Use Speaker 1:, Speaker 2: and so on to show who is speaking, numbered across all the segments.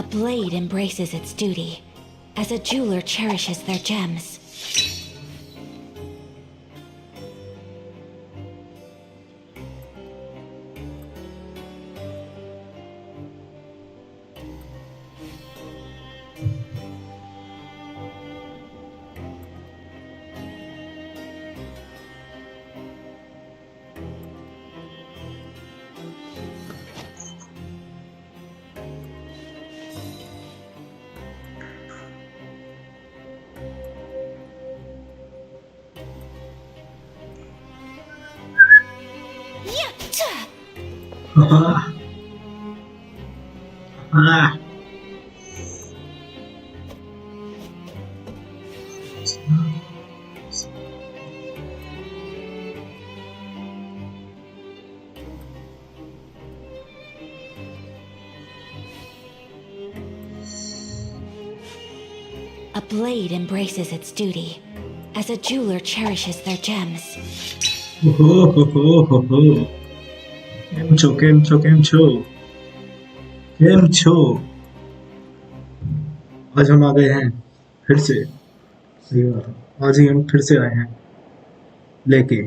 Speaker 1: A blade embraces its duty, as a jeweler cherishes their gems. A blade embraces its duty, as a jeweler cherishes their gems.
Speaker 2: केम छो केम छो केम छो केम छो आज हम आ गए हैं फिर से सही बात है आज ही हम फिर से आए हैं लेके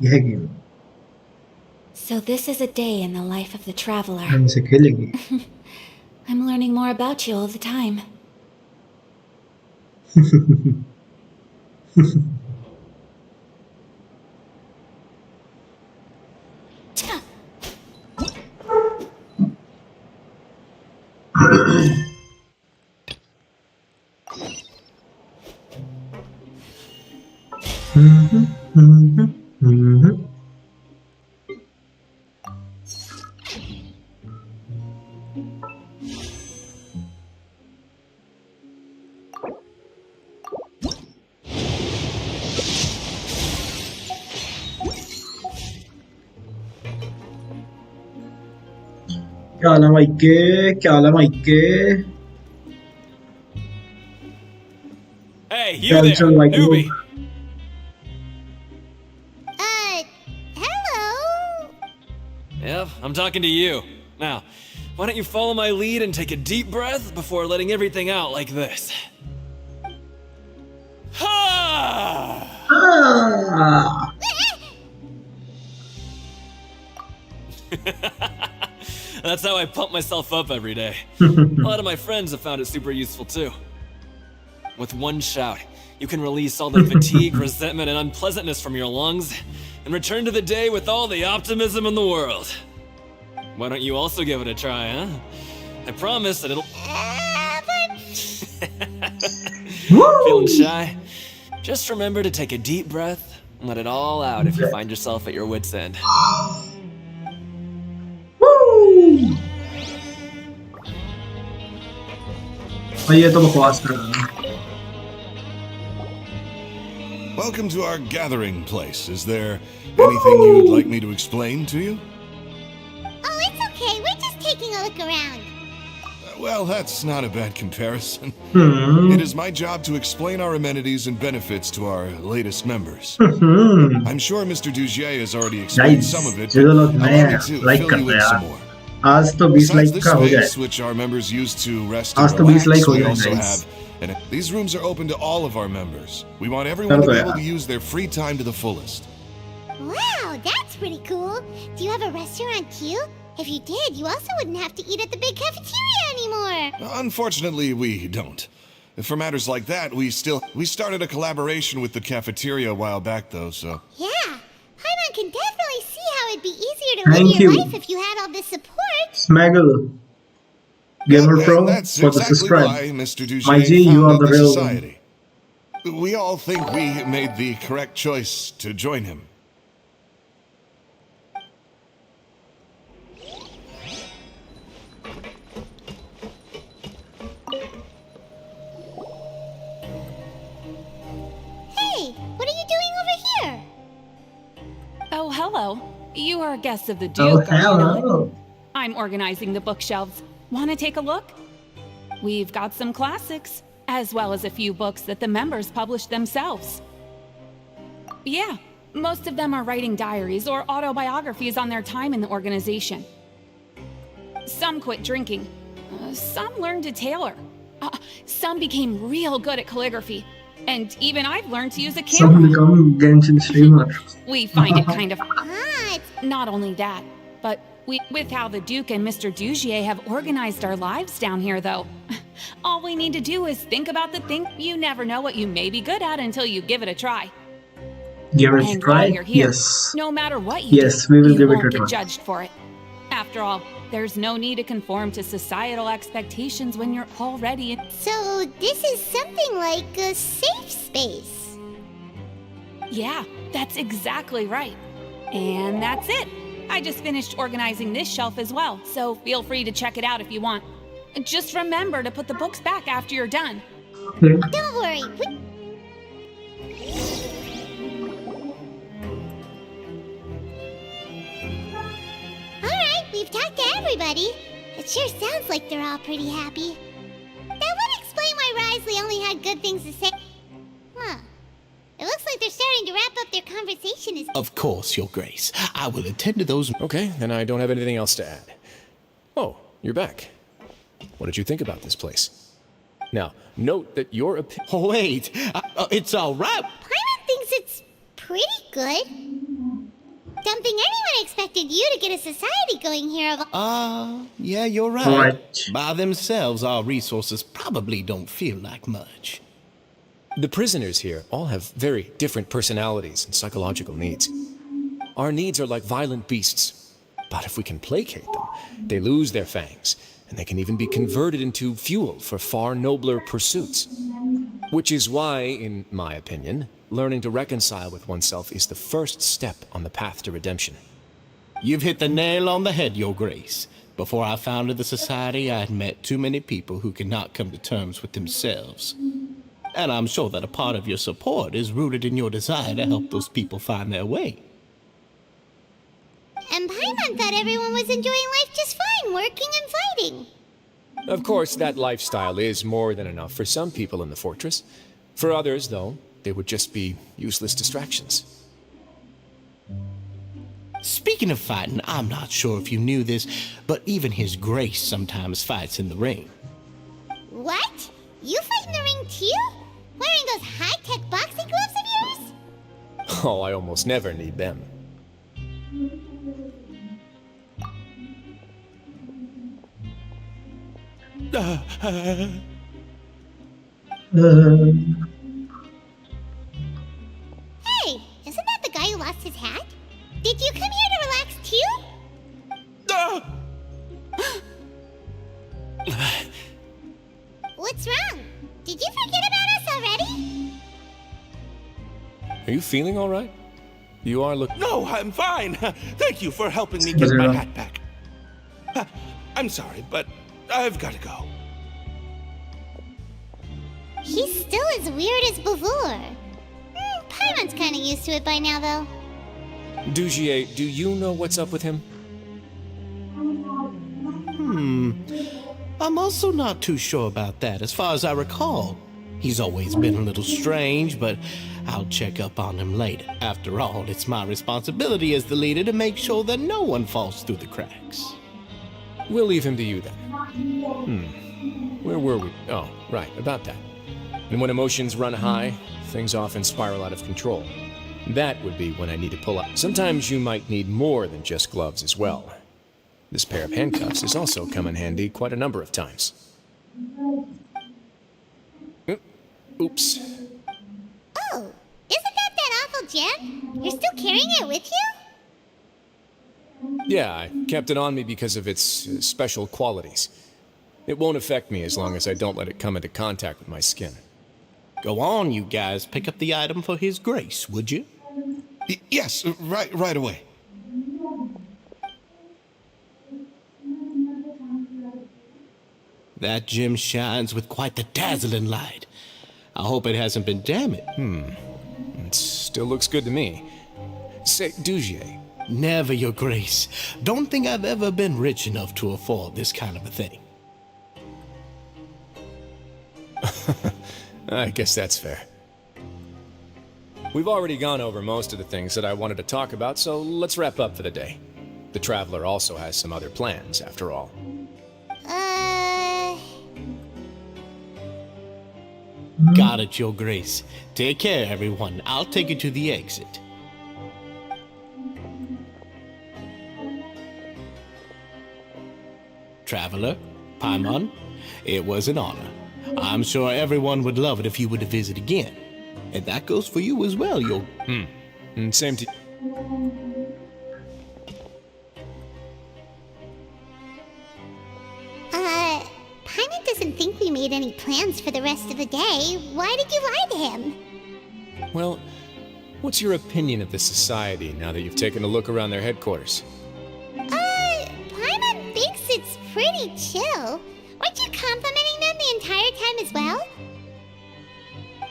Speaker 2: यह game
Speaker 1: So this is a day in the life of the traveler.
Speaker 2: हम इसे खेलेंगे
Speaker 1: I'm learning more about you all the time.
Speaker 2: क्या हाल है माइके क्या हाल है माइके
Speaker 3: Hey, you there,
Speaker 2: चल माइके
Speaker 3: newbie.
Speaker 4: Hello?
Speaker 3: Yep, I'm talking to you. Now, why don't you follow my lead and take a deep breath before letting everything out like this? Ha! That's how I pump myself up every day. A lot of my friends have found it super useful too. With one shout, you can release all the fatigue, resentment, and unpleasantness from your lungs and return to the day with all the optimism in the world. Why don't you also give it a try, huh? I promise that it'll... Feeling shy? Just remember to take a deep breath and let it all out if you find yourself at your wit's end.
Speaker 2: ये तो बकवास कर रहा है
Speaker 5: Welcome to our gathering place. Is there anything you'd like me to explain to you?
Speaker 4: Oh, it's okay. We're just taking a look around.
Speaker 5: Well, that's not a bad comparison.
Speaker 2: Hmm.
Speaker 5: It is my job to explain our amenities and benefits to our latest members. I'm sure Mr. Dugier has already explained
Speaker 2: Guys,
Speaker 5: some of it,
Speaker 2: जो
Speaker 5: but
Speaker 2: लोग नए
Speaker 5: allow me
Speaker 2: हैं,
Speaker 5: to
Speaker 2: like
Speaker 5: fill
Speaker 2: करते
Speaker 5: you in
Speaker 2: हैं
Speaker 5: some
Speaker 2: यार।
Speaker 5: more.
Speaker 2: आज तो 20
Speaker 5: Besides
Speaker 2: like
Speaker 5: this
Speaker 2: का हो
Speaker 5: space,
Speaker 2: जाए
Speaker 5: which our members use to rest
Speaker 2: आज
Speaker 5: and
Speaker 2: तो 20 लाइक
Speaker 5: relax,
Speaker 2: हो
Speaker 5: we
Speaker 2: जाए
Speaker 5: also
Speaker 2: guys
Speaker 5: have... And these rooms are open to all of our members. We want everyone to be able to use their free time to the fullest.
Speaker 4: Wow, that's pretty cool. Do you have a restaurant too? If you did, you also wouldn't have to eat at the big cafeteria anymore.
Speaker 5: Unfortunately, we don't. For matters like that, we started a collaboration with the cafeteria a while back, though, so...
Speaker 4: Yeah, Paimon can definitely see how it'd be easier to
Speaker 2: Thank
Speaker 4: live your
Speaker 2: you.
Speaker 4: life if you had all this support.
Speaker 2: Smaggle Gamer
Speaker 5: And
Speaker 2: Pro
Speaker 5: that's
Speaker 2: for the
Speaker 5: exactly
Speaker 2: subscribe
Speaker 5: why Mr. Dugier
Speaker 2: My G, you are
Speaker 5: founded
Speaker 2: the
Speaker 5: the
Speaker 2: real
Speaker 5: society. We all think we made the correct choice to join him.
Speaker 4: Hey, what are you doing over here?
Speaker 6: Oh, hello. You are guests of the
Speaker 2: Oh
Speaker 6: Duke, are you not?
Speaker 2: hello
Speaker 6: I'm organizing the bookshelves. Want to take a look? We've got some classics, as well as a few books that the members published themselves. Yeah, most of them are writing diaries or autobiographies on their time in the organization. Some quit drinking. Some learned to tailor. Some became real good at calligraphy. And even I've learned to use a
Speaker 2: Some
Speaker 6: camera.
Speaker 2: become Genshin streamer.
Speaker 6: We find it kind of...
Speaker 4: Ah, it's
Speaker 6: Not only that, but with how the Duke and Mr. Dugier have organized our lives down here, though. All we need to do is think about the thing. You never know what you may be good at until you give it a try.
Speaker 2: Give it a
Speaker 6: And
Speaker 2: try?
Speaker 6: while you're here,
Speaker 2: Yes.
Speaker 6: no matter what you
Speaker 2: Yes,
Speaker 6: do,
Speaker 2: we will
Speaker 6: you
Speaker 2: give it
Speaker 6: won't
Speaker 2: a
Speaker 6: get
Speaker 2: try.
Speaker 6: judged for it. After all, there's no need to conform to societal expectations when you're already in...
Speaker 4: so this is something like a safe space.
Speaker 6: Yeah, that's exactly right. And that's it. I just finished organizing this shelf as well, so feel free to check it out if you want. Just remember to put the books back after you're done.
Speaker 2: Okay.
Speaker 4: Don't worry. Alright, we've talked to everybody. It sure sounds like they're all pretty happy. That would explain why Risley only had good things to say. Huh. It looks like they're starting to wrap up their conversation as...
Speaker 7: Of course, Your Grace. I will attend to those.
Speaker 8: Okay, then I don't have anything else to add. Oh, you're back. What did you think about this place? Now, note that your opinion...
Speaker 7: Oh, wait. It's all right.
Speaker 4: Paimon thinks it's pretty good. Don't think anyone expected you to get a society going here of...
Speaker 7: Yeah, you're right.
Speaker 2: Right.
Speaker 7: By themselves, our resources probably don't feel like much.
Speaker 8: The prisoners here all have very different personalities and psychological needs. Our needs are like violent beasts, but if we can placate them, they lose their fangs, and they can even be converted into fuel for far nobler pursuits. Which is why, in my opinion, learning to reconcile with oneself is the first step on the path to redemption.
Speaker 7: You've hit the nail on the head, Your Grace. Before I founded the Society, I had met too many people who could not come to terms with themselves. And I'm sure that a part of your support is rooted in your desire to help those people find their way.
Speaker 4: And Paimon thought everyone was enjoying life just fine, working and fighting.
Speaker 8: Of course, that lifestyle is more than enough for some people in the fortress. For others, though, they would just be useless distractions.
Speaker 7: Speaking of fighting, I'm not sure if you knew this, but even His Grace sometimes fights in the ring.
Speaker 4: What? You fight in the ring too? Wearing those high-tech boxing gloves of yours?
Speaker 8: Oh, I almost never need them.
Speaker 4: Hey, isn't that the guy who lost his hat? Did you come here to relax too? What's wrong? Did you forget about us already?
Speaker 8: Are you feeling all right? You are looking...
Speaker 9: No, I'm fine. Thank you for helping me get my hat back. I'm sorry, but I've got to go.
Speaker 4: He's still as weird as before. Paimon's kind of used to it by now, though.
Speaker 8: Dugier, do you know what's up with him?
Speaker 7: I'm also not too sure about that. As far as I recall, he's always been a little strange, but I'll check up on him later. After all, it's my responsibility as the leader to make sure that no one falls through the cracks.
Speaker 8: We'll leave him to you then. Where were we? Oh, right, about that. And when emotions run high, things often spiral out of control. That would be when I need to pull up. Sometimes you might need more than just gloves as well. This pair of handcuffs has also come in handy quite a number of times. Oops.
Speaker 4: Oh, isn't that awful gem? You're still carrying it with you?
Speaker 8: Yeah, I kept it on me because of its special qualities. It won't affect me as long as I don't let it come into contact with my skin.
Speaker 7: Go on, you guys. Pick up the item for His Grace, would you?
Speaker 5: Yes, right away.
Speaker 7: That gem shines with quite the dazzling light. I hope it hasn't been damaged.
Speaker 8: It still looks good to me. Say, Dugier,
Speaker 7: Never, Your Grace. Don't think I've ever been rich enough to afford this kind of a thing.
Speaker 8: I guess that's fair. We've already gone over most of the things that I wanted to talk about, so let's wrap up for the day. The Traveler also has some other plans, after all.
Speaker 7: Got it, Your Grace. Take care, everyone. I'll take you to the exit. Traveler, Paimon, it was an honor. I'm sure everyone would love it if you were to visit again. And that goes for you as well, Your...
Speaker 8: Same to...
Speaker 4: Paimon doesn't think we made any plans for the rest of the day. Why did you lie to him?
Speaker 8: Well, what's your opinion of the Society now that you've taken a look around their headquarters?
Speaker 4: Paimon thinks it's pretty chill. Weren't you complimenting them the entire time as well?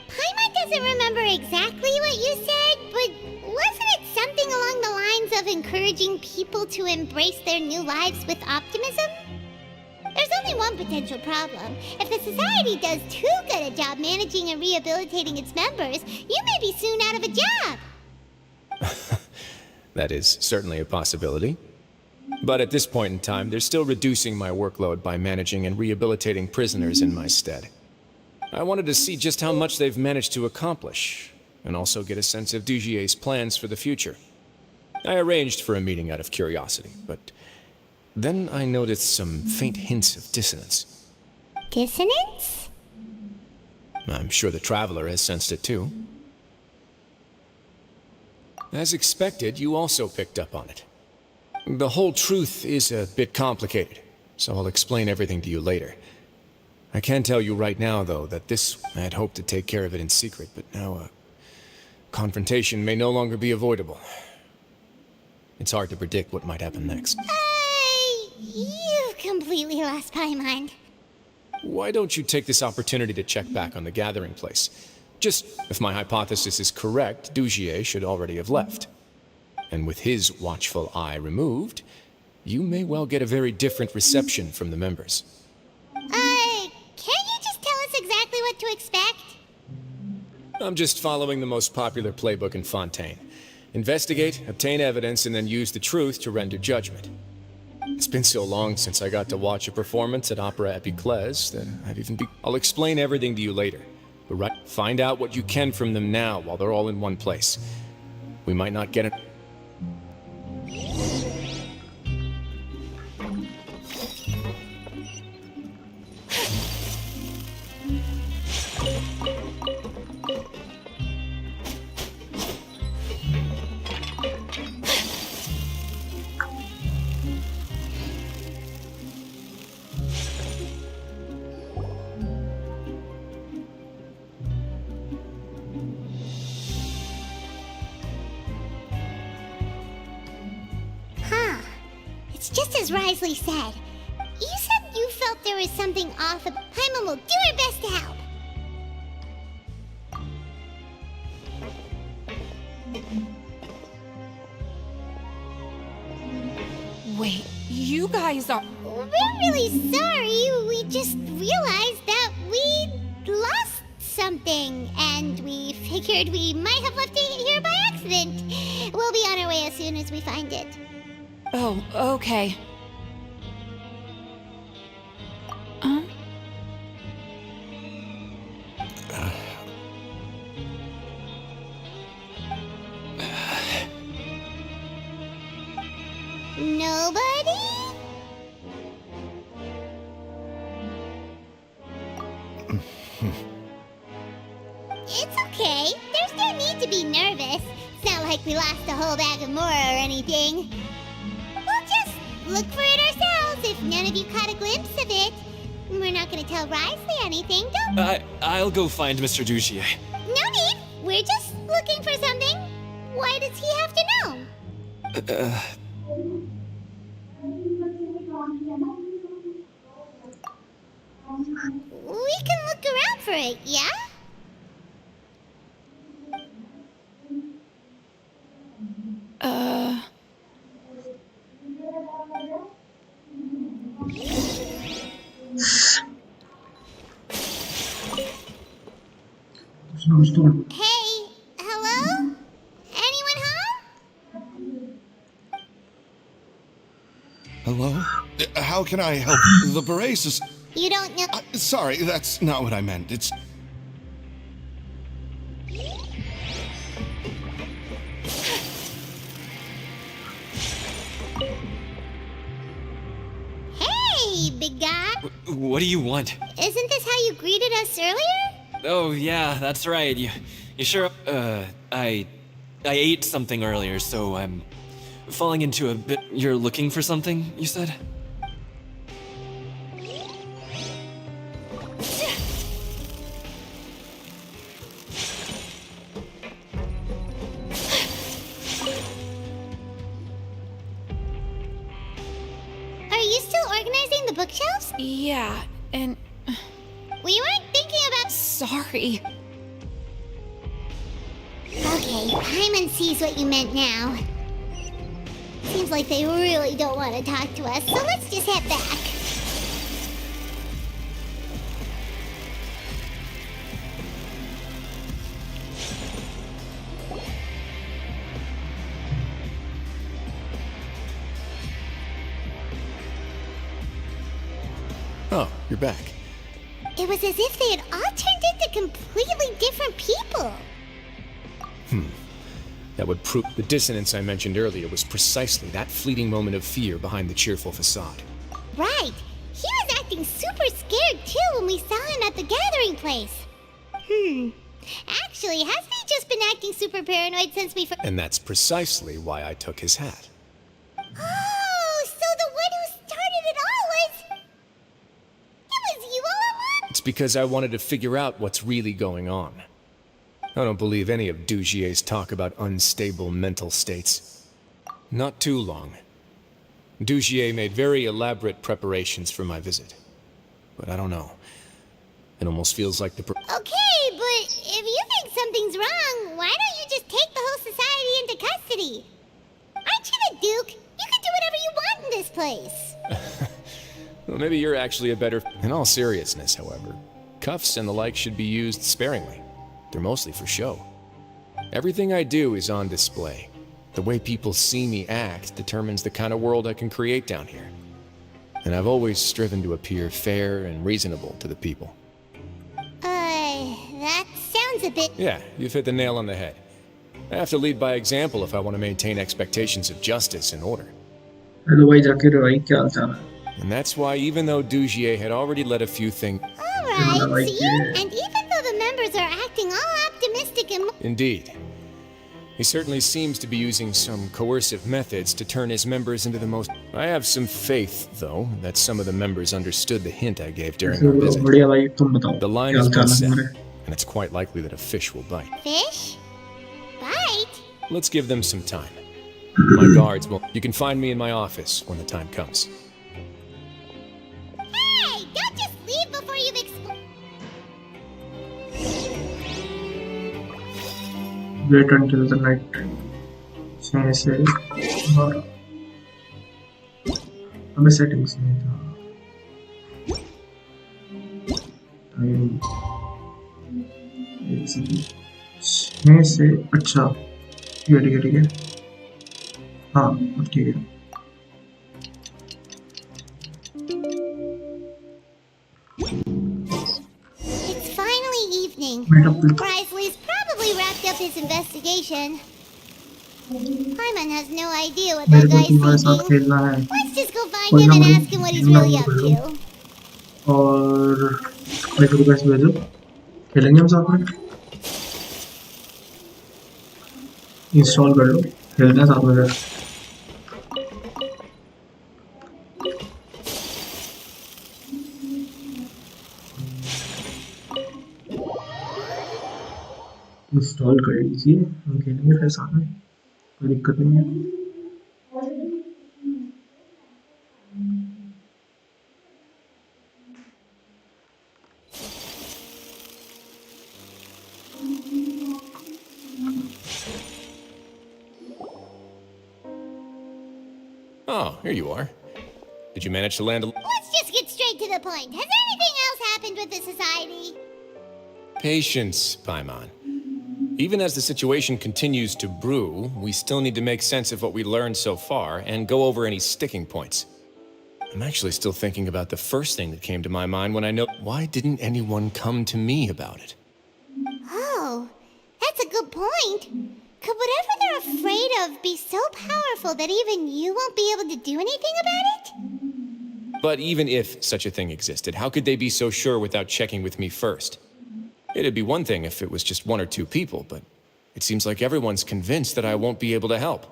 Speaker 4: Paimon doesn't remember exactly what you said, but wasn't it something along the lines of encouraging people to embrace their new lives with optimism? There's only one potential problem. If the Society does too good a job managing and rehabilitating its members, you may be soon out of a job.
Speaker 8: That is certainly a possibility. But at this point in time, they're still reducing my workload by managing and rehabilitating prisoners in my stead. I wanted to see just how much they've managed to accomplish, and also get a sense of Dugier's plans for the future. I arranged for a meeting out of curiosity, but then I noticed some faint hints of dissonance.
Speaker 4: Dissonance?
Speaker 8: I'm sure the Traveler has sensed it too. As expected, you also picked up on it. The whole truth is a bit complicated, so I'll explain everything to you later. I can tell you right now, though, that I had hoped to take care of it in secret, but now a confrontation may no longer be avoidable. It's hard to predict what might happen next.
Speaker 4: You've completely lost my mind.
Speaker 8: Why don't you take this opportunity to check back on the gathering place? Just, if my hypothesis is correct, Dugier should already have left. And with his watchful eye removed, you may well get a very different reception from the members.
Speaker 4: Can't you just tell us exactly what to expect?
Speaker 8: I'm just following the most popular playbook in Fontaine. Investigate, obtain evidence, and then use the truth to render judgment. It's been so long since I got to watch a performance at Opera Epiclese that I'll explain everything to you later. But find out what you can from them now while they're all in one place. We might not get it.
Speaker 4: It's just as Risley said. You said you felt there was something off. Paimon will do her best to help.
Speaker 6: Wait, you guys are...
Speaker 4: We're really sorry. We just realized that we lost something, and we figured we might have left it here by accident. We'll be on our way as soon as we find it.
Speaker 6: Oh, okay.
Speaker 4: Nobody? It's okay. There's no need to be nervous. It's not like we lost a whole bag of Mora or anything. We'll just look for it ourselves if none of you caught a glimpse of it. We're not gonna tell Risley anything,
Speaker 3: I'll go find Mr. Dugier.
Speaker 4: No need. We're just looking for something. Why does he have to know? We can look around for it, yeah? Hey, hello? Anyone home?
Speaker 5: Hello? How can I help? The Beraces...
Speaker 4: You don't know.
Speaker 5: Sorry, that's not what I meant. It's...
Speaker 3: What do you want?
Speaker 4: Isn't this how you greeted us earlier?
Speaker 3: Oh, yeah, that's right. You sure? I ate something earlier, so I'm falling into a bit. You're looking for something, you said?
Speaker 4: Are you still organizing the bookshelves?
Speaker 6: Yeah, and
Speaker 4: We weren't thinking about.
Speaker 6: sorry.
Speaker 4: Okay, Paimon sees what you meant now. Seems like they really don't want to talk to us, so let's just head back.
Speaker 8: Oh, you're back.
Speaker 4: It was as if they had all turned into completely different people.
Speaker 8: That would prove the dissonance I mentioned earlier was precisely that fleeting moment of fear behind the cheerful facade.
Speaker 4: Right. He was acting super scared too when we saw him at the gathering place. Actually, hasn't he just been acting super paranoid since we
Speaker 8: And that's precisely why I took his hat.
Speaker 4: Oh, so the one who started it all was... It was you all along?
Speaker 8: It's because I wanted to figure out what's really going on. I don't believe any of Dugier's talk about unstable mental states. Not too long. Dugier made very elaborate preparations for my visit. But I don't know. It almost feels like the
Speaker 4: Okay, but if you think something's wrong, why don't you just take the whole society into custody? Aren't you the Duke? You can do whatever you want in this place.
Speaker 8: Well, maybe you're actually a better... In all seriousness, however, cuffs and the like should be used sparingly. They're mostly for show. Everything I do is on display. The way people see me act determines the kind of world I can create down here. And I've always striven to appear fair and reasonable to the people.
Speaker 4: That sounds a bit...
Speaker 8: Yeah, you've hit the nail on the head. I have to lead by example if I want to maintain expectations of justice and order.
Speaker 2: Hello भाई जाकिर भाई क्या हाल चाल है?
Speaker 8: And that's why even though Dugier had already let a few things...
Speaker 4: Alright, so
Speaker 2: like
Speaker 4: you...
Speaker 2: it.
Speaker 4: And even though the members are acting all optimistic and...
Speaker 8: Indeed. He certainly seems to be using some coercive methods to turn his members into the most... I have some faith, though, that some of the members understood the hint I gave during our visit.
Speaker 2: बढ़िया भाई तुम बताओ
Speaker 8: The line
Speaker 2: क्या
Speaker 8: has
Speaker 2: hall
Speaker 8: been
Speaker 2: चाल है
Speaker 8: set,
Speaker 2: तुम्हारे?
Speaker 8: and it's quite likely that a fish will bite.
Speaker 4: Fish? Bite?
Speaker 8: Let's give them some time. My guards will... You can find me in my office when the time comes.
Speaker 4: Hey, don't just leave before you've
Speaker 2: Wait until the night time. से और हमें settings नहीं था time 6 से अच्छा ठीक है हाँ अब ठीक है
Speaker 4: It's finally evening.
Speaker 2: Wait up, wait.
Speaker 4: Grizzly's probably wrapped up his investigation. Paimon has no idea what
Speaker 2: मेरे
Speaker 4: that
Speaker 2: को
Speaker 4: guy's
Speaker 2: तुम्हारे साथ
Speaker 4: thinking.
Speaker 2: खेलना है
Speaker 4: Let's just go find him and ask him what he's really up to.
Speaker 2: और मेरे को request भेजो खेलेंगे हम साथ में इंस्टॉल कर लो खेलते हैं साथ में फिर इंस्टॉल कर लीजिए हम खेलेंगे फिर साथ में कोई दिक्कत नहीं है
Speaker 8: Oh, here you are. Did you manage to land a...
Speaker 4: Let's just get straight to the point. Has anything else happened with the society?
Speaker 8: Patience, Paimon. Even as the situation continues to brew, we still need to make sense of what we learned so far and go over any sticking points. I'm actually still thinking about the first thing that came to my mind when I know... Why didn't anyone come to me about it?
Speaker 4: Oh, that's a good point. Could whatever they're afraid of be so powerful that even you won't be able to do anything about it?
Speaker 8: But even if such a thing existed, how could they be so sure without checking with me first? It'd be one thing if it was just 1 or 2 people, but it seems like everyone's convinced that I won't be able to help.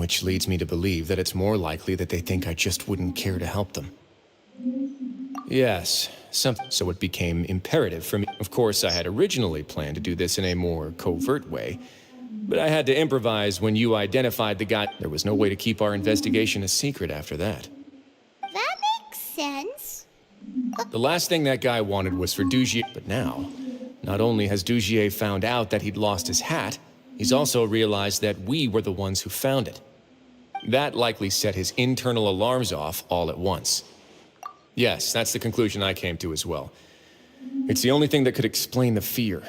Speaker 8: Which leads me to believe that it's more likely that they think I just wouldn't care to help them. Yes, so it became imperative for me. Of course, I had originally planned to do this in a more covert way, but I had to improvise when you identified the guy. There was no way to keep our investigation a secret after that.
Speaker 4: That makes sense.
Speaker 8: The last thing that guy wanted was for Dugier, but now, not only has Dugier found out that he'd lost his hat, he's also realized that we were the ones who found it. That likely set his internal alarms off all at once. Yes, that's the conclusion I came to as well. It's the only thing that could explain the fear.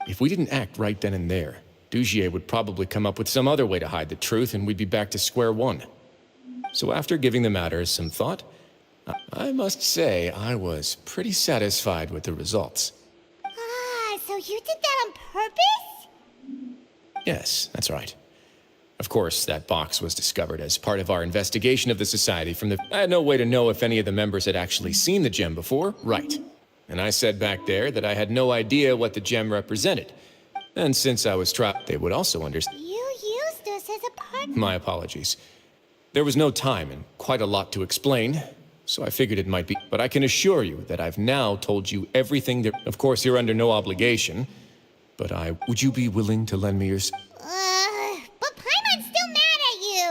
Speaker 8: If we didn't act right then and there, Dugier would probably come up with some other way to hide the truth and we'd be back to square one. So after giving the matter some thought, I must say I was pretty satisfied with the results.
Speaker 4: Ah, so you did that on purpose?
Speaker 8: Yes, that's right. Of course, that box was discovered as part of our investigation of the Society from the... I had no way to know if any of the members had actually seen the gem before, right. And I said back there that I had no idea what the gem represented. And since I was trapped, they would also understand...
Speaker 4: You used us as a part...
Speaker 8: My apologies. There was no time and quite a lot to explain, so I figured it might be... But I can assure you that I've now told you everything that... Of course, you're under no obligation, but Would you be willing to lend me your...
Speaker 4: But Paimon's still mad at you!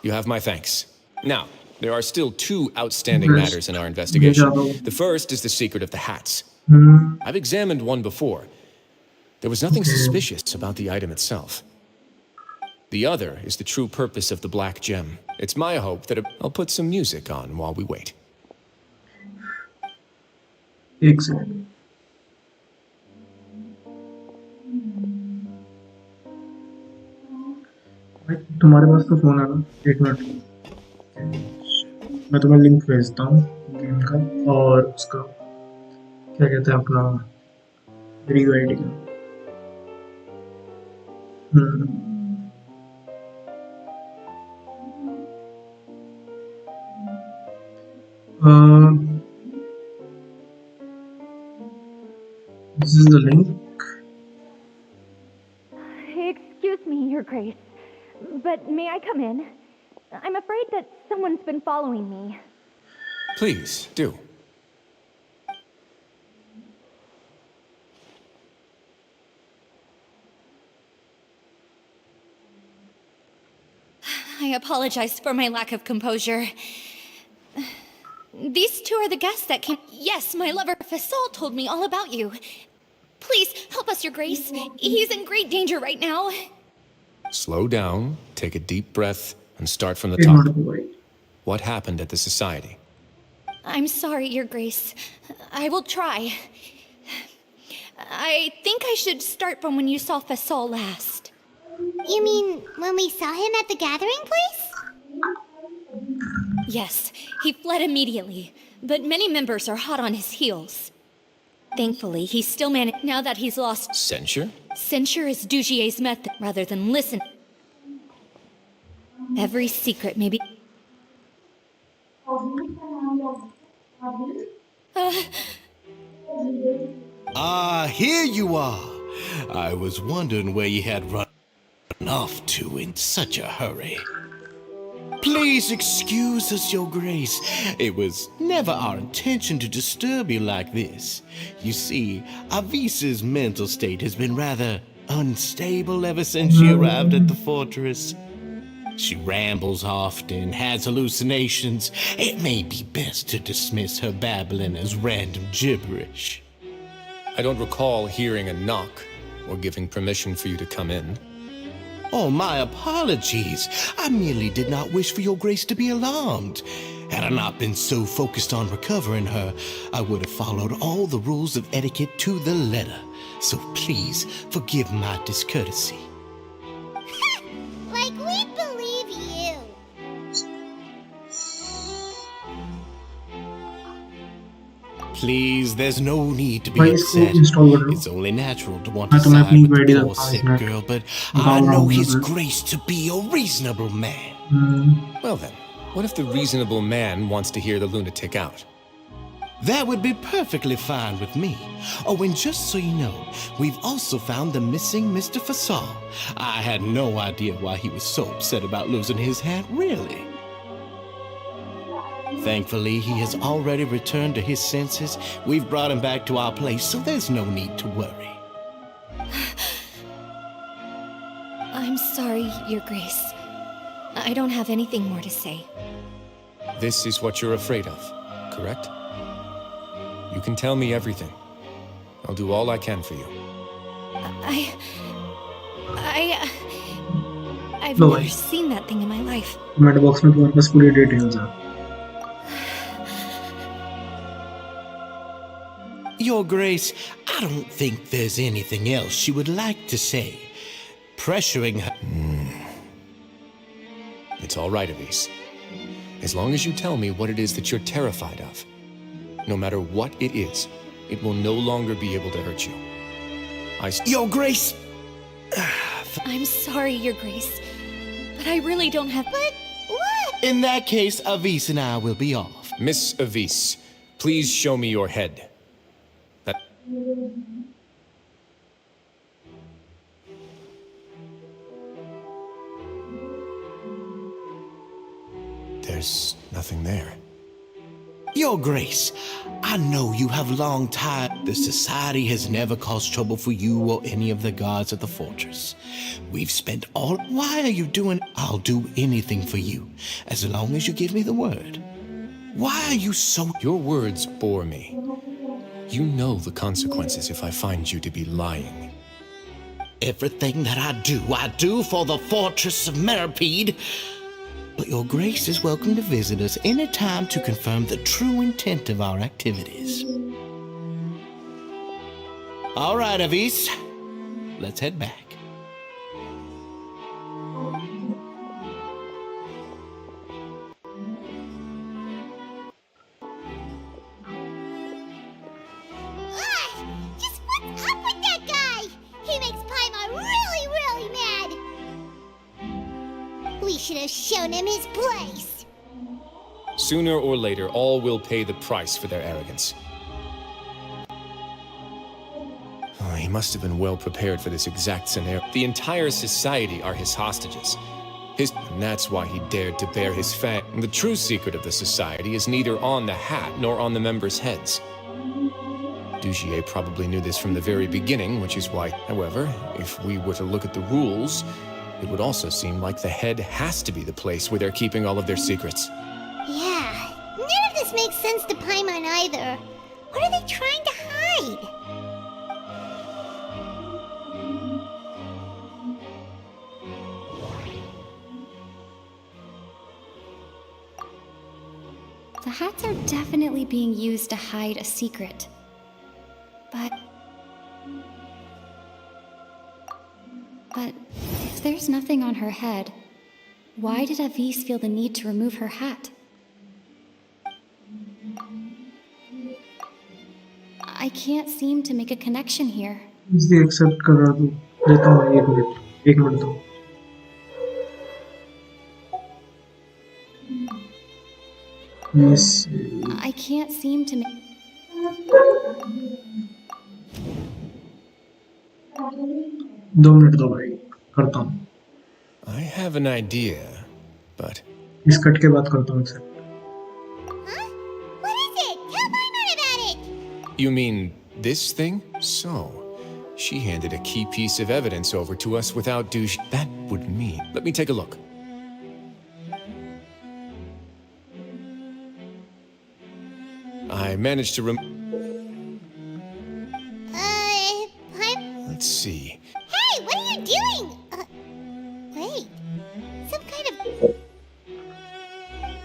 Speaker 8: You have my thanks. Now, there are still 2 outstanding matters in our investigation. The first is the secret of the hats. I've examined one before. There was nothing suspicious about the item itself. The other is the true purpose of the black gem. It's my hope that I'll put some music on while we wait.
Speaker 2: एक second भाई तुम्हारे पास तो phone है ना 1 minute मैं तुम्हें link भेजता हूँ गेम का और उसका क्या कहते हैं अपना रिव्यू आईडी का This is the link.
Speaker 10: Excuse me, Your Grace, but may I come in? I'm afraid that someone's been following me.
Speaker 8: Please, do.
Speaker 1: I apologize for my lack of composure. These 2 are the guests that came. Yes, my lover Fasol told me all about you. Please, help us, Your Grace. He's in great danger right now.
Speaker 8: Slow down, take a deep breath, and start from the top. What happened at the Society?
Speaker 1: I'm sorry, Your Grace. I will try. I think I should start from when you saw Fasol last.
Speaker 4: You mean when we saw him at the gathering place?
Speaker 1: Yes, he fled immediately, but many members are hot on his heels. Thankfully, he's still managed now that he's lost...
Speaker 8: Censure?
Speaker 1: Censure is Dugier's method, rather than listen. Every secret may be...
Speaker 7: Here you are. I was wondering where you had run off to in such a hurry. Please excuse us, Your Grace. It was never our intention to disturb you like this. You see, Avisa's mental state has been rather unstable ever since she arrived at the fortress. She rambles often, has hallucinations. It may be best to dismiss her babbling as random gibberish.
Speaker 8: I don't recall hearing a knock or giving permission for you to come in.
Speaker 7: Oh, my apologies. I merely did not wish for Your Grace to be alarmed. Had I not been so focused on recovering her, I would have followed all the rules of etiquette to the letter. So please forgive my discourtesy.
Speaker 4: Like we believe you.
Speaker 7: Please, there's no need to be
Speaker 2: भाई
Speaker 7: upset.
Speaker 2: इसको install कर लो
Speaker 7: It's only natural to want
Speaker 2: हाँ
Speaker 7: to
Speaker 2: तो मैं
Speaker 7: side
Speaker 2: अपनी
Speaker 7: with
Speaker 2: ID
Speaker 7: the poor
Speaker 2: रखता हूँ
Speaker 7: sick
Speaker 2: इसमें
Speaker 7: girl, but
Speaker 2: बताओ
Speaker 7: I
Speaker 2: ना
Speaker 7: know
Speaker 2: मुझे
Speaker 7: His Grace to be a reasonable man.
Speaker 8: Well then, What if the reasonable man wants to hear the lunatic out?
Speaker 7: That would be perfectly fine with me. Oh, and just so you know, we've also found the missing Mr. Fasal. I had no idea why he was so upset about losing his hat, really. Thankfully, he has already returned to his senses. We've brought him back to our place, so there's no need to worry.
Speaker 1: I'm sorry, Your Grace. I don't have anything more to say.
Speaker 8: This is what you're afraid of, correct? You can tell me everything. I'll do all I can for you.
Speaker 1: I've
Speaker 2: No
Speaker 1: never
Speaker 2: way.
Speaker 1: seen that thing in my life.
Speaker 2: Comment box में तुम्हारे पास पूरी details है.
Speaker 7: Your Grace, I don't think there's anything else she would like to say. Pressuring her.
Speaker 8: It's all right, Elise. As long as you tell me what it is that you're terrified of. No matter what it is, it will no longer be able to hurt you.
Speaker 7: Your Grace!
Speaker 1: I'm sorry, Your Grace. But I really don't have...
Speaker 4: But what?
Speaker 7: In that case, Avis and I will be off.
Speaker 8: Miss Avis, please show me your head. That... There's nothing there.
Speaker 7: Your Grace, I know you have long time. The Society has never caused trouble for you or any of the guards at the fortress. We've spent all... Why are you doing... I'll do anything for you, as long as you give me the word. Why are you so...
Speaker 8: Your words bore me. You know the consequences if I find you to be lying.
Speaker 7: Everything that I do for the fortress of Meripede. But Your Grace is welcome to visit us any time to confirm the true intent of our activities. All right, Avis. Let's head back.
Speaker 4: Just what's up with that guy? He makes Paimon really, really mad. We should have shown him his place.
Speaker 8: Sooner or later, all will pay the price for their arrogance. Oh, he must have been well prepared for this exact scenario. The entire society are his hostages. And that's why he dared to bare his fang. The true secret of the society is neither on the hat nor on the members' heads. Dugier probably knew this from the very beginning, which is why, however, if we were to look at the rules, it would also seem like the head has to be the place where they're keeping all of their secrets.
Speaker 4: Yeah, none of this makes sense to Paimon either. What are they trying to hide?
Speaker 10: The hats are definitely being used to hide a secret. But if there's nothing on her head, why did Avis feel the need to remove her hat? I can't seem to make a connection here.
Speaker 2: इसलिए accept करा दो. देता हूँ 1 minute दो. Yes.
Speaker 10: I can't seem to make...
Speaker 2: 2 minute दो भाई. करता हूँ.
Speaker 8: I have an idea, but...
Speaker 2: इस कट के बाद करता हूँ accept.
Speaker 4: Huh? What is it? Tell Paimon about it!
Speaker 8: You mean this thing? So, she handed a key piece of evidence over to us without douche. That would mean... Let me take a look. I managed to Let's see.
Speaker 4: Hey, what are you doing? Wait. Some kind of...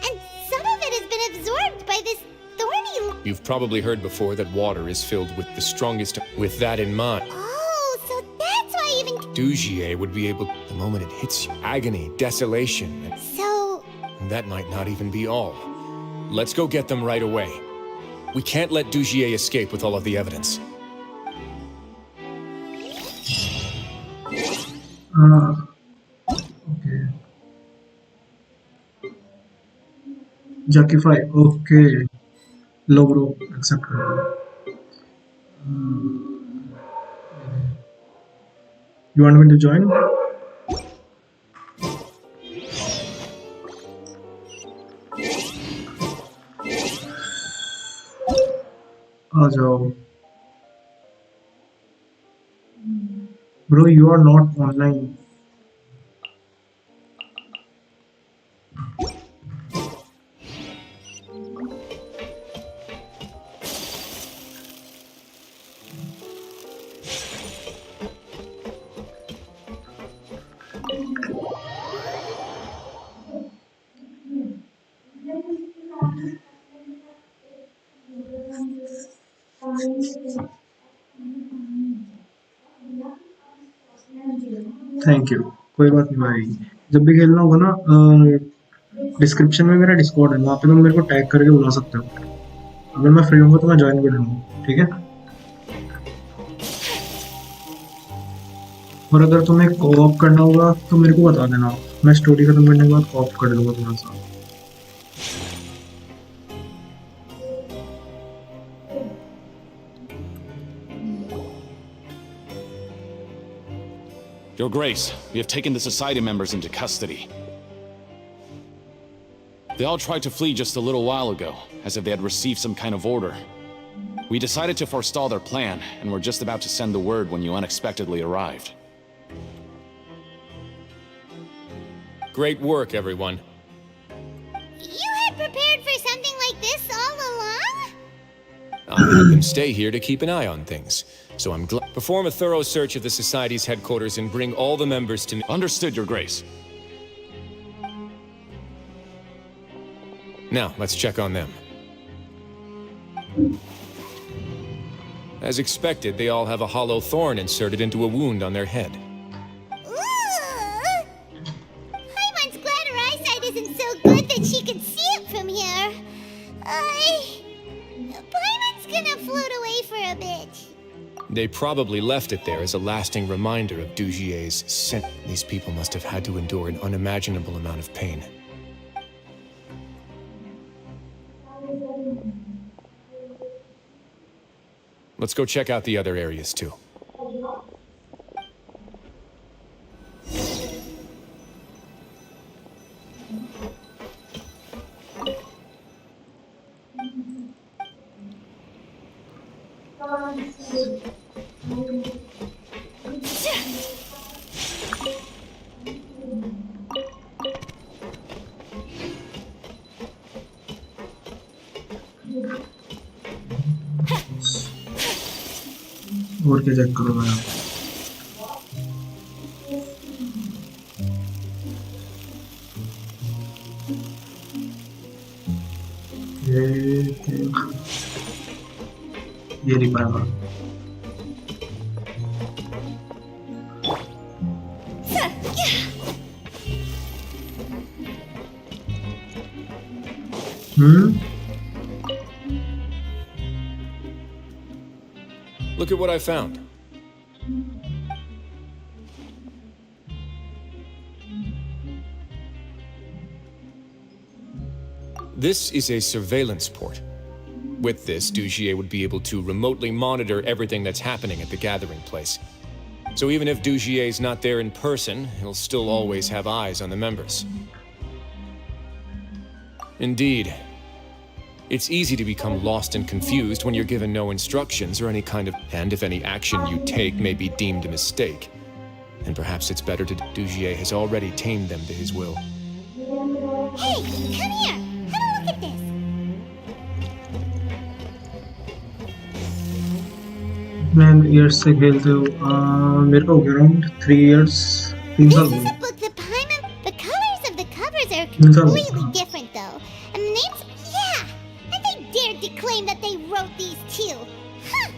Speaker 4: And some of it has been absorbed by this thorny...
Speaker 8: You've probably heard before that water is filled with the strongest... With that in mind,
Speaker 4: Oh, so that's why even...
Speaker 8: Dugier would be able... The moment it hits you, agony, desolation,
Speaker 4: So...
Speaker 8: and that might not even be all. Let's go get them right away. We can't let Dugier escape with all of the evidence.
Speaker 2: Okay. जकीफाई okay लो bro accept कर you want me to join आ जाओ bro you are not online thank you कोई बात नहीं भाई जब भी खेलना होगा ना डिस्क्रिप्शन में मेरा डिस्कॉर्ड है वहाँ पे तुम मेरे को टैग करके बुला सकते हो अगर मैं फ्री होऊंगा तो मैं ज्वाइन कर लूँगा ठीक है और अगर तुम्हें कोऑप करना होगा तो मेरे को बता देना मैं स्टोरी खत्म करने के बाद कोऑप कर दूंगा थोड़ा सा
Speaker 11: Your Grace, we have taken the Society members into custody. They all tried to flee just a little while ago, as if they had received some kind of order. We decided to forestall their plan, and were just about to send the word when you unexpectedly arrived.
Speaker 8: Great work, everyone.
Speaker 4: You had prepared for something like this all along?
Speaker 8: I had them stay here to keep an eye on things, so I'm glad. Perform a thorough search of the Society's headquarters and bring all the members to me.
Speaker 11: Understood, Your Grace.
Speaker 8: Now, let's check on them. As expected, they all have a hollow thorn inserted into a wound on their head.
Speaker 4: Ooh! Paimon's glad her eyesight isn't so good that she can see it from here. Paimon's gonna float away for a bit.
Speaker 8: They probably left it there as a lasting reminder of Dugier's sin. These people must have had to endure an unimaginable amount of pain. Let's go check out the other areas too.
Speaker 2: और क्या check करो मैं ये नहीं पाएगा
Speaker 8: Look at what I found. This is a surveillance port. With this, Dugier would be able to remotely monitor everything that's happening at the gathering place. So even if Dugier's not there in person, he'll still always have eyes on the members. Indeed. It's easy to become lost and confused when you're given no instructions or any kind of... And if any action you take may be deemed a mistake. And perhaps it's better to... Dugier has already tamed them to his will.
Speaker 4: Hey, come here! Have a look at this!
Speaker 2: Man, years से खेलते हो मेरे को हो गया around 3 years 3 साल
Speaker 4: This is a book that Paimon... The colors of the covers are
Speaker 2: 3 साल
Speaker 4: completely different, though. And the names... Yeah! And they dared to claim that they wrote these, too. Huh!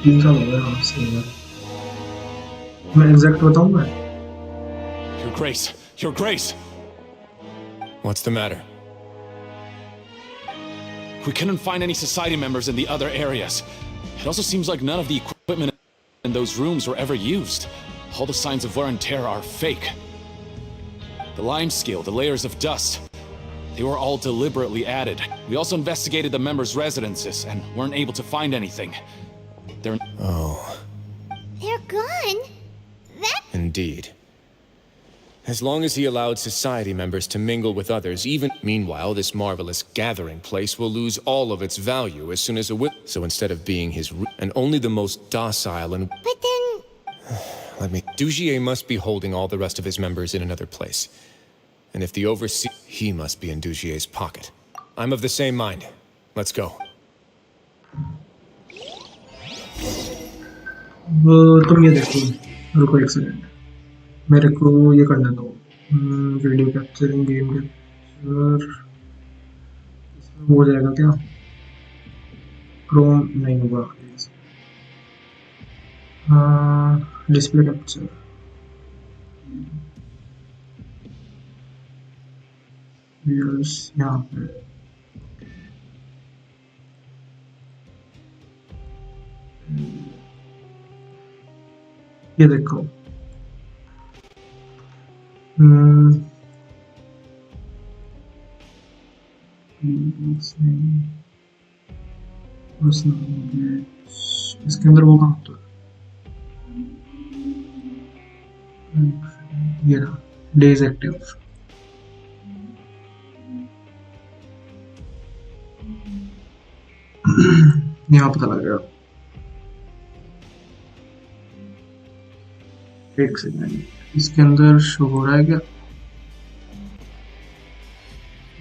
Speaker 2: 3 साल हो गए हाँ सही है मैं exact बताऊंगा
Speaker 11: Your Grace! Your Grace!
Speaker 8: What's the matter?
Speaker 11: We couldn't find any Society members in the other areas. It also seems like none of the equipment in those rooms were ever used. All the signs of wear and tear are fake. The lime scale, the layers of dust. They were all deliberately added. We also investigated the members' residences and weren't able to find anything. They're...
Speaker 8: Oh,
Speaker 4: They're gone? That...
Speaker 8: indeed. As long as he allowed society members to mingle with others, even... Meanwhile, this marvelous gathering place will lose all of its value as soon as So instead of being his... And only the most docile and...
Speaker 4: But then...
Speaker 8: Dugier must be holding all the rest of his members in another place. And if the overseer... He must be in Dugier's pocket. I'm of the same mind. Let's go.
Speaker 2: तुम ये देखो, रुको एक second, मेरे को ये करने दो, वीडियो कैप्चरिंग, गेम कैप्चर, इसमें हो जाएगा क्या? क्रोम नहीं होगा, डिस्प्ले कैप्चर, यहाँ पे ये देखो, इसके अंदर वो कहाँ होता है? ये रहा, डेज एक्टिव। यहाँ पता लग गया। एक सेकंड, इसके अंदर शो हो रहा है क्या?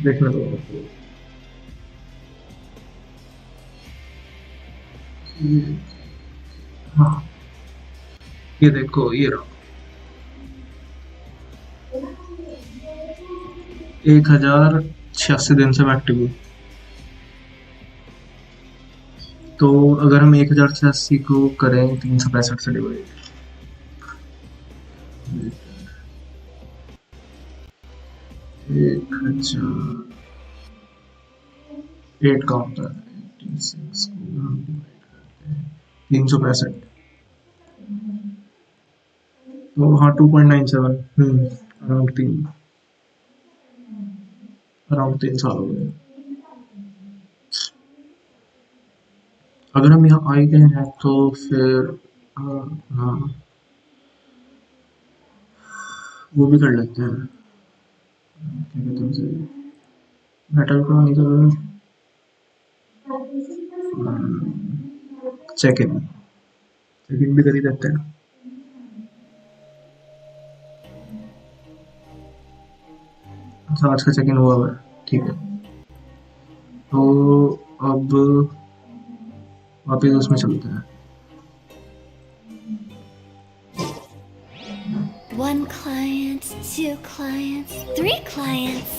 Speaker 2: देखना तो हाँ, ये देखो, ये रहा 1086 दिन से मैं एक्टिव हूँ। तो अगर हम 1086 को करें 365 से डिवाइड, 8 का होता है, 86 को हम डिवाइड करते हैं 365, तो हाँ 2.97, अराउंड 3 साल हो गए। अगर हम यहाँ आ गए हैं तो फिर हाँ वो भी कर लेते हैं, क्या कहते हैं उसे, मेटल को निकल चेक इन भी कर ही देते हैं। अच्छा, आज का चेक इन हुआ है, ठीक है। तो अब वापिस उसमें चलते हैं।
Speaker 1: One client, 2 clients, 3 clients.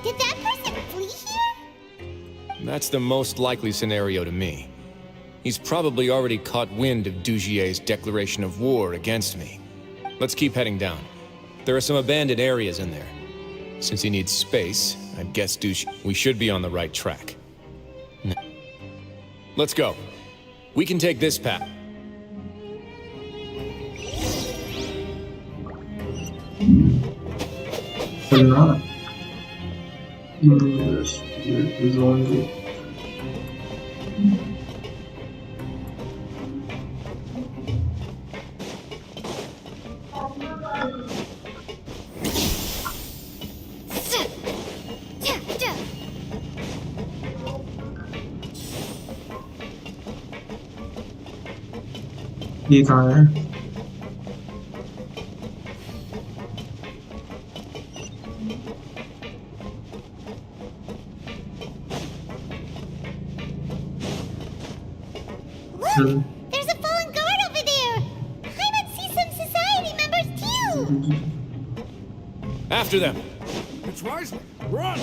Speaker 4: Did that person flee here?
Speaker 8: That's the most likely scenario to me. He's probably already caught wind of Dugier's declaration of war against me. Let's keep heading down. There are some abandoned areas in there. Since he needs space, I'd guess we should be on the right track. Let's go. We can take this path.
Speaker 2: ये कहाँ है?
Speaker 4: Look! There's a fallen guard over there!
Speaker 8: After them.
Speaker 9: It's Risley. Run!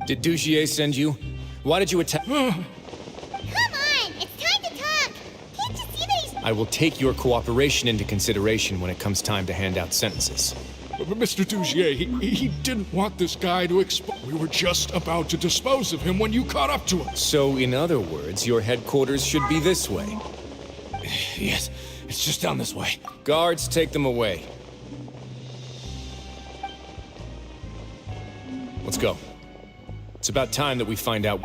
Speaker 8: Did Dugier send you? Why did you attack?
Speaker 4: Come on! It's time to talk! Can't you see that he's...
Speaker 8: I will take your cooperation into consideration when it comes time to hand out sentences.
Speaker 12: But Mr. Dugier, he didn't want this guy to We were just about to dispose of him when you caught up to us.
Speaker 8: So, in other words, your headquarters should be this way.
Speaker 9: Yes, it's just down this way.
Speaker 8: Guards, take them away. Let's go. It's about time that we find out.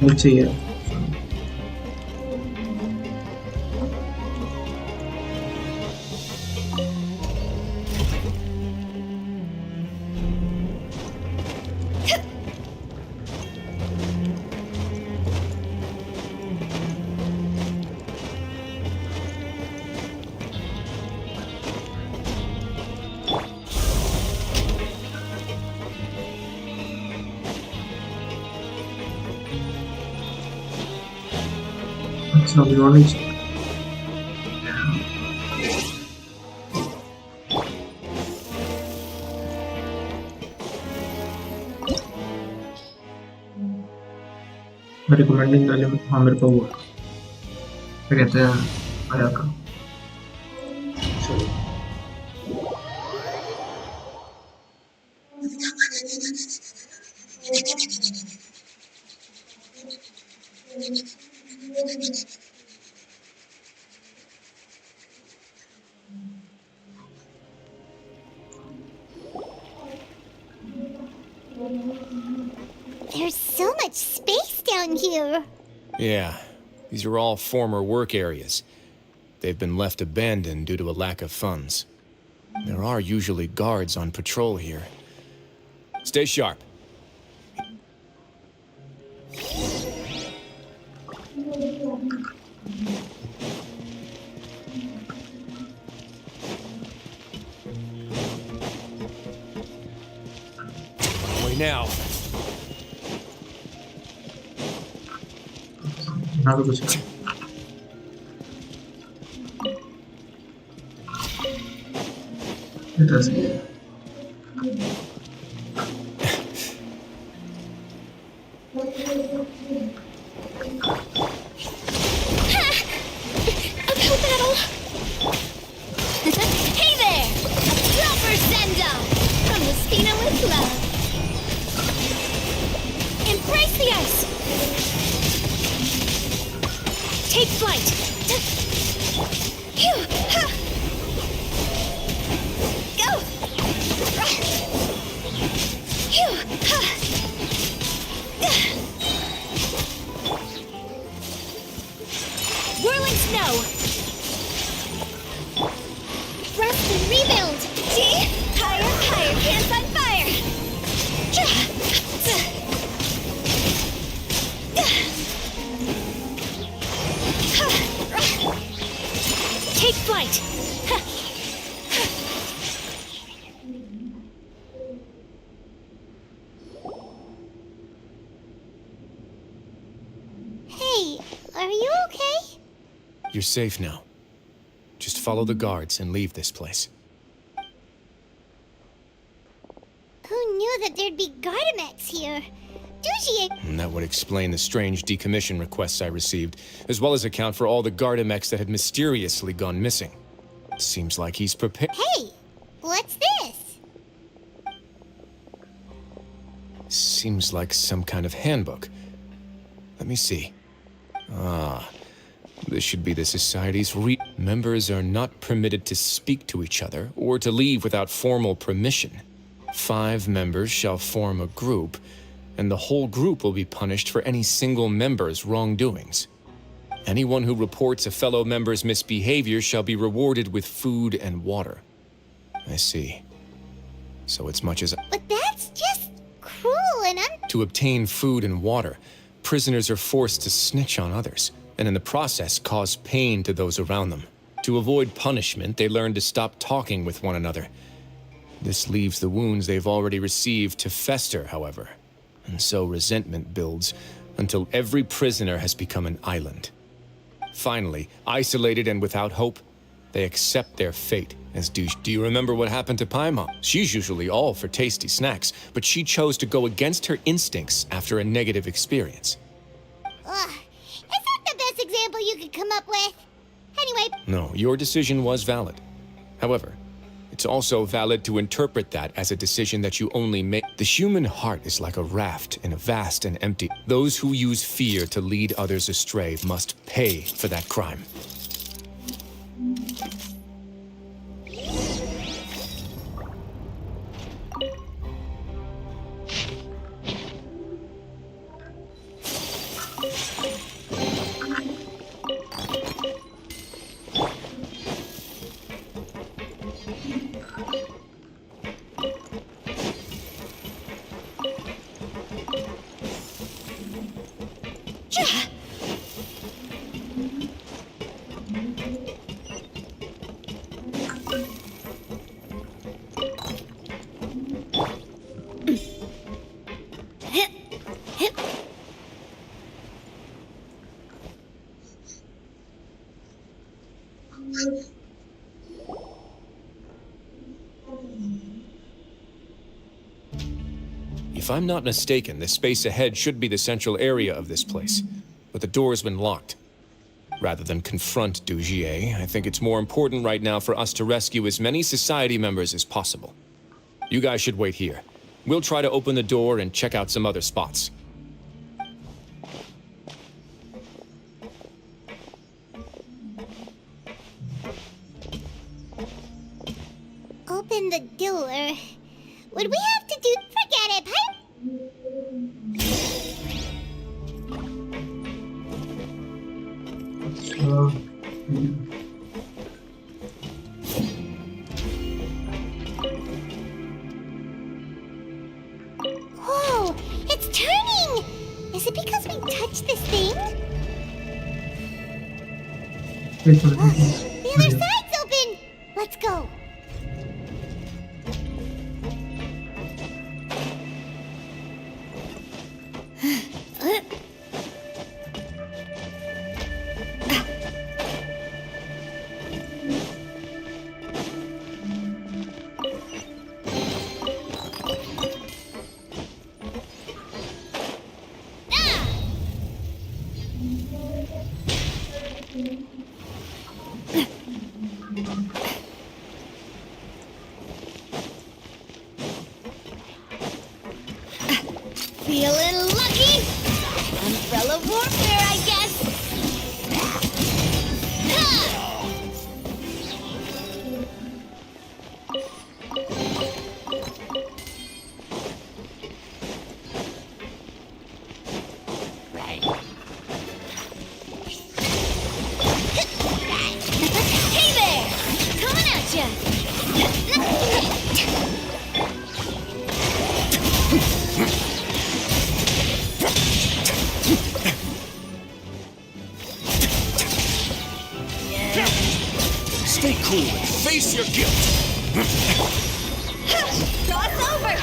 Speaker 2: Let's see it. So we want to recommending the element हाँ मेरे को वो क्या कहते हैं आया का
Speaker 4: There's so much space down here.
Speaker 8: Yeah, these are all former work areas. They've been left abandoned due to a lack of funds. There are usually guards on patrol here. Stay sharp. Away now.
Speaker 2: ना तो कुछ इधर से
Speaker 1: Uphill battle. Hey there! Proper send-up from the Spina with love. Embrace the ice. Take flight. Phew. Ha. Go. Phew. Ha. Whirling snow. Rest and rebuild. See? Higher, higher, pants on fire. Take flight.
Speaker 4: Hey, are you okay?
Speaker 8: You're safe now. Just follow the guards and leave this place.
Speaker 4: Who knew that there'd be Gardamex here? Dugier...
Speaker 8: And that would explain the strange decommission requests I received, as well as account for all the Gardamex that had mysteriously gone missing. Seems like he's prepared.
Speaker 4: Hey, what's this?
Speaker 8: Seems like some kind of handbook. Let me see. Ah, this should be the Society's Members are not permitted to speak to each other or to leave without formal permission. 5 members shall form a group, and the whole group will be punished for any single member's wrongdoings. Anyone who reports a fellow member's misbehavior shall be rewarded with food and water. I see. So it's much as...
Speaker 4: But that's just cruel and
Speaker 8: To obtain food and water, prisoners are forced to snitch on others, and in the process cause pain to those around them. To avoid punishment, they learn to stop talking with one another. This leaves the wounds they've already received to fester, however. And so resentment builds until every prisoner has become an island. Finally, isolated and without hope, they accept their fate as douche. Do you remember what happened to Paimon? She's usually all for tasty snacks, but she chose to go against her instincts after a negative experience.
Speaker 4: Ugh, is that the best example you could come up with? Anyway...
Speaker 8: No, your decision was valid. However, it's also valid to interpret that as a decision that you only make. The human heart is like a raft in a vast and empty. Those who use fear to lead others astray must pay for that crime. If I'm not mistaken, the space ahead should be the central area of this place, but the door's been locked. Rather than confront Dujier, I think it's more important right now for us to rescue as many society members as possible. You guys should wait here. We'll try to open the door and check out some other spots.
Speaker 4: Open the door. Would we have to do... Forget it, Pipe! Whoa! It's turning! Is it because we touched this thing? The other side's open! Let's go! Feeling lucky? Umbrella warfare, I guess. Hey there! Coming at ya!
Speaker 11: Stay cool and face your guilt.
Speaker 1: Cross over!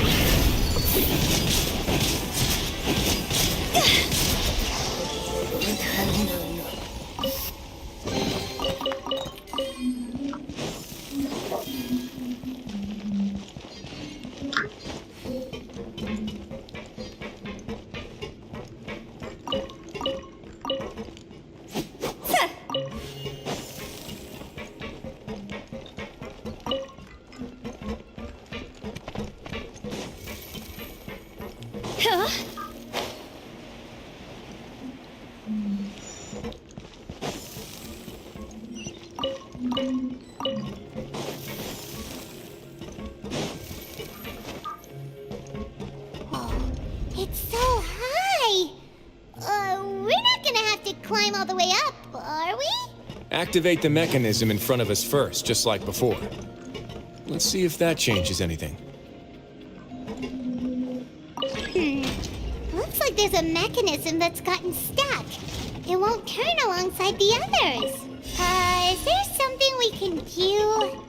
Speaker 1: Huh?
Speaker 4: It's so high! We're not gonna have to climb all the way up, are we?
Speaker 8: Activate the mechanism in front of us first, just like before. Let's see if that changes anything.
Speaker 4: Looks like like there's a mechanism that's gotten stuck. It won't turn alongside the others. Is there something we can do?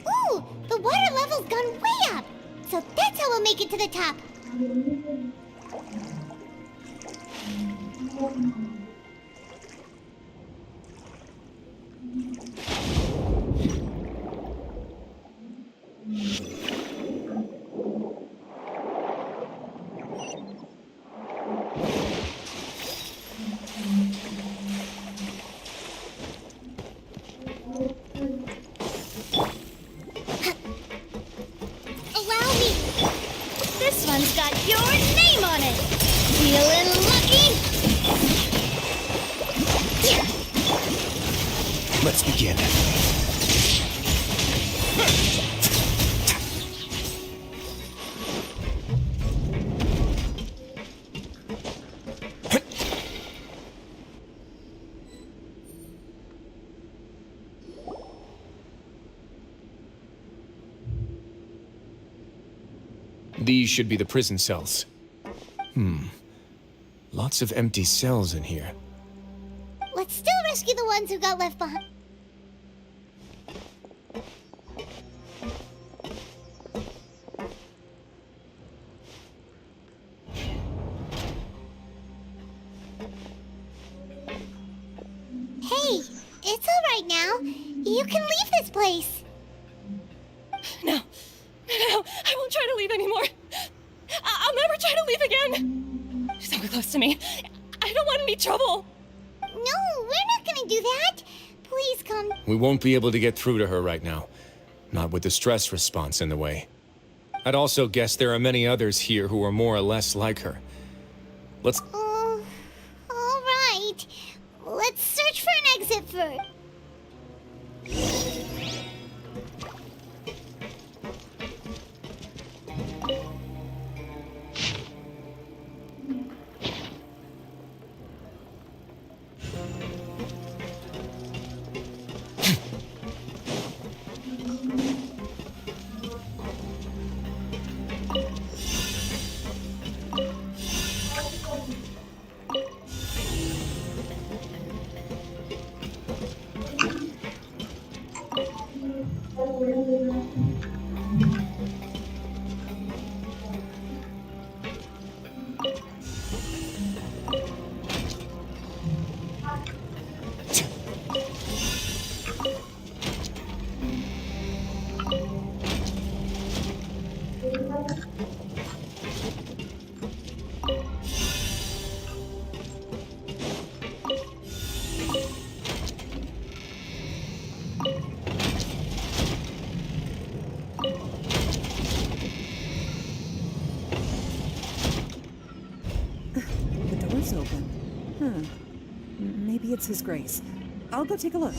Speaker 4: Ooh, the water level's gone way up. So that's how we'll make it to the top. Allow me.
Speaker 1: This one's got your name on it. Feeling lucky?
Speaker 8: Let's begin. These should be the prison cells. Lots of empty cells in here.
Speaker 4: Let's still rescue the ones who got left behind. Hey, it's all right now. You can leave this place.
Speaker 10: No, I won't try to leave anymore. I'll never try to leave again. Don't get close to me. I don't want any trouble.
Speaker 4: No, we're not gonna do that. Please come.
Speaker 8: We won't be able to get through to her right now. Not with the stress response in the way. I'd also guess there are many others here who are more or less like her. Let's...
Speaker 4: All right. Let's search for an exit first.
Speaker 13: The door's open. Maybe it's His Grace. I'll go take a look.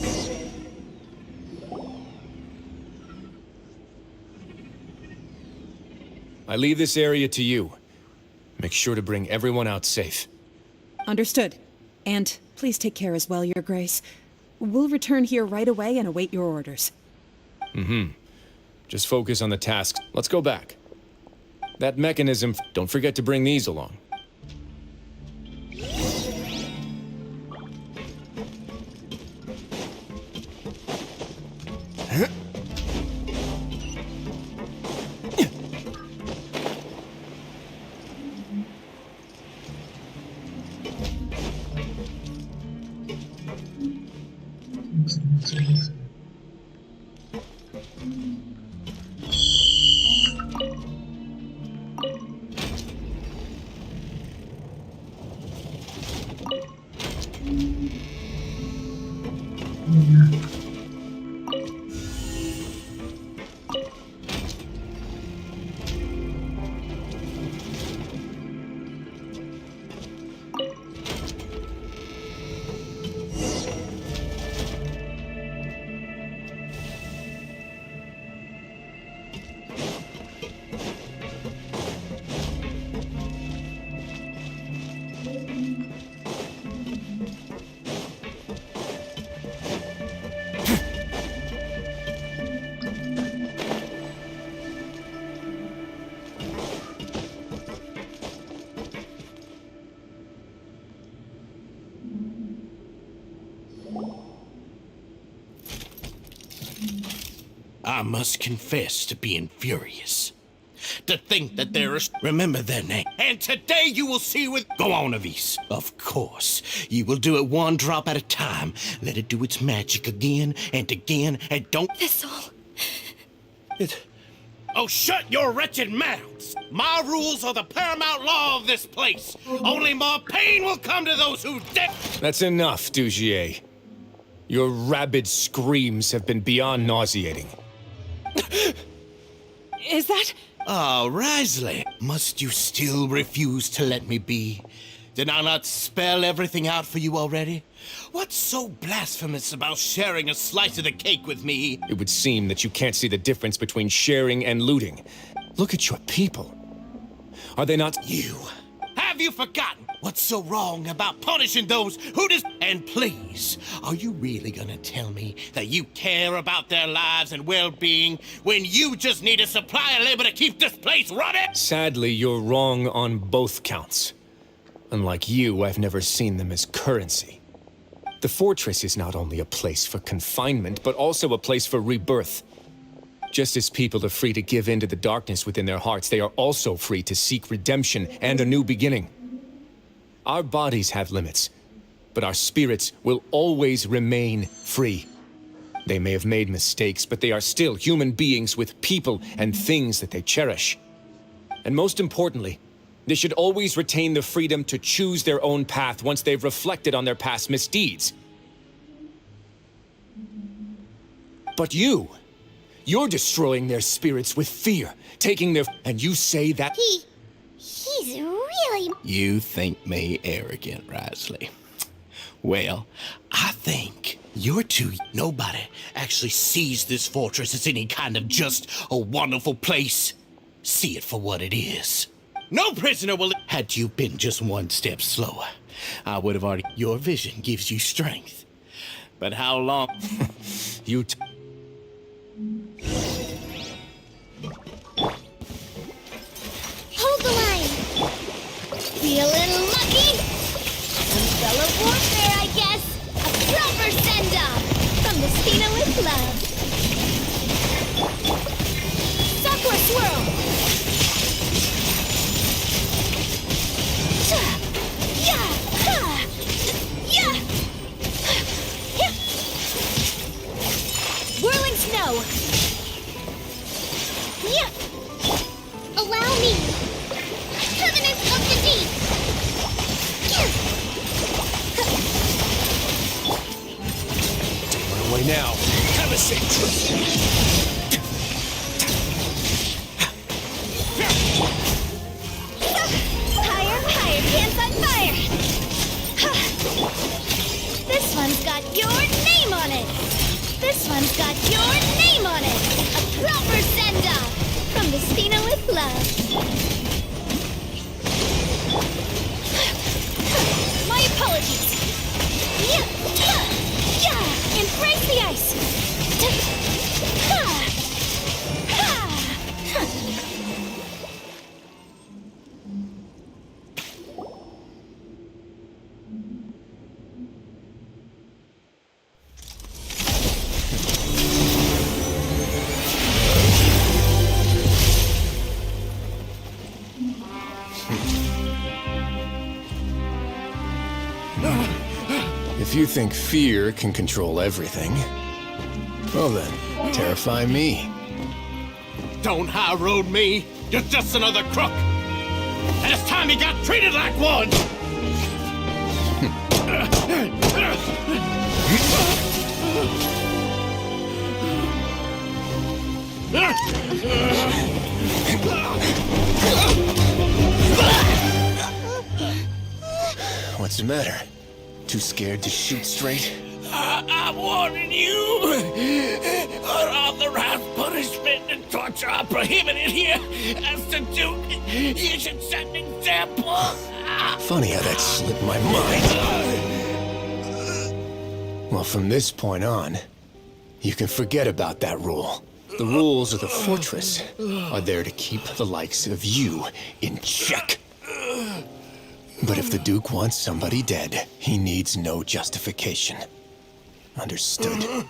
Speaker 8: I leave this area to you. Make sure to bring everyone out safe.
Speaker 13: Understood. And please take care as well, Your Grace. We'll return here right away and await your orders.
Speaker 8: Just focus on the tasks. Let's go back. That mechanism, don't forget to bring these along.
Speaker 7: I must confess to being furious. To think that there is... Remember their name. And today you will see with... Go on, Avis. Of course. You will do it one drop at a time. Let it do its magic again and again and don't...
Speaker 1: Thistle.
Speaker 7: Oh, shut your wretched mouths! My rules are the paramount law of this place. Only more pain will come to those who dare...
Speaker 8: That's enough, Dugier. Your rabid screams have been beyond nauseating.
Speaker 6: Is that...
Speaker 7: Oh, Risley, must you still refuse to let me be? Did I not spell everything out for you already? What's so blasphemous about sharing a slice of the cake with me?
Speaker 8: It would seem that you can't see the difference between sharing and looting. Look at your people. Are they not...
Speaker 7: You. Have you forgotten what's so wrong about punishing those who dis... And please, are you really gonna tell me that you care about their lives and well-being when you just need a supply of labor to keep this place running?
Speaker 8: Sadly, you're wrong on both counts. Unlike you, I've never seen them as currency. The fortress is not only a place for confinement, but also a place for rebirth. Just as people are free to give in to the darkness within their hearts, they are also free to seek redemption and a new beginning. Our bodies have limits, but our spirits will always remain free. They may have made mistakes, but they are still human beings with people and things that they cherish. And most importantly, they should always retain the freedom to choose their own path once they've reflected on their past misdeeds. But you're destroying their spirits with fear, taking their... And you say that...
Speaker 4: He's really...
Speaker 7: You think me arrogant, Risley. Well, I think you're too... Nobody actually sees this fortress as any kind of just a wonderful place. See it for what it is. No prisoner will... Had you been just one step slower, I would have already... Your vision gives you strength. But how long...
Speaker 8: You...
Speaker 4: Hold the line! Feeling lucky? Umbrella warfare, I guess! A proper send-off! From the Stina with love! Sakura swirl! Whirling snow! Allow me! Covenant of the Deep!
Speaker 8: Run away now. Have a seat.
Speaker 4: Higher, pants on fire! This one's got your name on it! This one's got your name on it! A proper send-off! From the Stina with love. My apologies. Embrace the ice.
Speaker 8: If you think fear can control everything, well then, terrify me.
Speaker 7: Don't high road me. You're just another crook. And it's time you got treated like one.
Speaker 8: What's the matter? Too scared to shoot straight?
Speaker 7: I'm warning you. Unauthorized punishment and torture are prohibited here. As the Duke, you should set an example.
Speaker 8: Funny how that slipped my mind. Well, from this point on, you can forget about that rule. The rules of the fortress are there to keep the likes of you in check. But if the Duke wants somebody dead, he needs no justification. Understood?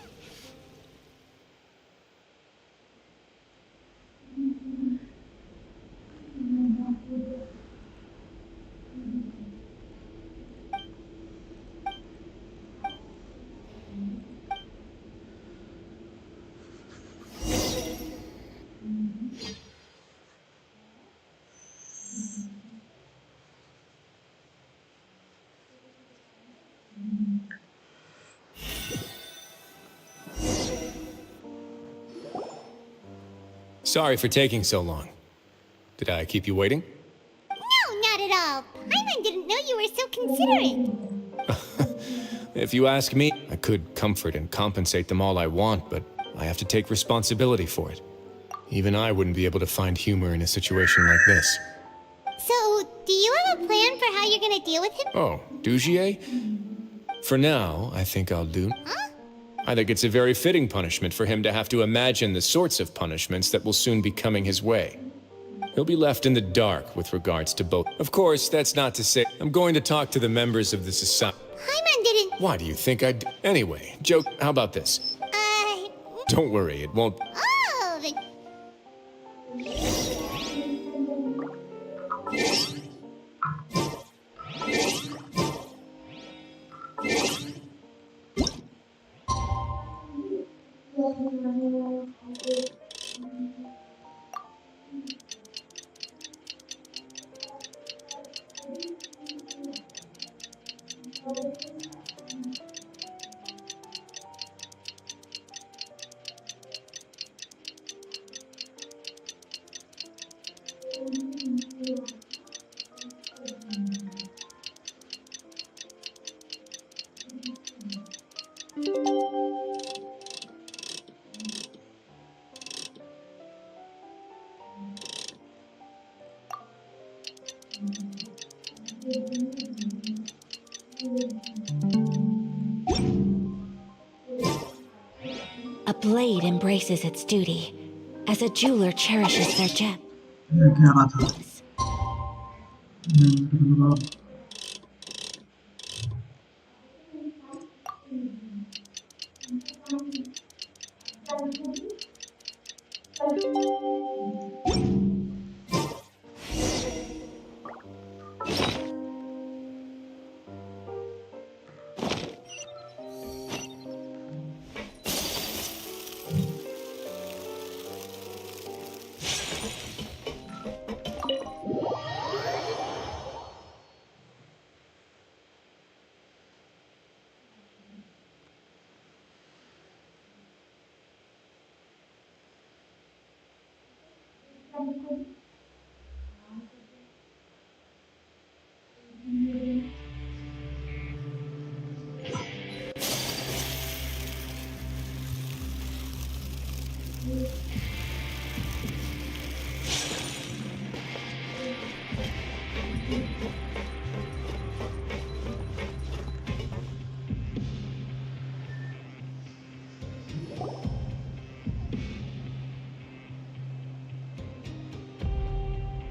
Speaker 8: Sorry for taking so long. Did I keep you waiting?
Speaker 4: No, not at all. Paimon didn't know you were so considerate.
Speaker 8: If you ask me, I could comfort and compensate them all I want, but I have to take responsibility for it. Even I wouldn't be able to find humor in a situation like this.
Speaker 4: So, do you have a plan for how you're gonna deal with him?
Speaker 8: Oh, Dugier? For now, I think I'll do.
Speaker 4: Huh?
Speaker 8: I think it's a very fitting punishment for him to have to imagine the sorts of punishments that will soon be coming his way. He'll be left in the dark with regards to both. Of course, that's not to say I'm going to talk to the members of the society.
Speaker 4: Paimon didn't...
Speaker 8: Why do you think I'd... Anyway, joke, how about this? Don't worry, it won't...
Speaker 4: Oh,
Speaker 1: A blade embraces its duty, as a jeweler cherishes their gem.
Speaker 2: मैं कह रहा था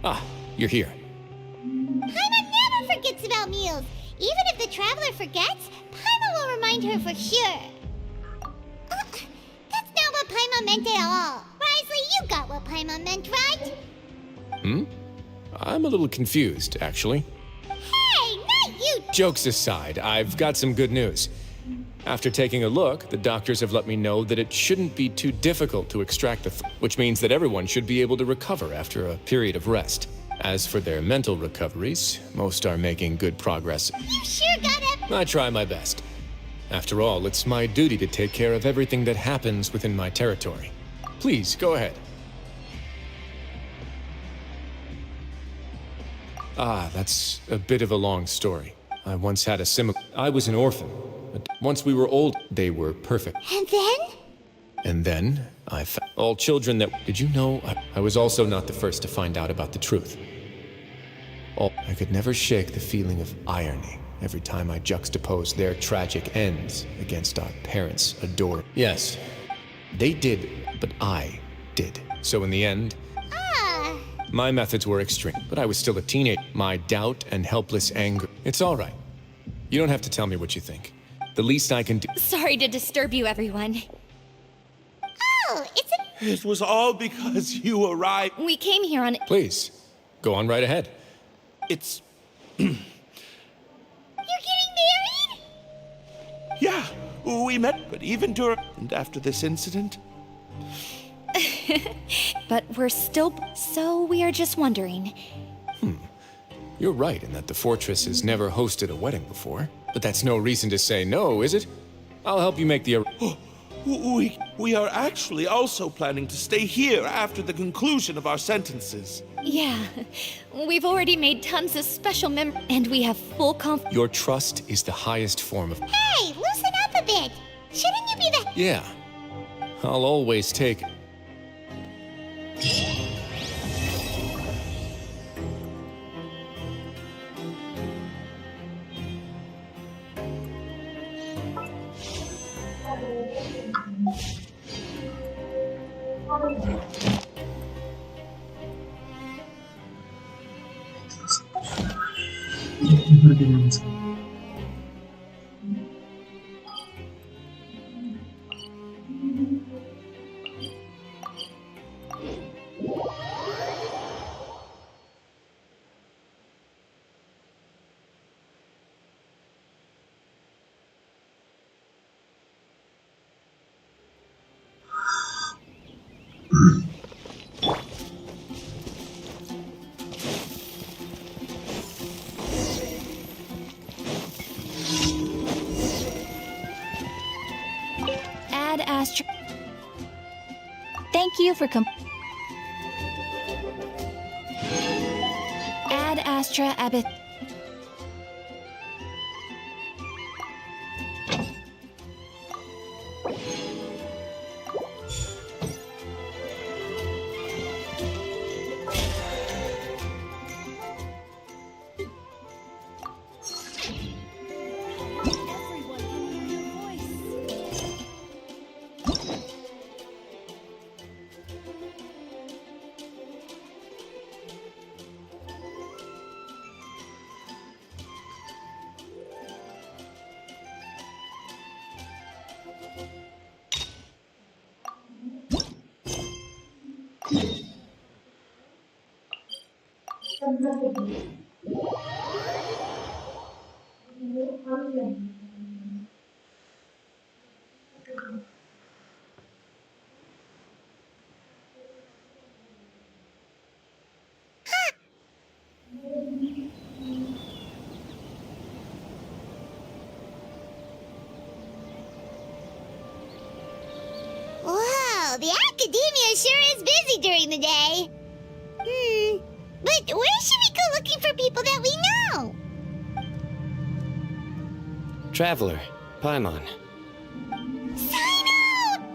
Speaker 8: Ah, you're here.
Speaker 4: Paimon never forgets about meals. Even if the traveler forgets, Paimon will remind her for sure. That's not what Paimon meant at all. Risley, you got what Paimon meant, right?
Speaker 8: I'm a little confused, actually.
Speaker 4: Hey, not you!
Speaker 8: Jokes aside, I've got some good news. After taking a look, the doctors have let me know that it shouldn't be too difficult to extract which means that everyone should be able to recover after a period of rest. As for their mental recoveries, most are making good progress.
Speaker 4: You sure got it!
Speaker 8: I try my best. After all, it's my duty to take care of everything that happens within my territory. Please, go ahead. Ah, that's a bit of a long story. I once had a I was an orphan. But once we were old, they were perfect.
Speaker 4: And then?
Speaker 8: And then, I found all children that... Did you know I was also not the first to find out about the truth? I could never shake the feeling of irony every time I juxtaposed their tragic ends against our parents' adored... Yes, they did, but I did. So in the end... My methods were extreme, but I was still a teenager. My doubt and helpless anger... It's all right. You don't have to tell me what you think. The least I can do...
Speaker 1: Sorry to disturb you, everyone.
Speaker 4: Oh,
Speaker 9: It was all because you arrived.
Speaker 1: We came here on...
Speaker 8: Please, go on right ahead.
Speaker 9: It's...
Speaker 4: You're getting married?
Speaker 9: Yeah, we met, but even during... And after this incident...
Speaker 1: But we're still... So we are just wondering...
Speaker 8: You're right in that the fortress has never hosted a wedding before. But that's no reason to say no, is it? I'll help you make the...
Speaker 9: We are actually also planning to stay here after the conclusion of our sentences.
Speaker 1: Yeah, we've already made tons of special and we have full
Speaker 8: Your trust is the highest form of...
Speaker 4: Hey, loosen up a bit. Shouldn't you be the...
Speaker 8: Yeah. I'll always take...
Speaker 1: Astra. Thank you for Ad Astra Abbott.
Speaker 4: Whoa, the academia sure is busy during the day. But where should we go looking for people that we know?
Speaker 8: Traveler, Paimon.
Speaker 4: Sino!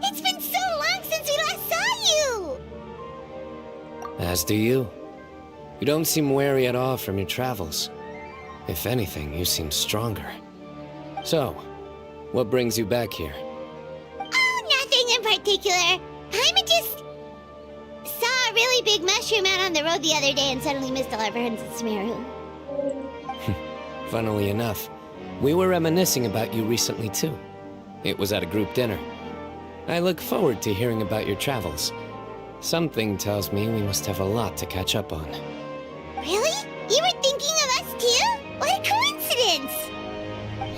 Speaker 4: It's been so long since we last saw you!
Speaker 8: As do you. You don't seem weary at all from your travels. If anything, you seem stronger. So, what brings you back here?
Speaker 4: Oh, nothing in particular. I'm just... saw a really big mushroom out on the road the other day and suddenly missed all our friends at Sumeru.
Speaker 8: Funnily enough, we were reminiscing about you recently too. It was at a group dinner. I look forward to hearing about your travels. Something tells me we must have a lot to catch up on.
Speaker 4: Really? You were thinking of us too? What a coincidence!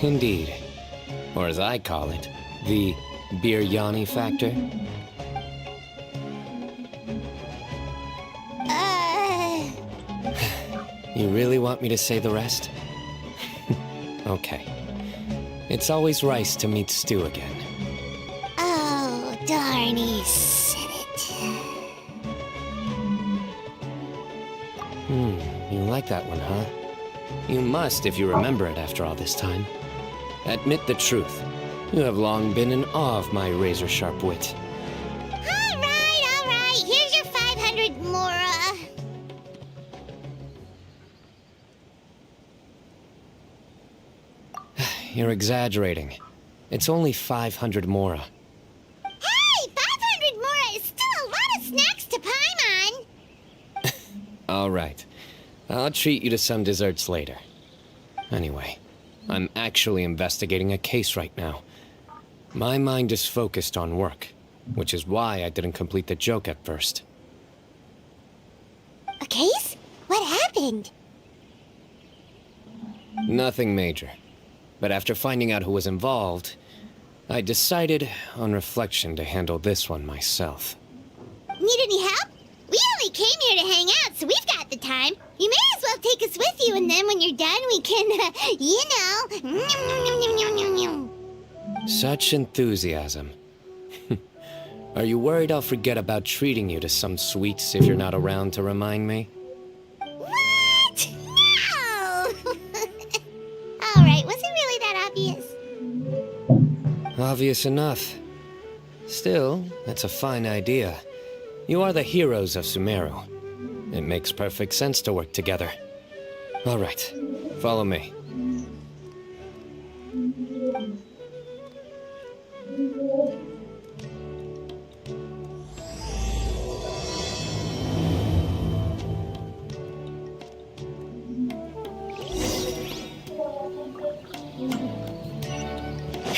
Speaker 8: Indeed. Or as I call it, the Biryani factor. You really want me to say the rest? Okay. It's always rice to meet stew again.
Speaker 4: Oh, darn, he said it.
Speaker 8: You like that one, huh? You must if you remember it after all this time. Admit the truth. You have long been in awe of my razor-sharp wit.
Speaker 4: All right. Here's your 500 Mora.
Speaker 8: You're exaggerating. It's only 500 Mora.
Speaker 4: Hey, 500 Mora is still a lot of snacks to Paimon.
Speaker 8: All right. I'll treat you to some desserts later. Anyway, I'm actually investigating a case right now. My mind is focused on work, which is why I didn't complete the joke at first.
Speaker 4: A case? What happened?
Speaker 8: Nothing major. But after finding out who was involved, I decided, on reflection, to handle this one myself.
Speaker 4: Need any help? We only came here to hang out, so we've got the time. You may as well take us with you, and then when you're done, we can, you know...
Speaker 8: Such enthusiasm. Are you worried I'll forget about treating you to some sweets if you're not around to remind me?
Speaker 4: What? No! Alright, was it really that obvious?
Speaker 8: Obvious enough. Still, that's a fine idea. You are the heroes of Sumeru. It makes perfect sense to work together. All right, follow me.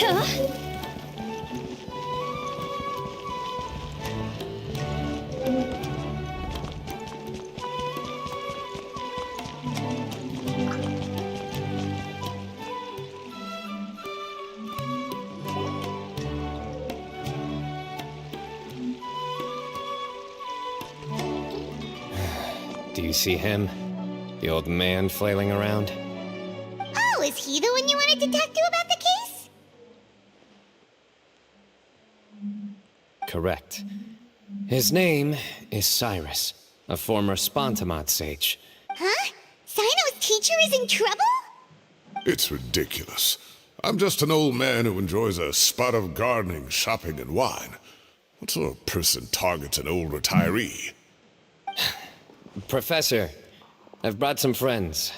Speaker 1: Huh?
Speaker 8: Do you see him? The old man flailing around?
Speaker 4: Oh, is he the one you wanted to talk to about the case?
Speaker 8: Correct. His name is Cyrus, a former Spontamod sage.
Speaker 4: Huh? Sino's teacher is in trouble?
Speaker 5: It's ridiculous. I'm just an old man who enjoys a spot of gardening, shopping, and wine. What sort of person targets an old retiree?
Speaker 8: Professor, I've brought some friends.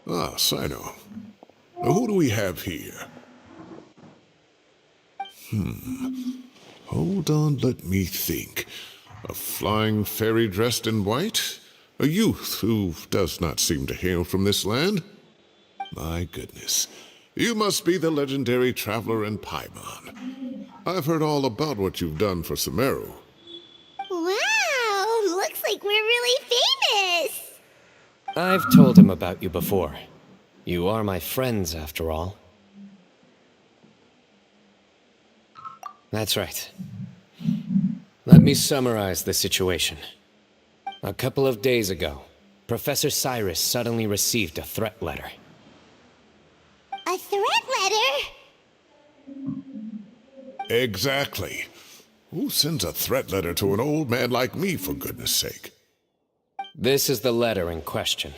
Speaker 5: Ah, Sino. Now, who do we have here? Hold on, let me think. A flying fairy dressed in white? A youth who does not seem to hail from this land? My goodness. You must be the legendary traveler in Paimon. I've heard all about what you've done for Sumeru.
Speaker 4: Wow, looks like we're really famous.
Speaker 8: I've told him about you before. You are my friends, after all. That's right. Let me summarize the situation. A couple of days ago, Professor Cyrus suddenly received a threat letter.
Speaker 4: A threat letter?
Speaker 5: Exactly. Who sends a threat letter to an old man like me, for goodness sake?
Speaker 8: This is the letter in question.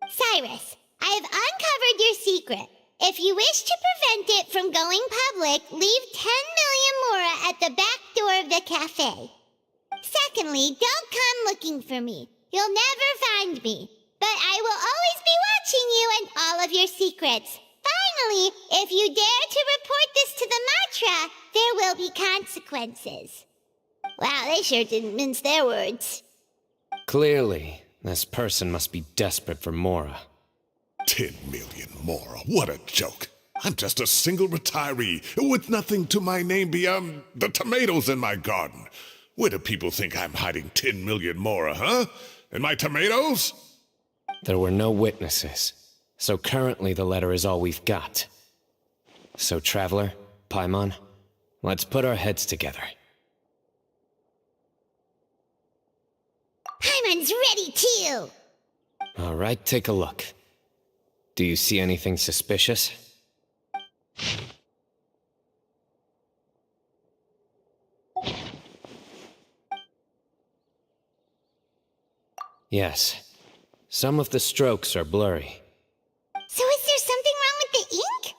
Speaker 4: Cyrus, I have uncovered your secret. If you wish to prevent it from going public, leave 10 million mora at the back door of the cafe. Secondly, don't come looking for me. You'll never find me. But I will always be watching you and all of your secrets. Finally, if you dare to report this to the Matra, there will be consequences. Wow, they sure didn't mince their words.
Speaker 8: Clearly, this person must be desperate for Mora.
Speaker 5: 10 million mora, what a joke. I'm just a single retiree with nothing to my name beyond the tomatoes in my garden. Where do people think I'm hiding 10 million mora, huh? And my tomatoes?
Speaker 8: There were no witnesses, so currently the letter is all we've got. So, Traveler, Paimon, let's put our heads together.
Speaker 4: Paimon's ready too!
Speaker 8: All right, take a look. Do you see anything suspicious? Yes. Some of the strokes are blurry.
Speaker 4: So is there something wrong with the ink?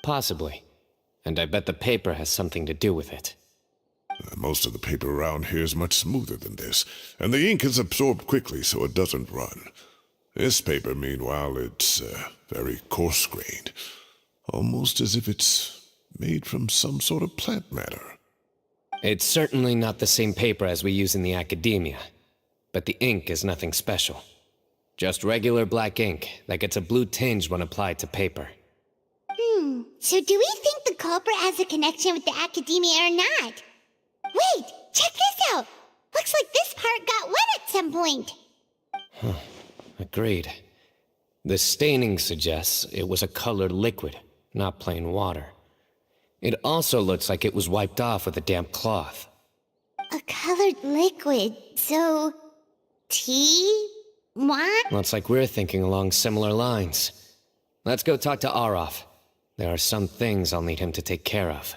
Speaker 8: Possibly. And I bet the paper has something to do with it.
Speaker 5: Most of the paper around here is much smoother than this, and the ink is absorbed quickly so it doesn't run. This paper, meanwhile, it's very coarse-grained, almost as if it's made from some sort of plant matter.
Speaker 8: It's certainly not the same paper as we use in the academia, but the ink is nothing special. Just regular black ink that gets a blue tinge when applied to paper.
Speaker 4: So do we think the culprit has a connection with the academia or not? Wait, check this out! Looks like this part got wet at some point.
Speaker 8: Agreed. The staining suggests it was a colored liquid, not plain water. It also looks like it was wiped off with a damp cloth.
Speaker 4: A colored liquid, so... tea? What?
Speaker 8: Looks like we're thinking along similar lines. Let's go talk to Arov. There are some things I'll need him to take care of.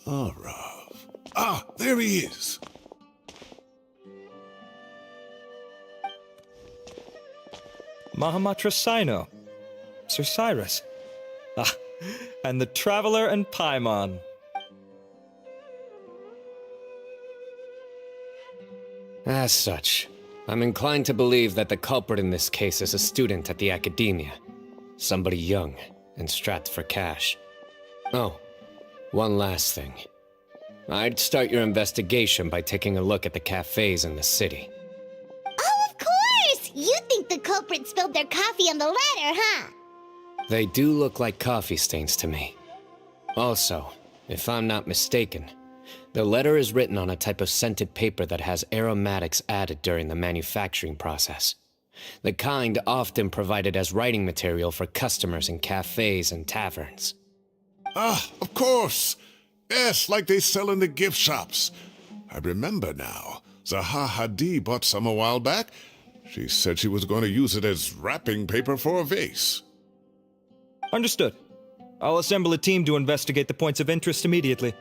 Speaker 5: Arav. Ah, there he is.
Speaker 14: Mahamatra Sino. Sir Cyrus. Ah, and the Traveler and Paimon.
Speaker 8: As such, I'm inclined to believe that the culprit in this case is a student at the academia. Somebody young and strapped for cash. Oh, one last thing. I'd start your investigation by taking a look at the cafes in the city.
Speaker 4: Oh, of course! You think the culprit spilled their coffee on the ladder, huh?
Speaker 8: They do look like coffee stains to me. Also, if I'm not mistaken, the letter is written on a type of scented paper that has aromatics added during the manufacturing process. The kind often provided as writing material for customers in cafes and taverns.
Speaker 5: Ah, of course. Yes, like they sell in the gift shops. I remember now. Zaha Hadid bought some a while back. She said she was going to use it as wrapping paper for a vase.
Speaker 14: Understood. I'll assemble a team to investigate the points of interest immediately.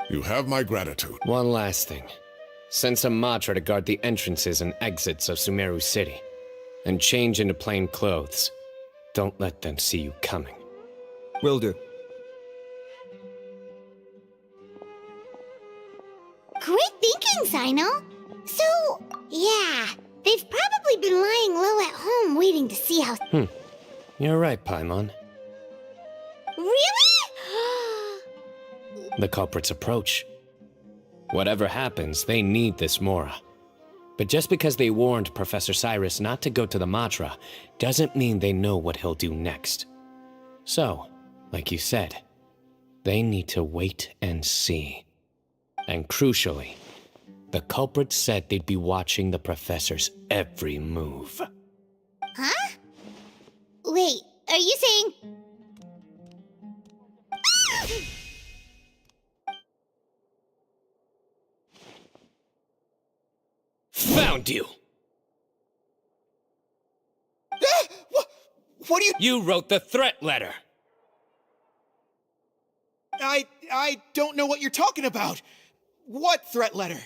Speaker 5: You have my gratitude.
Speaker 8: One last thing. Send some Matra to guard the entrances and exits of Sumeru City. And change into plain clothes. Don't let them see you coming.
Speaker 14: Will do.
Speaker 4: Great thinking, Sino. So, yeah, they've probably been lying low at home waiting to see how...
Speaker 8: You're right, Paimon.
Speaker 4: Really?
Speaker 8: The culprits approach. Whatever happens, they need this Mora. But just because they warned Professor Cyrus not to go to the Matra, doesn't mean they know what he'll do next. So, like you said, they need to wait and see. And crucially, the culprits said they'd be watching the Professor's every move.
Speaker 4: Huh? Wait, are you saying...
Speaker 8: Found you!
Speaker 9: What do you...
Speaker 8: You wrote the threat letter!
Speaker 9: I don't know what you're talking about. What threat letter?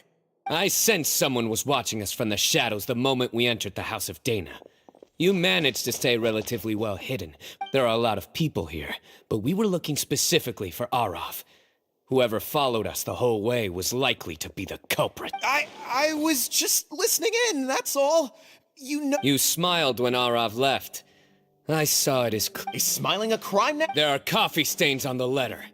Speaker 8: I sensed someone was watching us from the shadows the moment we entered the House of Dana. You managed to stay relatively well hidden. There are a lot of people here, but we were looking specifically for Arov. Whoever followed us the whole way was likely to be the culprit.
Speaker 9: I was just listening in, that's all. You know...
Speaker 8: You smiled when Arov left. I saw it as...
Speaker 9: Is smiling a crime now?
Speaker 8: There are coffee stains on the letter.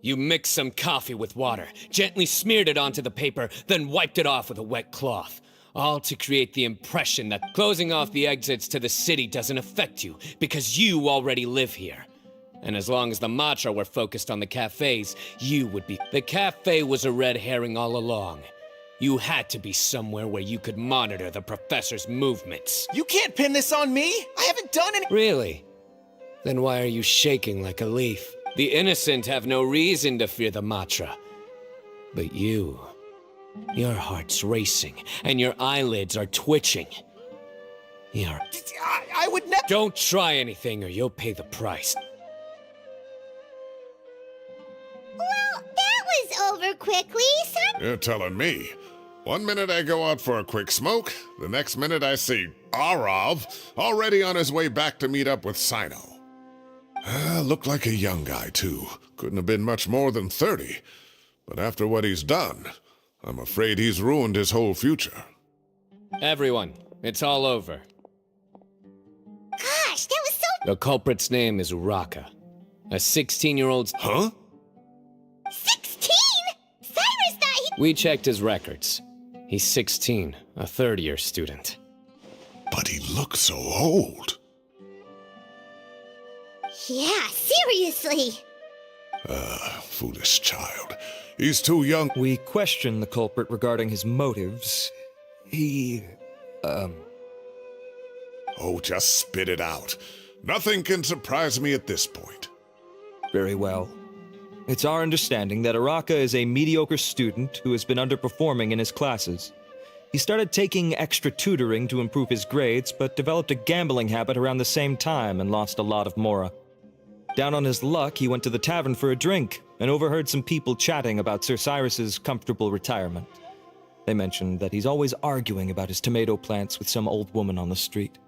Speaker 8: You mixed some coffee with water, gently smeared it onto the paper, then wiped it off with a wet cloth. All to create the impression that closing off the exits to the city doesn't affect you, because you already live here. And as long as the Matra were focused on the cafes, you would be... The cafe was a red herring all along. You had to be somewhere where you could monitor the Professor's movements.
Speaker 9: You can't pin this on me! I haven't done any...
Speaker 8: Really? Then why are you shaking like a leaf? The innocent have no reason to fear the Matra. But you... Your heart's racing, and your eyelids are twitching. You're...
Speaker 9: I would never...
Speaker 8: Don't try anything or you'll pay the price.
Speaker 4: Well, that was over quickly, son.
Speaker 5: You're telling me. One minute I go out for a quick smoke, the next minute I see Arov already on his way back to meet up with Sino. Looked like a young guy, too. Couldn't have been much more than 30. But after what he's done, I'm afraid he's ruined his whole future.
Speaker 8: Everyone, it's all over.
Speaker 4: Gosh, that was so
Speaker 8: The culprit's name is Uraka. A 16-year-old...
Speaker 5: Huh?
Speaker 4: 16? Cyrus thought he...
Speaker 8: We checked his records. He's 16, a third-year student.
Speaker 5: But he looks so old.
Speaker 4: Yeah, seriously.
Speaker 5: Foolish child. He's too young.
Speaker 14: We questioned the culprit regarding his motives. He...
Speaker 5: Oh, just spit it out. Nothing can surprise me at this point.
Speaker 14: Very well. It's our understanding that Uraka is a mediocre student who has been underperforming in his classes. He started taking extra tutoring to improve his grades, but developed a gambling habit around the same time and lost a lot of mora. Down on his luck, he went to the tavern for a drink and overheard some people chatting about Sir Cyrus's comfortable retirement. They mentioned that he's always arguing about his tomato plants with some old woman on the street.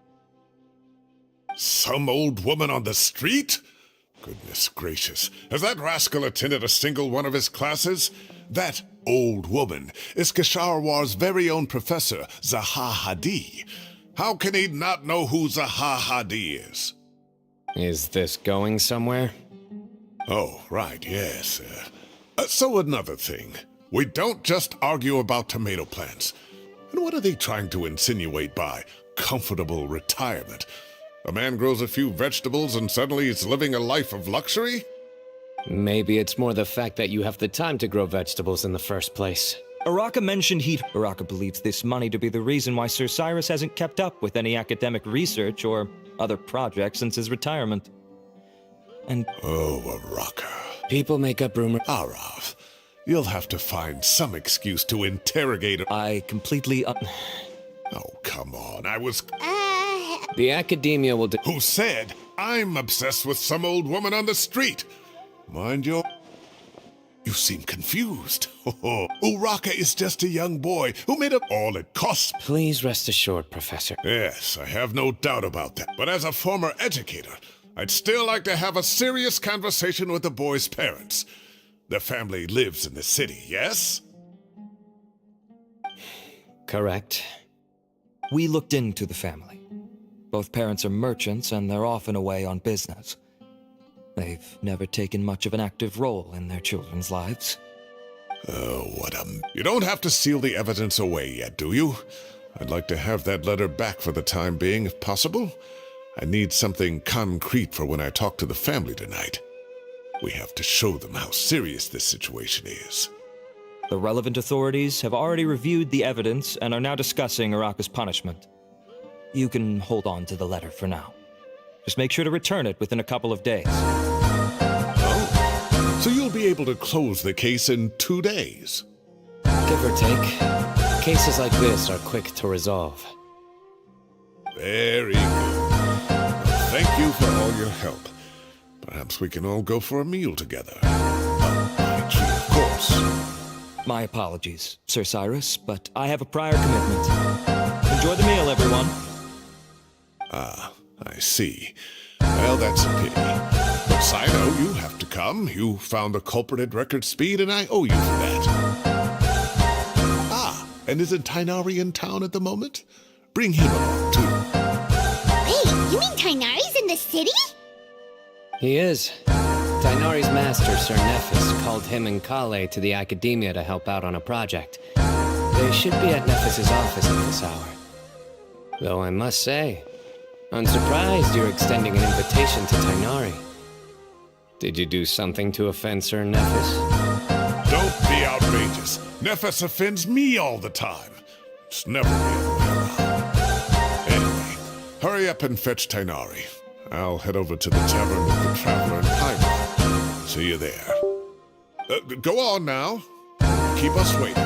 Speaker 5: Some old woman on the street? Goodness gracious. Has that rascal attended a single one of his classes? That old woman is Kasharwar's very own professor, Zaha Hadi. How can he not know who Zaha Hadi is?
Speaker 8: Is this going somewhere?
Speaker 5: Oh, right, yes. So another thing. We don't just argue about tomato plants. And what are they trying to insinuate by comfortable retirement? A man grows a few vegetables and suddenly he's living a life of luxury?
Speaker 8: Maybe it's more the fact that you have the time to grow vegetables in the first place.
Speaker 14: Uraka mentioned Uraka believes this money to be the reason why Sir Cyrus hasn't kept up with any academic research or other projects since his retirement. And...
Speaker 5: Oh, Uraka.
Speaker 8: People make up rumors.
Speaker 5: Arav, you'll have to find some excuse to interrogate her.
Speaker 14: I completely...
Speaker 5: Oh, come on, I was...
Speaker 8: The academia will...
Speaker 5: Who said I'm obsessed with some old woman on the street? Mind your... You seem confused. Uraka is just a young boy who made up all it costs.
Speaker 8: Please rest assured, Professor.
Speaker 5: Yes, I have no doubt about that. But as a former educator, I'd still like to have a serious conversation with the boy's parents. The family lives in the city, yes?
Speaker 8: Correct.
Speaker 14: We looked into the family. Both parents are merchants and they're often away on business. They've never taken much of an active role in their children's lives.
Speaker 5: Oh, what a... You don't have to seal the evidence away yet, do you? I'd like to have that letter back for the time being, if possible. I need something concrete for when I talk to the family tonight. We have to show them how serious this situation is.
Speaker 14: The relevant authorities have already reviewed the evidence and are now discussing Uraka's punishment. You can hold on to the letter for now. Just make sure to return it within a couple of days.
Speaker 5: Oh, so you'll be able to close the case in 2 days?
Speaker 8: Give or take. Cases like this are quick to resolve.
Speaker 5: Very good. Thank you for all your help. Perhaps we can all go for a meal together. Of course.
Speaker 14: My apologies, Sir Cyrus, but I have a prior commitment. Enjoy the meal, everyone.
Speaker 5: Ah, I see. Well, that's a pity. But Sino, you have to come. You found the culprit at record speed, and I owe you for that. Ah, and isn't Tainari in town at the moment? Bring him along, too.
Speaker 4: Wait, you mean Tainari's in the city?
Speaker 8: He is. Tainari's master, Sir Nephis, called him and Kale to the academia to help out on a project. They should be at Nephis's office at this hour. Though I must say, I'm surprised you're extending an invitation to Tainari. Did you do something to offend Sir Nephis?
Speaker 5: Don't be outrageous. Nephis offends me all the time. It's never the other way around. Anyway, hurry up and fetch Tainari. I'll head over to the tavern with the Traveler and Paimon. See you there. Go on now. Keep us waiting.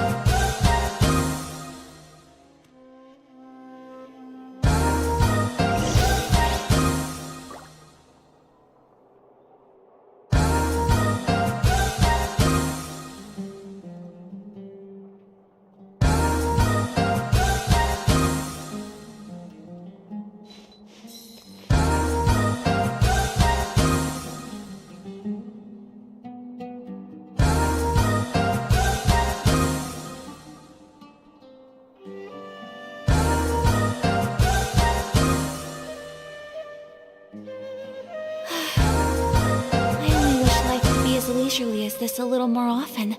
Speaker 1: this a little more often.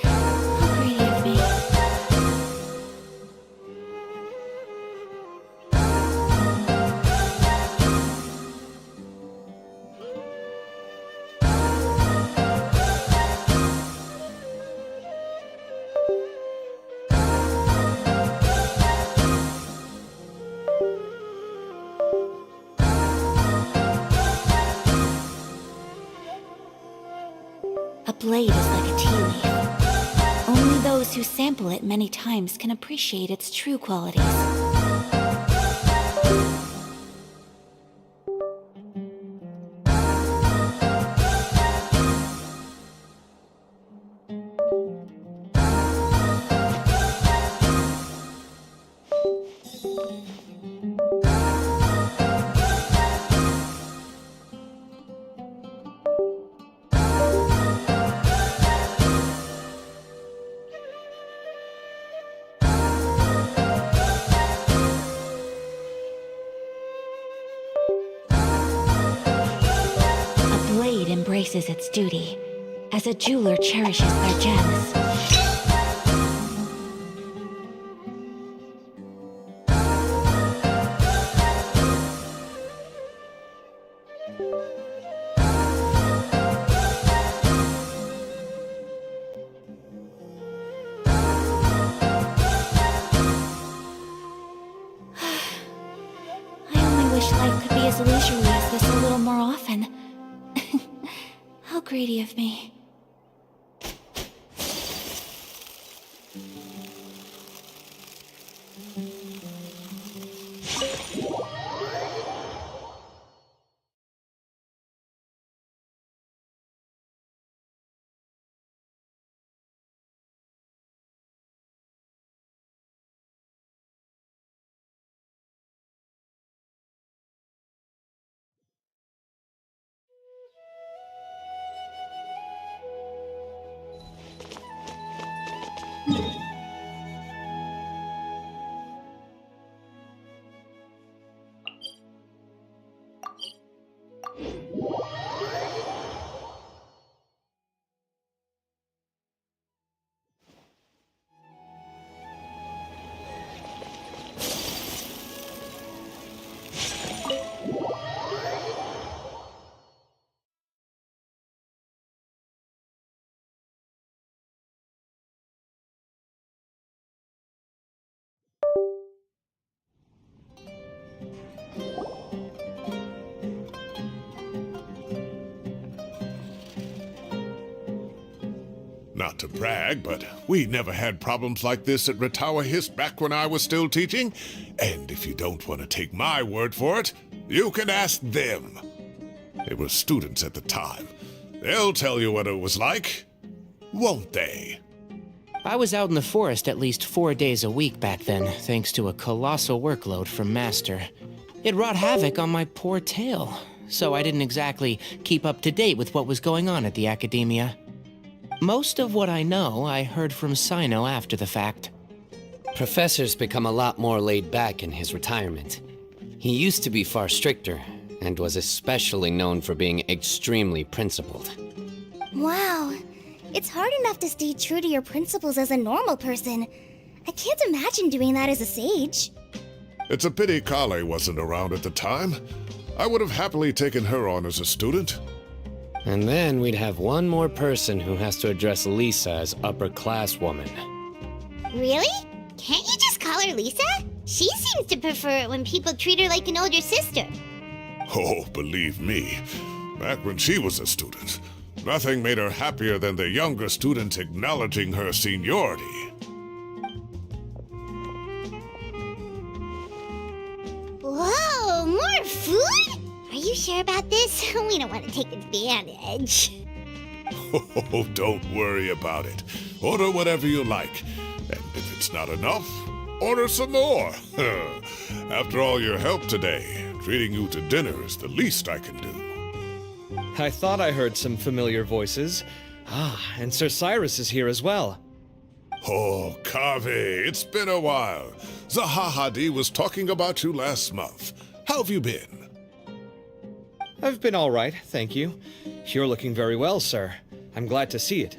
Speaker 1: How greedy of me. A blade is like a tea leaf. Only those who sample it many times can appreciate its true qualities. Embraces its duty, as a jeweler cherishes their gems. I only wish life could be as leisurely as this a little more often. How greedy of me.
Speaker 5: Not to brag, but we never had problems like this at Ratawa Hist back when I was still teaching. And if you don't want to take my word for it, you can ask them. They were students at the time. They'll tell you what it was like, won't they?
Speaker 7: I was out in the forest at least 4 days a week back then, thanks to a colossal workload from Master. It wrought havoc on my poor tail, so I didn't exactly keep up to date with what was going on at the Academia. Most of what I know, I heard from Sino after the fact.
Speaker 15: Professor's become a lot more laid back in his retirement. He used to be far stricter, and was especially known for being extremely principled.
Speaker 4: Wow. It's hard enough to stay true to your principles as a normal person. I can't imagine doing that as a sage.
Speaker 5: It's a pity Kale wasn't around at the time. I would have happily taken her on as a student.
Speaker 15: And then we'd have one more person who has to address Lisa as upper-class woman.
Speaker 4: Really? Can't you just call her Lisa? She seems to prefer it when people treat her like an older sister.
Speaker 5: Oh, believe me, back when she was a student, nothing made her happier than the younger students acknowledging her seniority.
Speaker 4: Whoa, more food? Are you sure about this? We don't want to take advantage.
Speaker 5: Oh, don't worry about it. Order whatever you like. And if it's not enough, order some more. After all your help today, treating you to dinner is the least I can do.
Speaker 14: I thought I heard some familiar voices. Ah, and Sir Cyrus is here as well.
Speaker 5: Oh, Kave, it's been a while. Zahahadi was talking about you last month. How have you been?
Speaker 14: I've been all right, thank you. You're looking very well, sir. I'm glad to see it.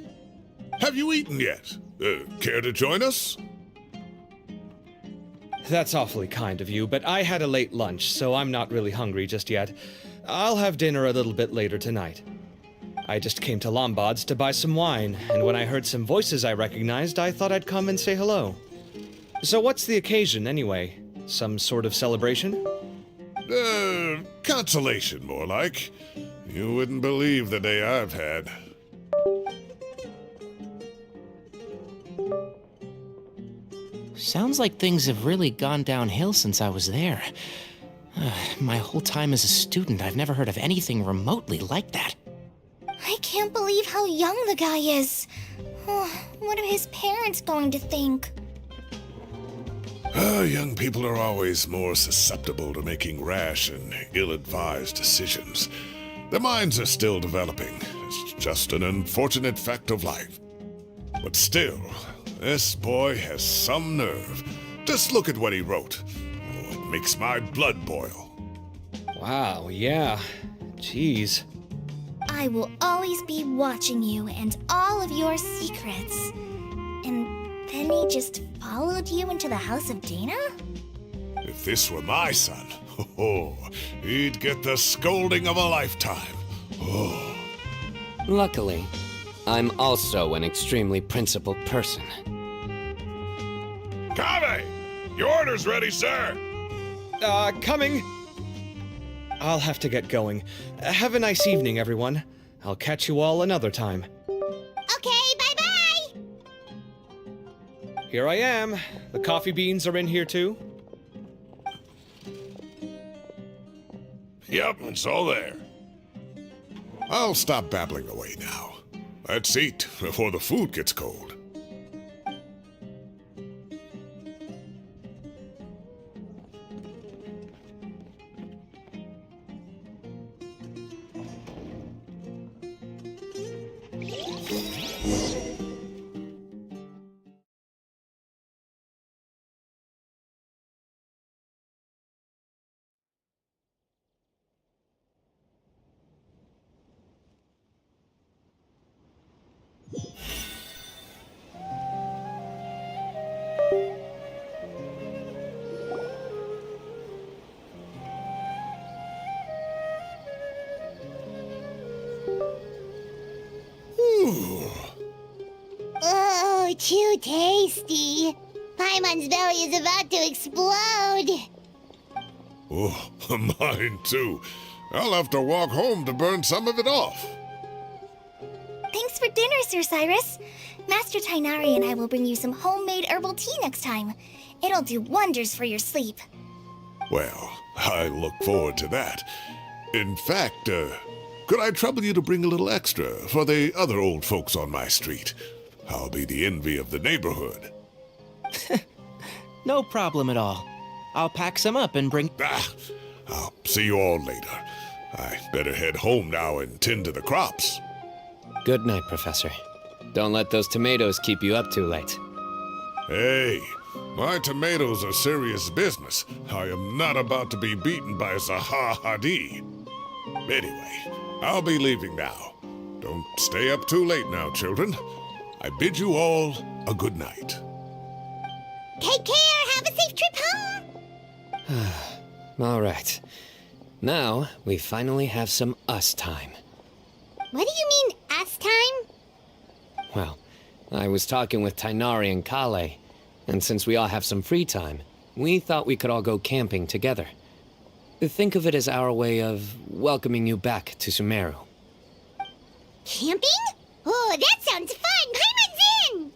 Speaker 5: Have you eaten yet? Care to join us?
Speaker 14: That's awfully kind of you, but I had a late lunch, so I'm not really hungry just yet. I'll have dinner a little bit later tonight. I just came to Lombard's to buy some wine, and when I heard some voices I recognized, I thought I'd come and say hello. So what's the occasion, anyway? Some sort of celebration?
Speaker 5: Consolation, more like. You wouldn't believe the day I've had.
Speaker 7: Sounds like things have really gone downhill since I was there. My whole time as a student, I've never heard of anything remotely like that.
Speaker 4: I can't believe how young the guy is. Oh, what are his parents going to think?
Speaker 5: Young people are always more susceptible to making rash and ill-advised decisions. Their minds are still developing. It's just an unfortunate fact of life. But still, this boy has some nerve. Just look at what he wrote. Oh, it makes my blood boil.
Speaker 14: Wow, yeah. Jeez.
Speaker 4: I will always be watching you and all of your secrets. And then he just followed you into the house of Dana?
Speaker 5: If this were my son, he'd get the scolding of a lifetime. Oh.
Speaker 15: Luckily, I'm also an extremely principled person.
Speaker 5: Kave! Your order's ready, sir!
Speaker 14: Coming! I'll have to get going. Have a nice evening, everyone. I'll catch you all another time.
Speaker 4: Okay, bye-bye!
Speaker 14: Here I am. The coffee beans are in here too.
Speaker 5: Yep, it's all there. I'll stop babbling away now. Let's eat before the food gets cold.
Speaker 4: Oh, too tasty. Paimon's belly is about to explode.
Speaker 5: Oh, mine too. I'll have to walk home to burn some of it off.
Speaker 4: Thanks for dinner, Sir Cyrus. Master Tainari and I will bring you some homemade herbal tea next time. It'll do wonders for your sleep.
Speaker 5: Well, I look forward to that. In fact, could I trouble you to bring a little extra for the other old folks on my street? I'll be the envy of the neighborhood.
Speaker 7: No problem at all. I'll pack some up and bring...
Speaker 5: I'll see you all later. I better head home now and tend to the crops.
Speaker 15: Good night, Professor. Don't let those tomatoes keep you up too late.
Speaker 5: Hey, my tomatoes are serious business. I am not about to be beaten by Zaha Hadid. Anyway, I'll be leaving now. Don't stay up too late now, children. I bid you all a good night.
Speaker 4: Take care. Have a safe trip home.
Speaker 15: All right. Now, we finally have some us time.
Speaker 4: What do you mean, us time?
Speaker 15: Well, I was talking with Tainari and Kale, and since we all have some free time, we thought we could all go camping together. Think of it as our way of welcoming you back to Sumeru.
Speaker 4: Camping? Oh, that sounds fun! Paimon's in!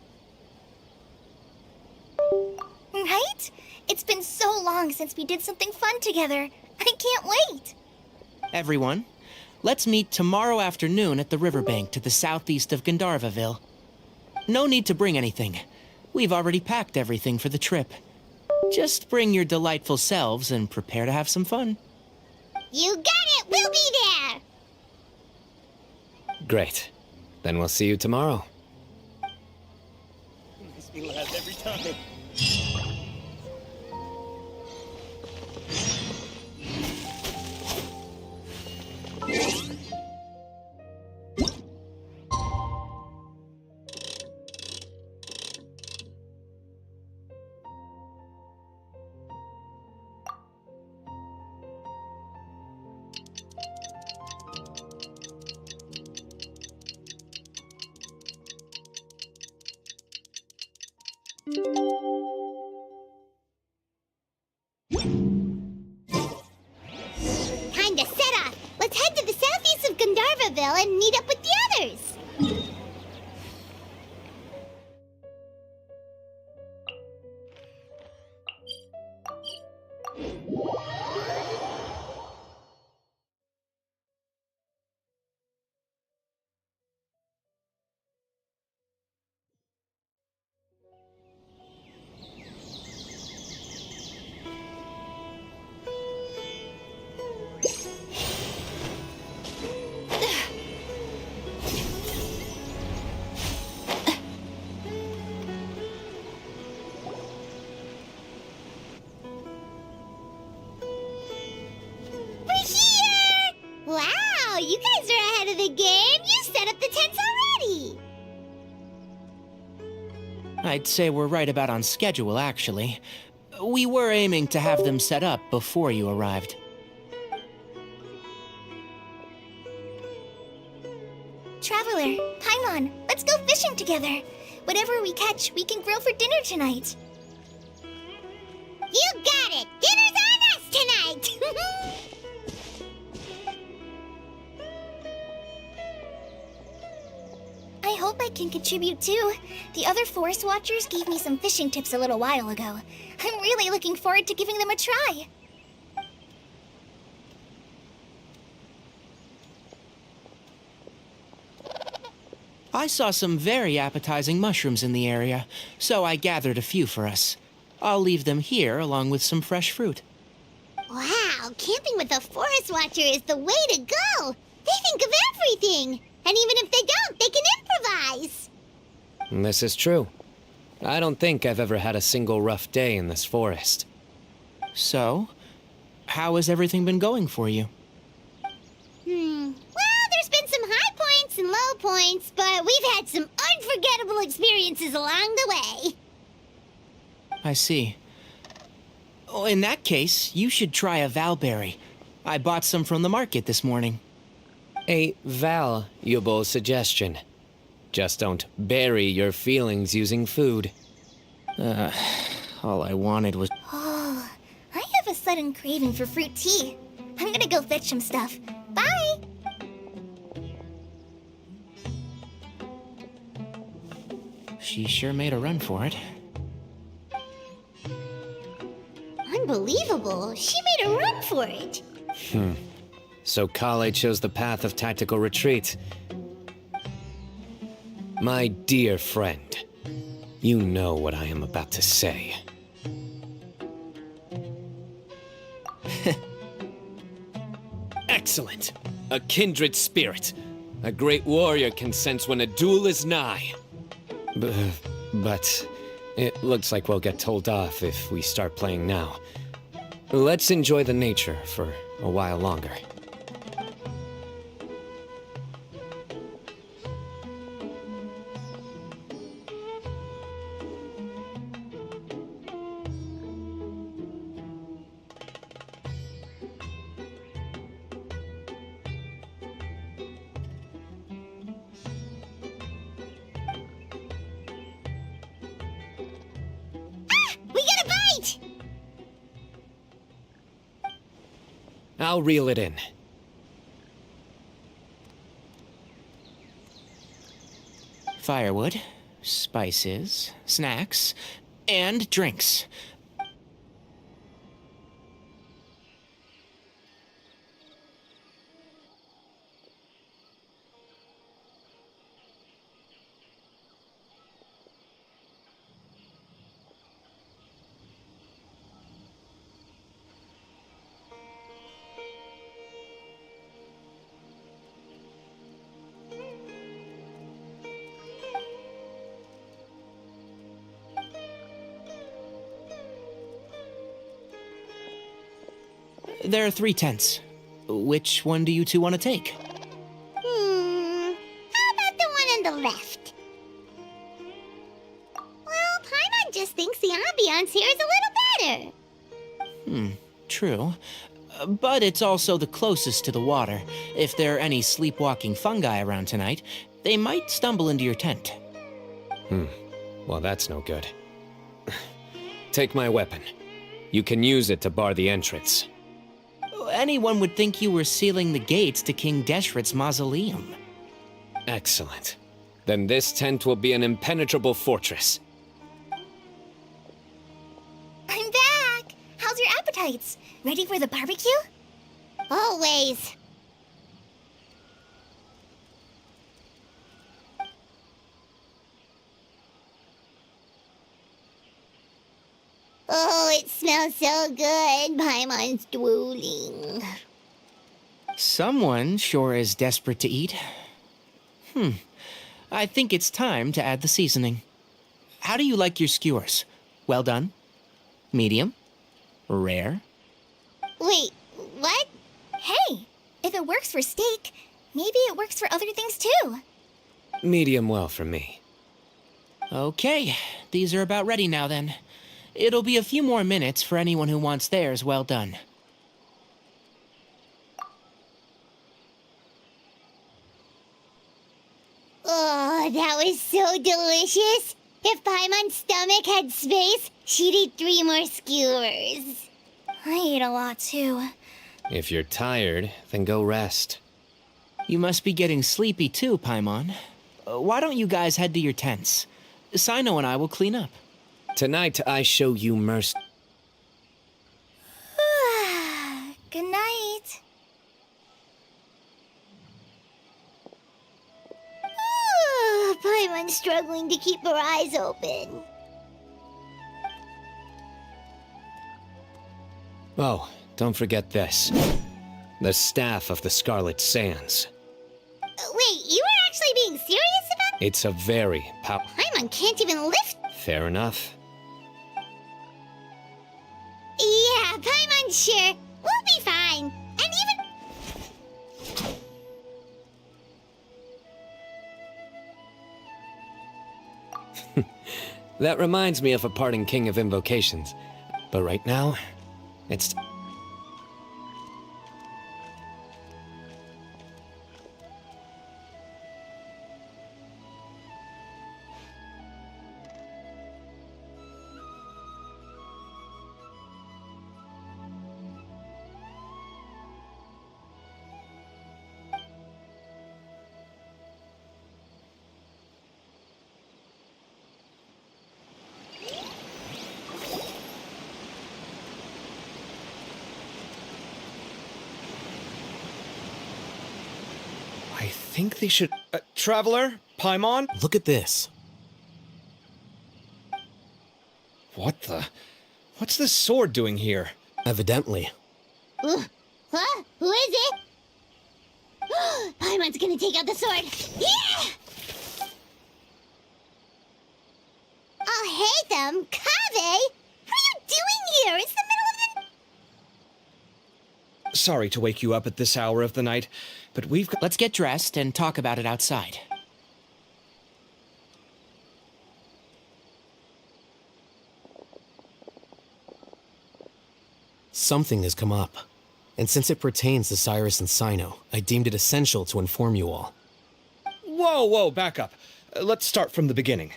Speaker 4: Right? It's been so long since we did something fun together. I can't wait!
Speaker 7: Everyone, let's meet tomorrow afternoon at the riverbank to the southeast of Gandharvaville. No need to bring anything. We've already packed everything for the trip. Just bring your delightful selves and prepare to have some fun.
Speaker 4: You got it! We'll be there!
Speaker 15: Great. Then we'll see you tomorrow.
Speaker 16: Makes me laugh every time.
Speaker 4: time to set off. Let's head to the southeast of Gandharvaville and meet up with the others. Wow, you guys are ahead of the game. You set up the tents already.
Speaker 7: I'd say we're right about on schedule, actually. We were aiming to have them set up before you arrived.
Speaker 1: Traveler, Paimon, let's go fishing together. Whatever we catch, we can grill for dinner tonight.
Speaker 4: You got it. Dinner's on us tonight.
Speaker 1: I hope I can contribute too. The other forest watchers gave me some fishing tips a little while ago. I'm really looking forward to giving them a try.
Speaker 7: I saw some very appetizing mushrooms in the area, so I gathered a few for us. I'll leave them here along with some fresh fruit.
Speaker 4: Wow, camping with a forest watcher is the way to go. They think of everything. And even if they don't, they can improvise.
Speaker 15: This is true. I don't think I've ever had a single rough day in this forest.
Speaker 7: So, how has everything been going for you?
Speaker 4: Well, there's been some high points and low points, but we've had some unforgettable experiences along the way.
Speaker 7: I see. Oh, in that case, you should try a valberry. I bought some from the market this morning.
Speaker 15: A valuable suggestion. Just don't bury your feelings using food.
Speaker 7: All I wanted was...
Speaker 1: Oh, I have a sudden craving for fruit tea. I'm gonna go fetch some stuff. Bye!
Speaker 7: She sure made a run for it.
Speaker 4: Unbelievable. She made a run for it.
Speaker 15: So Kale chose the path of tactical retreat. My dear friend, you know what I am about to say. Excellent! A kindred spirit. A great warrior can sense when a duel is nigh. But it looks like we'll get told off if we start playing now. Let's enjoy the nature for a while longer.
Speaker 4: We got a bite!
Speaker 15: I'll reel it in.
Speaker 7: Firewood, spices, snacks, and drinks. There are 3 tents. Which one do you two want to take?
Speaker 4: How about the one on the left? Well, Paimon just thinks the ambiance here is a little better.
Speaker 7: True. But it's also the closest to the water. If there are any sleepwalking fungi around tonight, they might stumble into your tent.
Speaker 15: Well, that's no good. Take my weapon. You can use it to bar the entrance.
Speaker 7: anyone would think you were sealing the gates to King Deshret's mausoleum.
Speaker 15: Excellent. Then this tent will be an impenetrable fortress.
Speaker 4: I'm back! How's your appetites? Ready for the barbecue? Always. Oh, it smells so good. Paimon's drooling.
Speaker 7: Someone sure is desperate to eat. I think it's time to add the seasoning. How do you like your skewers? Well done? Medium? Rare?
Speaker 4: Wait, what? Hey, if it works for steak, maybe it works for other things too.
Speaker 15: Medium well for me.
Speaker 7: Okay, these are about ready now then. It'll be a few more minutes for anyone who wants theirs well done.
Speaker 4: Oh, that was so delicious. If Paimon's stomach had space, she'd eat 3 more skewers. I ate a lot too.
Speaker 15: If you're tired, then go rest.
Speaker 7: You must be getting sleepy too, Paimon. Why don't you guys head to your tents? Sino and I will clean up.
Speaker 15: Tonight I show you mercy.
Speaker 4: Good night. Paimon's struggling to keep her eyes open.
Speaker 15: Oh, don't forget this. The staff of the Scarlet Sands.
Speaker 4: Wait, you were actually being serious about
Speaker 15: It's a very
Speaker 4: Paimon can't even lift.
Speaker 15: Fair enough.
Speaker 4: Yeah, Paimon's sure. We'll be fine. And even...
Speaker 15: That reminds me of a parting king of invocations. But right now, it's...
Speaker 14: I think they should... Traveler? Paimon?
Speaker 8: Look at this.
Speaker 14: What the... What's this sword doing here?
Speaker 8: Evidently.
Speaker 4: Huh? Who is it? Paimon's gonna take out the sword. Yeah! Oh, hey them, Kave! What are you doing here? It's the middle of the...
Speaker 14: Sorry to wake you up at this hour of the night, but we've got...
Speaker 7: Let's get dressed and talk about it outside.
Speaker 8: Something has come up. And since it pertains to Cyrus and Sino, I deemed it essential to inform you all.
Speaker 14: Whoa, back up. Let's start from the beginning.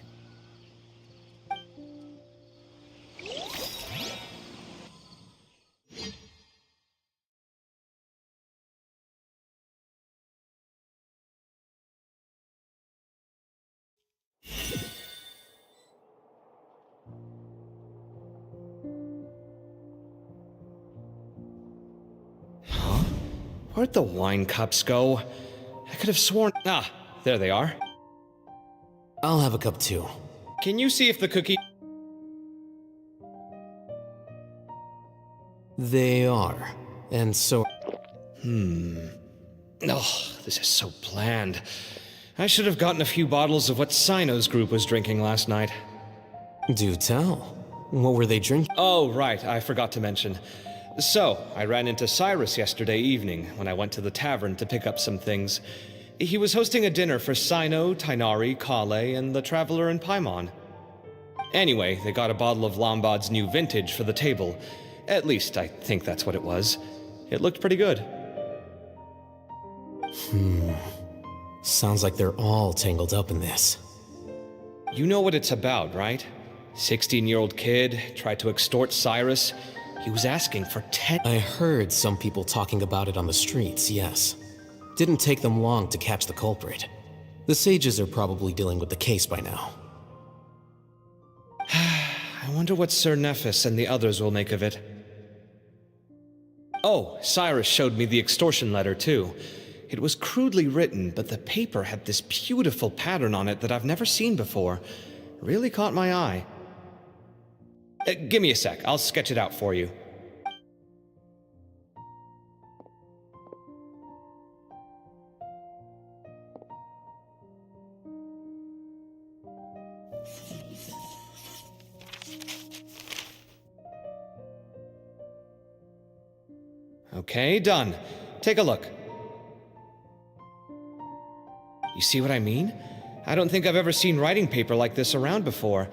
Speaker 14: Where'd the wine cups go? I could have sworn... Ah, there they are.
Speaker 8: I'll have a cup too.
Speaker 14: Can you see if the cookie...
Speaker 8: They are. And so...
Speaker 14: Oh, this is so bland. I should have gotten a few bottles of what Sino's group was drinking last night.
Speaker 8: Do tell. What were they drinking?
Speaker 14: Oh, right, I forgot to mention. So, I ran into Cyrus yesterday evening when I went to the tavern to pick up some things. He was hosting a dinner for Sino, Tighnari, Kale, and the Traveler and Paimon. Anyway, they got a bottle of Lombard's new vintage for the table. At least, I think that's what it was. It looked pretty good.
Speaker 8: Sounds like they're all tangled up in this.
Speaker 14: You know what it's about, right? 16-year-old kid tried to extort Cyrus.
Speaker 3: He was asking for 10.
Speaker 8: I heard some people talking about it on the streets, yes. Didn't take them long to catch the culprit. The sages are probably dealing with the case by now.
Speaker 14: I wonder what Sir Nephis and the others will make of it. Oh, Cyrus showed me the extortion letter, too. It was crudely written, but the paper had this beautiful pattern on it that I've never seen before. Really caught my eye. Give me a sec, I'll sketch it out for you. Okay, done. Take a look. You see what I mean? I don't think I've ever seen writing paper like this around before.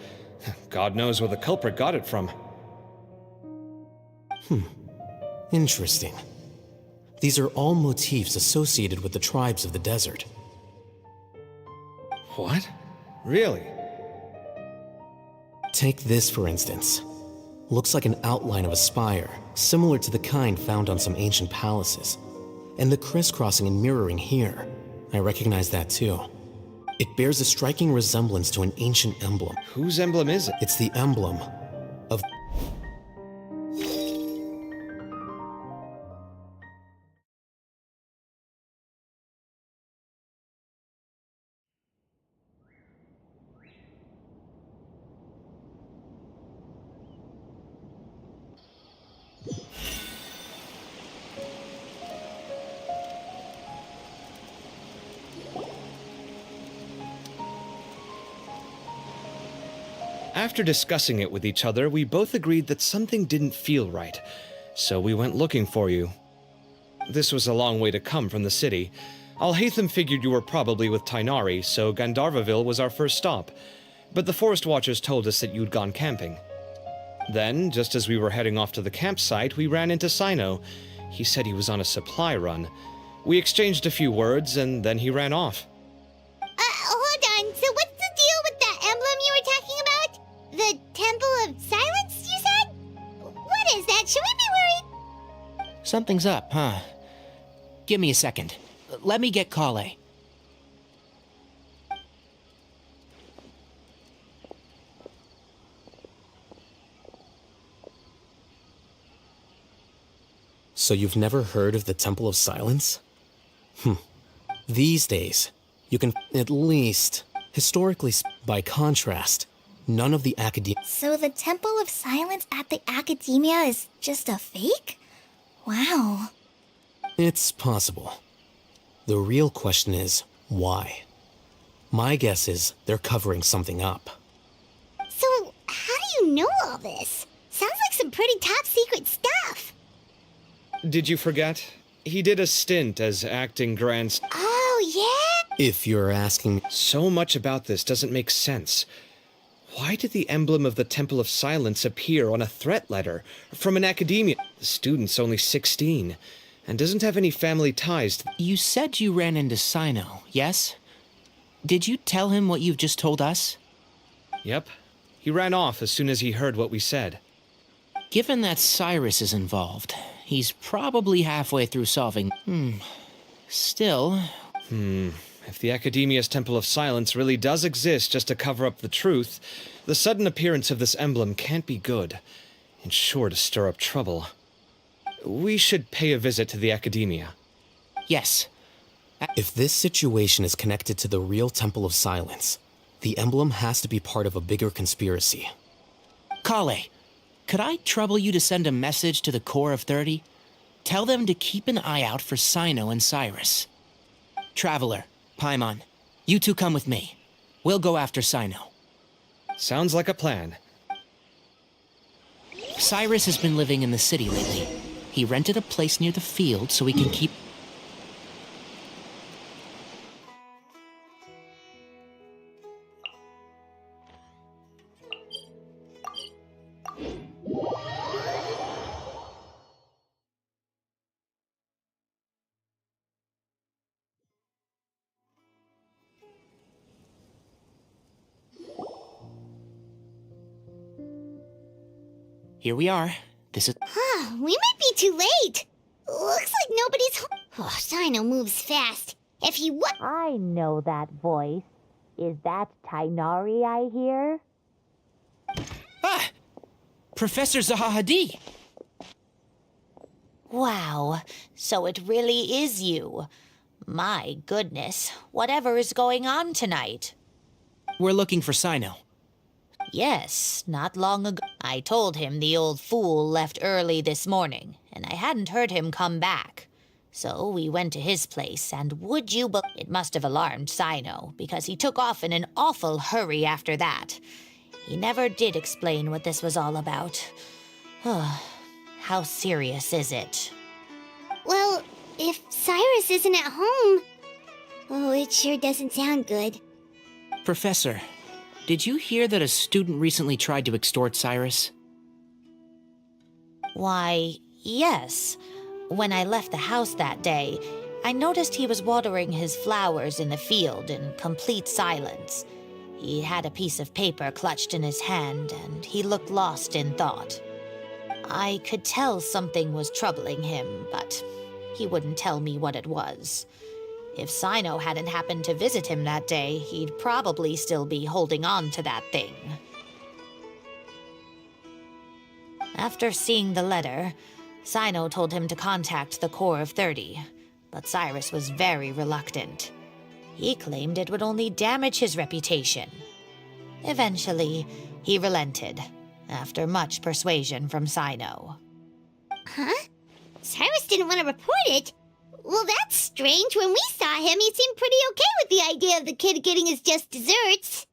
Speaker 14: God knows where the culprit got it from.
Speaker 8: Interesting. These are all motifs associated with the tribes of the desert.
Speaker 14: What? Really?
Speaker 8: Take this, for instance. Looks like an outline of a spire, similar to the kind found on some ancient palaces. And the crisscrossing and mirroring here, I recognize that too. It bears a striking resemblance to an ancient emblem.
Speaker 14: Whose emblem is it?
Speaker 8: It's the emblem of...
Speaker 14: After discussing it with each other, we both agreed that something didn't feel right, so we went looking for you. This was a long way to come from the city. Alhaitham figured you were probably with Tainari, so Gandharvaville was our first stop, but the Forest Watchers told us that you'd gone camping. Then, just as we were heading off to the campsite, we ran into Sino. He said he was on a supply run. We exchanged a few words, and then he ran off.
Speaker 4: Hold on. So what's the deal with that emblem you were talking about? The Temple of Silence, you said? What is that? Should we be worried?
Speaker 17: Something's up, huh? Give me a second. Let me get Kale.
Speaker 8: So you've never heard of the Temple of Silence? These days, you can, at least, historically, by contrast, none of the academia...
Speaker 4: So the Temple of Silence at the Academia is just a fake? Wow.
Speaker 8: It's possible. The real question is, why? My guess is they're covering something up.
Speaker 4: So, how do you know all this? Sounds like some pretty top secret stuff.
Speaker 14: Did you forget? He did a stint as acting Grand...
Speaker 4: Oh, yeah?
Speaker 8: If you're asking...
Speaker 14: So much about this doesn't make sense. Why did the emblem of the Temple of Silence appear on a threat letter from an academia? The student's only 16, and doesn't have any family ties to...
Speaker 17: You said you ran into Sino, yes? Did you tell him what you've just told us?
Speaker 14: Yep. He ran off as soon as he heard what we said.
Speaker 17: Given that Cyrus is involved, he's probably halfway through solving... Still...
Speaker 14: If the Academia's Temple of Silence really does exist just to cover up the truth, the sudden appearance of this emblem can't be good, and sure to stir up trouble. We should pay a visit to the Academia.
Speaker 17: Yes.
Speaker 8: If this situation is connected to the real Temple of Silence, the emblem has to be part of a bigger conspiracy.
Speaker 17: Kale, could I trouble you to send a message to the Core of 30? Tell them to keep an eye out for Sino and Cyrus. Traveler, Paimon, you two come with me. We'll go after Sino.
Speaker 14: Sounds like a plan.
Speaker 17: Cyrus has been living in the city lately. He rented a place near the field so he can keep... Here we are. This is.
Speaker 4: We might be too late. Looks like nobody's home. Oh, Sino moves fast. If he wa-
Speaker 18: I know that voice. Is that Tainari I hear?
Speaker 17: Ah! Professor Zahahadi!
Speaker 18: Wow, so it really is you. My goodness, whatever is going on tonight?
Speaker 17: We're looking for Sino.
Speaker 18: Yes, not long ago. I told him the old fool left early this morning, and I hadn't heard him come back. So we went to his place, and would you it must have alarmed Sino, because he took off in an awful hurry after that. He never did explain what this was all about. How serious is it?
Speaker 4: Well, if Cyrus isn't at home... Oh, it sure doesn't sound good.
Speaker 17: Professor, did you hear that a student recently tried to extort Cyrus?
Speaker 18: Why, yes. When I left the house that day, I noticed he was watering his flowers in the field in complete silence. He had a piece of paper clutched in his hand, and he looked lost in thought. I could tell something was troubling him, but he wouldn't tell me what it was. If Sino hadn't happened to visit him that day, he'd probably still be holding on to that thing. After seeing the letter, Sino told him to contact the Corps of 30, but Cyrus was very reluctant. He claimed it would only damage his reputation. Eventually, he relented, after much persuasion from Sino.
Speaker 4: Huh? Cyrus didn't want to report it? Well, that's strange. When we saw him, he seemed pretty okay with the idea of the kid getting his just desserts.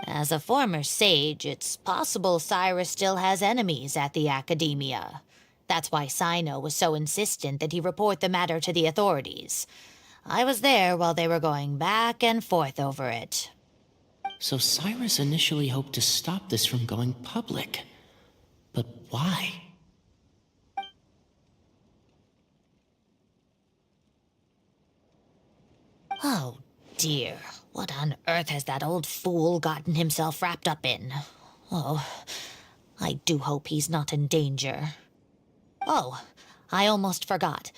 Speaker 18: As a former sage, it's possible Cyrus still has enemies at the academia. That's why Sino was so insistent that he report the matter to the authorities. I was there while they were going back and forth over it.
Speaker 17: So Cyrus initially hoped to stop this from going public. But why?
Speaker 18: Oh, dear. What on earth has that old fool gotten himself wrapped up in? Oh, I do hope he's not in danger. Oh, I almost forgot.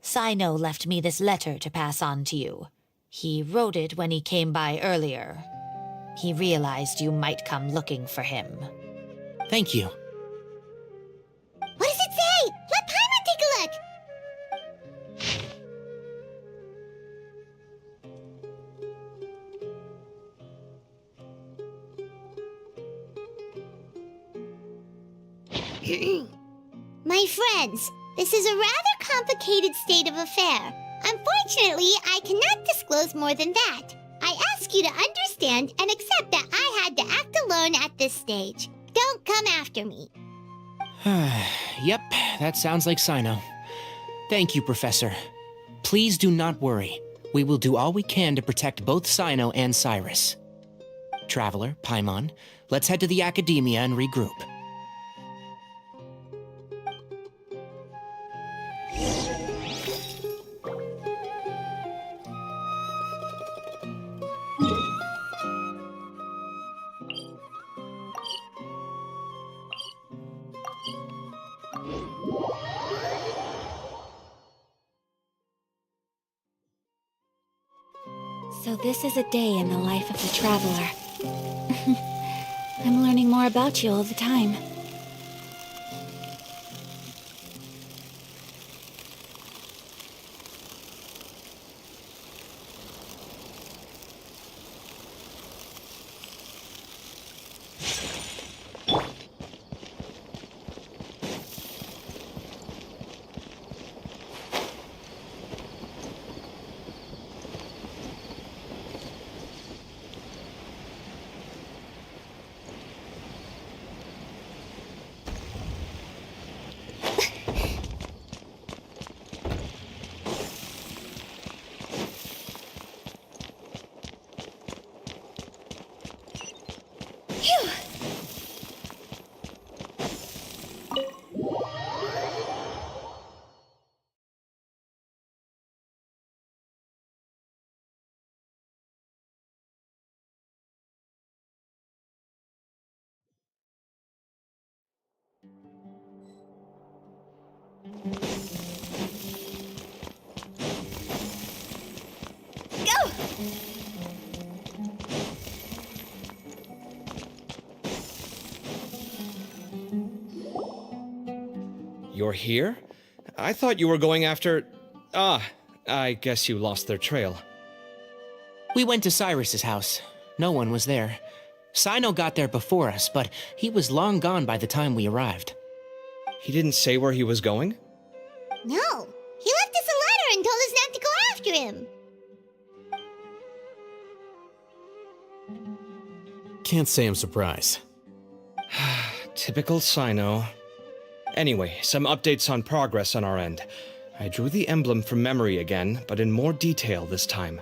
Speaker 18: Sino left me this letter to pass on to you. He wrote it when he came by earlier. He realized you might come looking for him.
Speaker 17: Thank you.
Speaker 4: What does it say? Let Paimon take a look! My friends, this is a rather complicated state of affair. Unfortunately, I cannot disclose more than that. I ask you to understand and accept that I had to act alone at this stage. Don't come after me.
Speaker 17: Yep, that sounds like Sino. Thank you, Professor. Please do not worry. We will do all we can to protect both Sino and Cyrus. Traveler, Paimon, let's head to the academia and regroup.
Speaker 1: So this is a day in the life of the traveler. I'm learning more about you all the time. Go!
Speaker 14: You're here? I thought you were going after... Ah, I guess you lost their trail.
Speaker 17: We went to Cyrus's house. No one was there. Sino got there before us, but he was long gone by the time we arrived.
Speaker 14: He didn't say where he was going?
Speaker 4: No, he left us a letter and told us not to go after him.
Speaker 8: Can't say I'm surprised.
Speaker 14: Typical Sino. Anyway, some updates on progress on our end. I drew the emblem from memory again, but in more detail this time.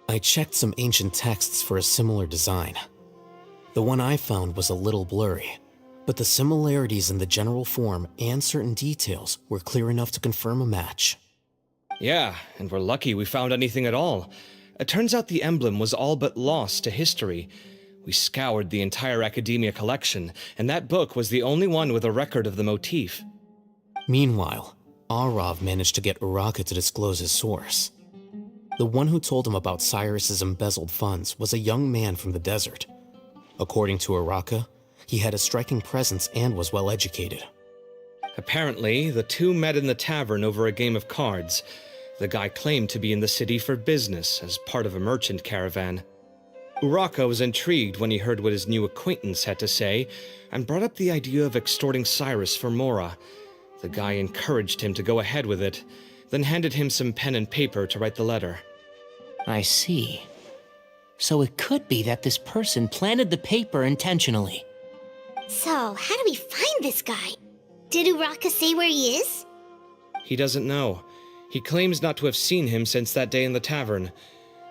Speaker 8: I checked some ancient texts for a similar design. The one I found was a little blurry, but the similarities in the general form and certain details were clear enough to confirm a match.
Speaker 14: Yeah, and we're lucky we found anything at all. It turns out the emblem was all but lost to history. We scoured the entire Academia collection, and that book was the only one with a record of the motif.
Speaker 8: Meanwhile, Arav managed to get Uraka to disclose his source. The one who told him about Cyrus's embezzled funds was a young man from the desert. According to Uraka, he had a striking presence and was well educated.
Speaker 14: Apparently, the two met in the tavern over a game of cards. The guy claimed to be in the city for business as part of a merchant caravan. Uraka was intrigued when he heard what his new acquaintance had to say, and brought up the idea of extorting Cyrus for Mora. The guy encouraged him to go ahead with it, then handed him some pen and paper to write the letter.
Speaker 17: I see. So it could be that this person planted the paper intentionally.
Speaker 4: So, how do we find this guy? Did Uraka say where he is?
Speaker 14: He doesn't know. He claims not to have seen him since that day in the tavern.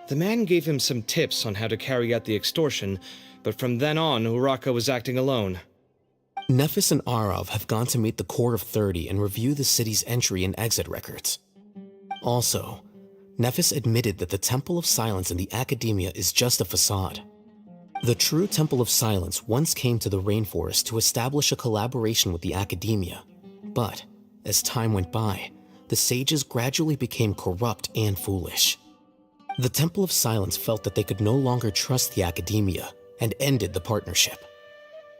Speaker 14: The man gave him some tips on how to carry out the extortion, but from then on, Uraka was acting alone.
Speaker 8: Nephis and Arav have gone to meet the Core of 30 and review the city's entry and exit records. Also, Nephis admitted that the Temple of Silence in the Academia is just a facade. The true Temple of Silence once came to the rainforest to establish a collaboration with the Academia, but as time went by, the sages gradually became corrupt and foolish. The Temple of Silence felt that they could no longer trust the Academia and ended the partnership.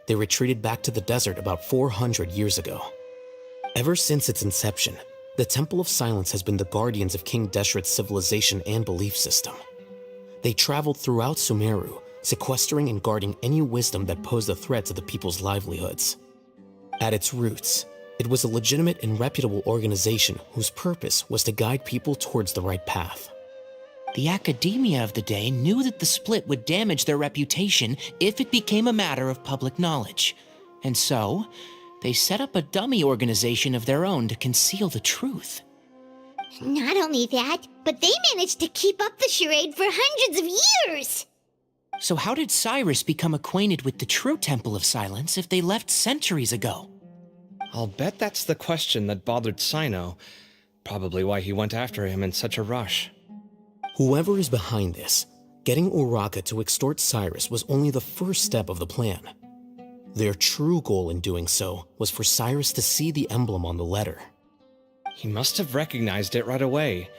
Speaker 8: They retreated back to the desert about 400 years ago. Ever since its inception, the Temple of Silence has been the guardians of King Deshret's civilization and belief system. They traveled throughout Sumeru, sequestering and guarding any wisdom that posed a threat to the people's livelihoods. At its roots, it was a legitimate and reputable organization whose purpose was to guide people towards the right path.
Speaker 17: The Academia of the day knew that the split would damage their reputation if it became a matter of public knowledge. And so, they set up a dummy organization of their own to conceal the truth.
Speaker 4: Not only that, but they managed to keep up the charade for hundreds of years!
Speaker 17: So how did Cyrus become acquainted with the true Temple of Silence if they left centuries ago?
Speaker 14: I'll bet that's the question that bothered Sino. Probably why he went after him in such a rush.
Speaker 8: Whoever is behind this, getting Uraka to extort Cyrus was only the first step of the plan. Their true goal in doing so was for Cyrus to see the emblem on the letter.
Speaker 14: He must have recognized it right away.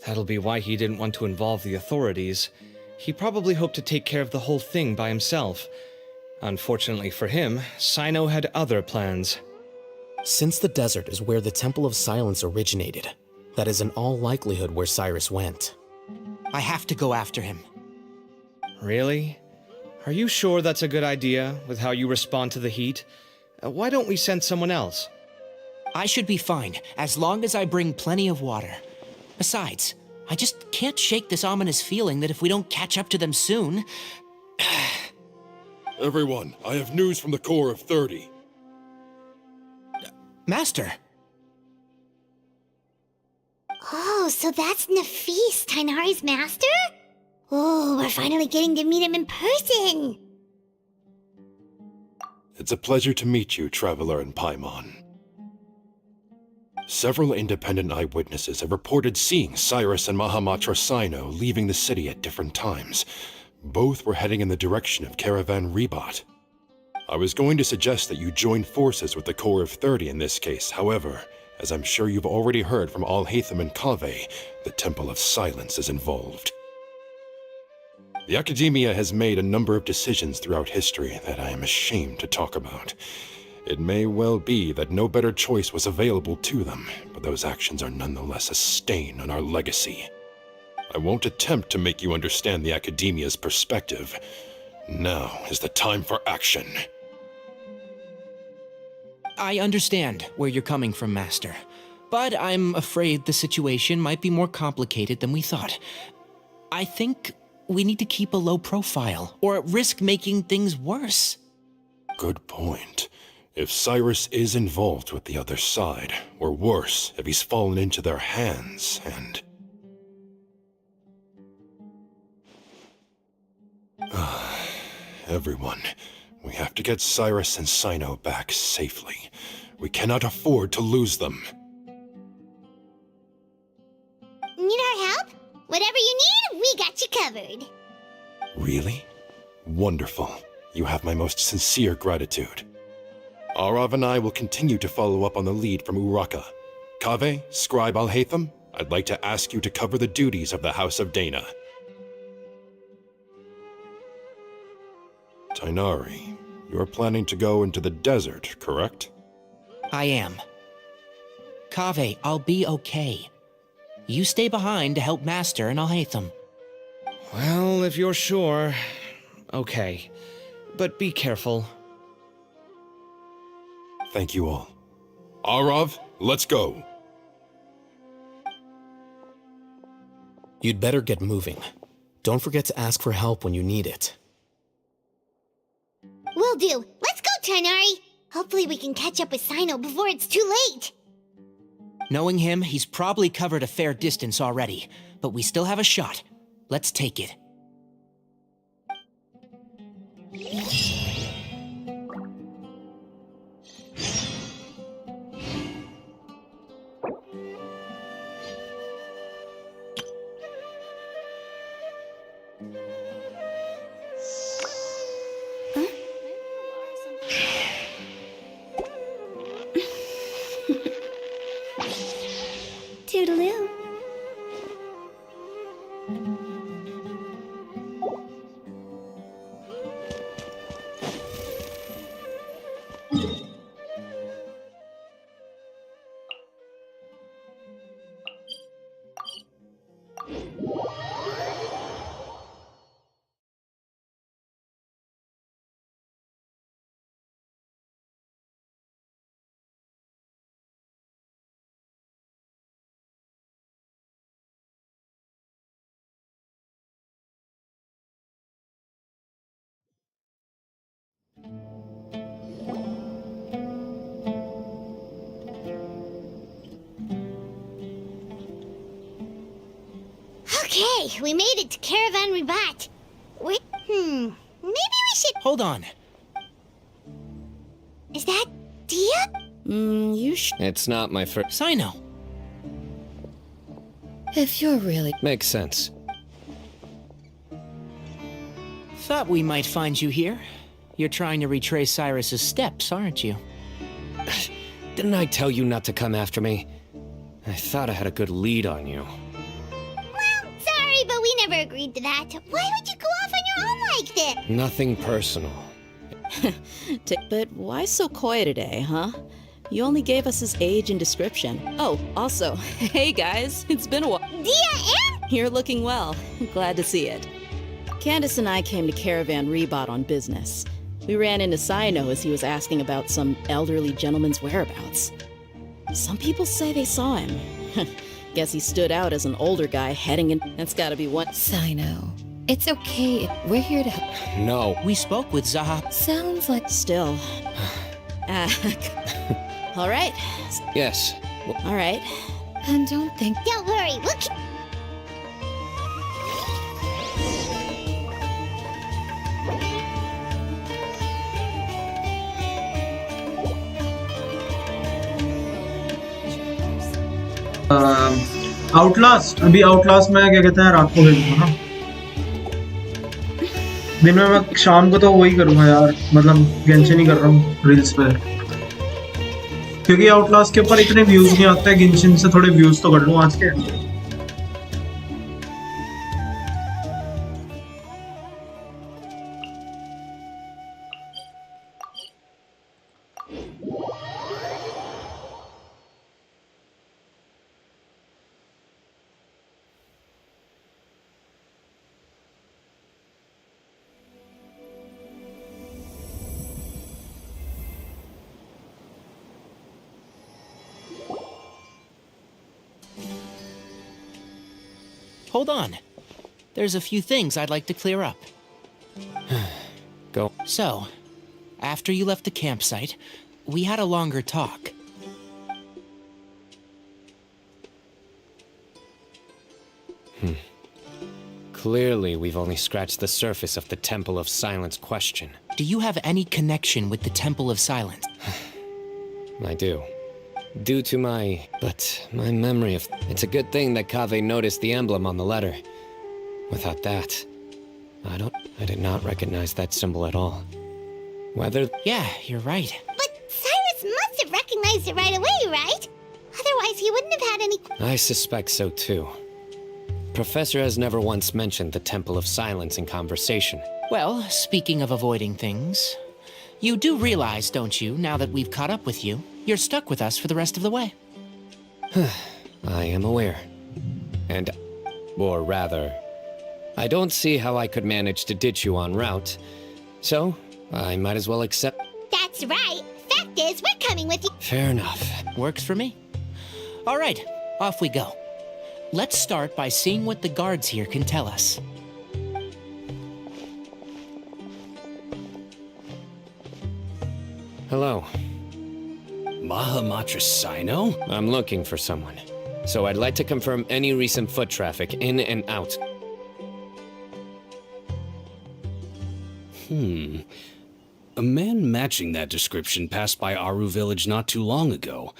Speaker 14: That'll be why he didn't want to involve the authorities. He probably hoped to take care of the whole thing by himself. Unfortunately for him, Sino had other plans.
Speaker 8: Since the desert is where the Temple of Silence originated, that is in all likelihood where Cyrus went.
Speaker 17: I have to go after him.
Speaker 14: Really? Are you sure that's a good idea, with how you respond to the heat? Why don't we send someone else?
Speaker 17: I should be fine, as long as I bring plenty of water. Besides, I just can't shake this ominous feeling that if we don't catch up to them soon...
Speaker 12: Everyone, I have news from the Core of 30.
Speaker 17: Master!
Speaker 4: Oh, so that's Nafis, Tainari's master? Oh, we're finally getting to meet him in person!
Speaker 19: It's a pleasure to meet you, Traveler and Paimon. Several independent eyewitnesses have reported seeing Cyrus and Mahamatra Sino leaving the city at different times. Both were heading in the direction of Caravan Rebat. I was going to suggest that you join forces with the Corps of 30 in this case. However, as I'm sure you've already heard from Al-Haytham and Kaveh, the Temple of Silence is involved. The Academia has made a number of decisions throughout history that I am ashamed to talk about. It may well be that no better choice was available to them, but those actions are nonetheless a stain on our legacy. I won't attempt to make you understand the Academia's perspective. Now is the time for action.
Speaker 17: I understand where you're coming from, Master. But I'm afraid the situation might be more complicated than we thought. I think we need to keep a low profile, or risk making things worse.
Speaker 19: Good point. If Cyrus is involved with the other side, or worse, if he's fallen into their hands, and... Everyone, we have to get Cyrus and Sino back safely. We cannot afford to lose them.
Speaker 4: Need our help? Whatever you need, we got you covered.
Speaker 19: Really? Wonderful. You have my most sincere gratitude. Arav and I will continue to follow up on the lead from Uraka. Kaveh, Scribe Al-Haytham, I'd like to ask you to cover the duties of the House of Dana. Tainari, you're planning to go into the desert, correct?
Speaker 17: I am. Kaveh, I'll be okay. You stay behind to help Master and Al-Haytham.
Speaker 14: Well, if you're sure. Okay. But be careful.
Speaker 19: Thank you all. Arav, let's go.
Speaker 8: You'd better get moving. Don't forget to ask for help when you need it.
Speaker 4: Will do. Let's go, Tainari. Hopefully we can catch up with Sino before it's too late.
Speaker 17: Knowing him, he's probably covered a fair distance already, but we still have a shot. Let's take it.
Speaker 4: Toodaloo. Okay, we made it to Caravan Ribat. Wait, maybe we should...
Speaker 17: Hold on.
Speaker 4: Is that Dia?
Speaker 15: It's not my first.
Speaker 17: Sino.
Speaker 1: If you're really...
Speaker 15: Makes sense.
Speaker 17: Thought we might find you here. You're trying to retrace Cyrus's steps, aren't you?
Speaker 15: Didn't I tell you not to come after me? I thought I had a good lead on you.
Speaker 4: Well, sorry, but we never agreed to that. Why would you go off on your own like this?
Speaker 15: Nothing personal.
Speaker 13: But why so coy today, huh? You only gave us his age and description. Oh, also, hey guys, it's been a while.
Speaker 4: Dia and...
Speaker 13: You're looking well. Glad to see it. Candace and I came to Caravan Rebot on business. We ran into Sino as he was asking about some elderly gentleman's whereabouts. Some people say they saw him. Guess he stood out as an older guy heading in. That's gotta be one.
Speaker 1: Sino. It's okay. We're here to help.
Speaker 15: No.
Speaker 17: We spoke with Zaha.
Speaker 1: Sounds like...
Speaker 13: Still. All right.
Speaker 15: Yes.
Speaker 13: All right.
Speaker 1: And don't think...
Speaker 4: Don't worry, we'll keep...
Speaker 2: Outlast अभी Outlast में क्या कहते हैं रात को खेलूंगा ना दिन में मैं शाम को तो वही करूंगा यार, मतलब गेंशिन ही कर रहा हूँ रील्स पे, क्योंकि आउटलास्ट के ऊपर इतने व्यूज नहीं आते हैं। गेंशिन से थोड़े व्यूज तो कर लूँ आज के।
Speaker 17: Hold on. There's a few things I'd like to clear up.
Speaker 15: Go.
Speaker 17: So, after you left the campsite, we had a longer talk.
Speaker 15: Clearly, we've only scratched the surface of the Temple of Silence question.
Speaker 17: Do you have any connection with the Temple of Silence?
Speaker 15: I do. Due to my memory of... It's a good thing that Kaveh noticed the emblem on the letter. Without that, I did not recognize that symbol at all. Whether...
Speaker 17: Yeah, you're right.
Speaker 4: But Cyrus must have recognized it right away, right? Otherwise, he wouldn't have had any...
Speaker 15: I suspect so too. Professor has never once mentioned the Temple of Silence in conversation.
Speaker 17: Well, speaking of avoiding things, you do realize, don't you, now that we've caught up with you, you're stuck with us for the rest of the way.
Speaker 15: I am aware. Or rather, I don't see how I could manage to ditch you en route, so I might as well accept...
Speaker 4: That's right. Fact is, we're coming with you.
Speaker 15: Fair enough.
Speaker 17: Works for me. All right, off we go. Let's start by seeing what the guards here can tell us.
Speaker 15: Hello.
Speaker 11: Mahamatra Sino?
Speaker 15: I'm looking for someone, so I'd like to confirm any recent foot traffic in and out.
Speaker 11: A man matching that description passed by Aru village not too long ago.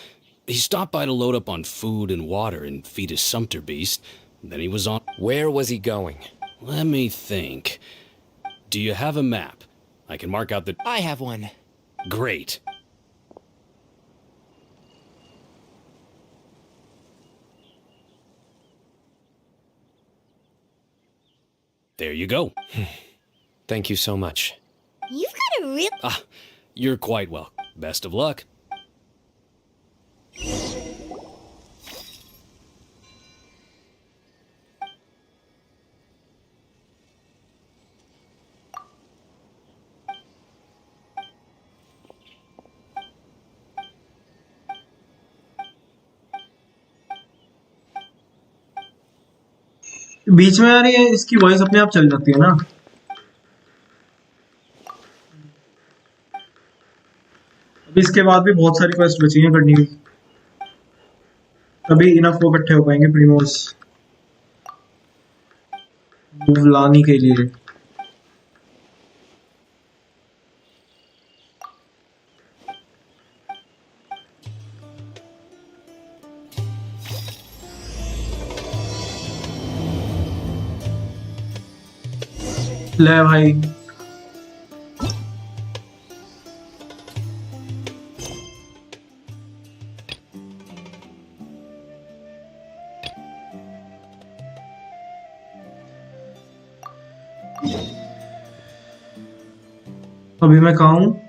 Speaker 11: He stopped by to load up on food and water and feed his sumpter beast. Then he was on...
Speaker 15: Where was he going?
Speaker 11: Let me think. Do you have a map? I can mark out the...
Speaker 17: I have one.
Speaker 11: Great. There you go.
Speaker 15: Thank you so much.
Speaker 4: You've got a real...
Speaker 11: You're quite welcome. Best of luck.
Speaker 2: बीच में यार ये इसकी voice अपने आप चल जाती है ना। अभी इसके बाद भी बहुत सारी क्वेस्ट बची हैं करनी हुई, तभी इनफ वो इकट्ठे हो पाएंगे प्रीमोस बुलाने के लिए। ले भाई अभी मैं कहाँ हूँ?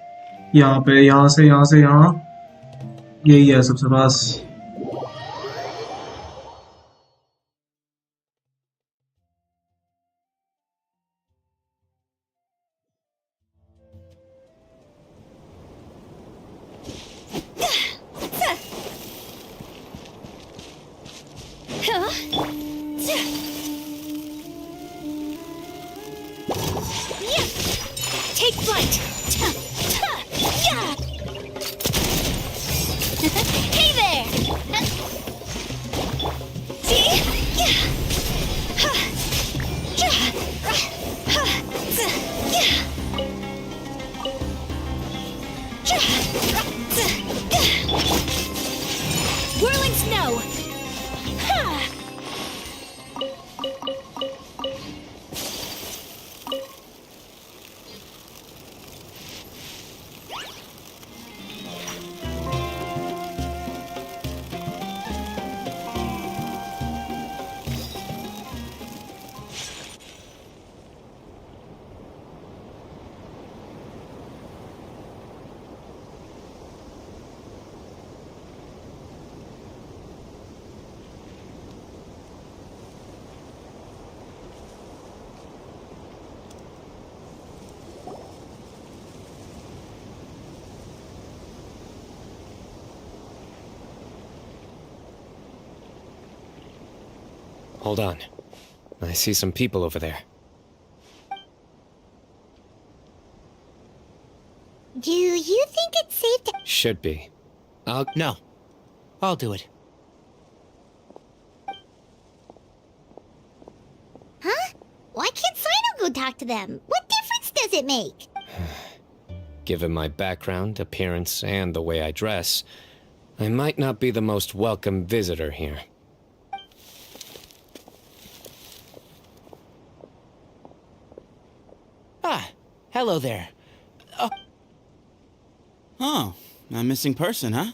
Speaker 2: यहाँ पे, यहाँ से यहाँ, यही है सबसे पास।
Speaker 1: Take flight! Hey there! See? Whirling snow!
Speaker 15: Hold on. I see some people over there.
Speaker 4: Do you think it's safe to...
Speaker 15: Should be.
Speaker 17: No. I'll do it.
Speaker 4: Huh? Why can't Sino go talk to them? What difference does it make?
Speaker 15: Given my background, appearance, and the way I dress, I might not be the most welcome visitor here.
Speaker 17: Ah, hello there.
Speaker 20: Oh, a missing person, huh?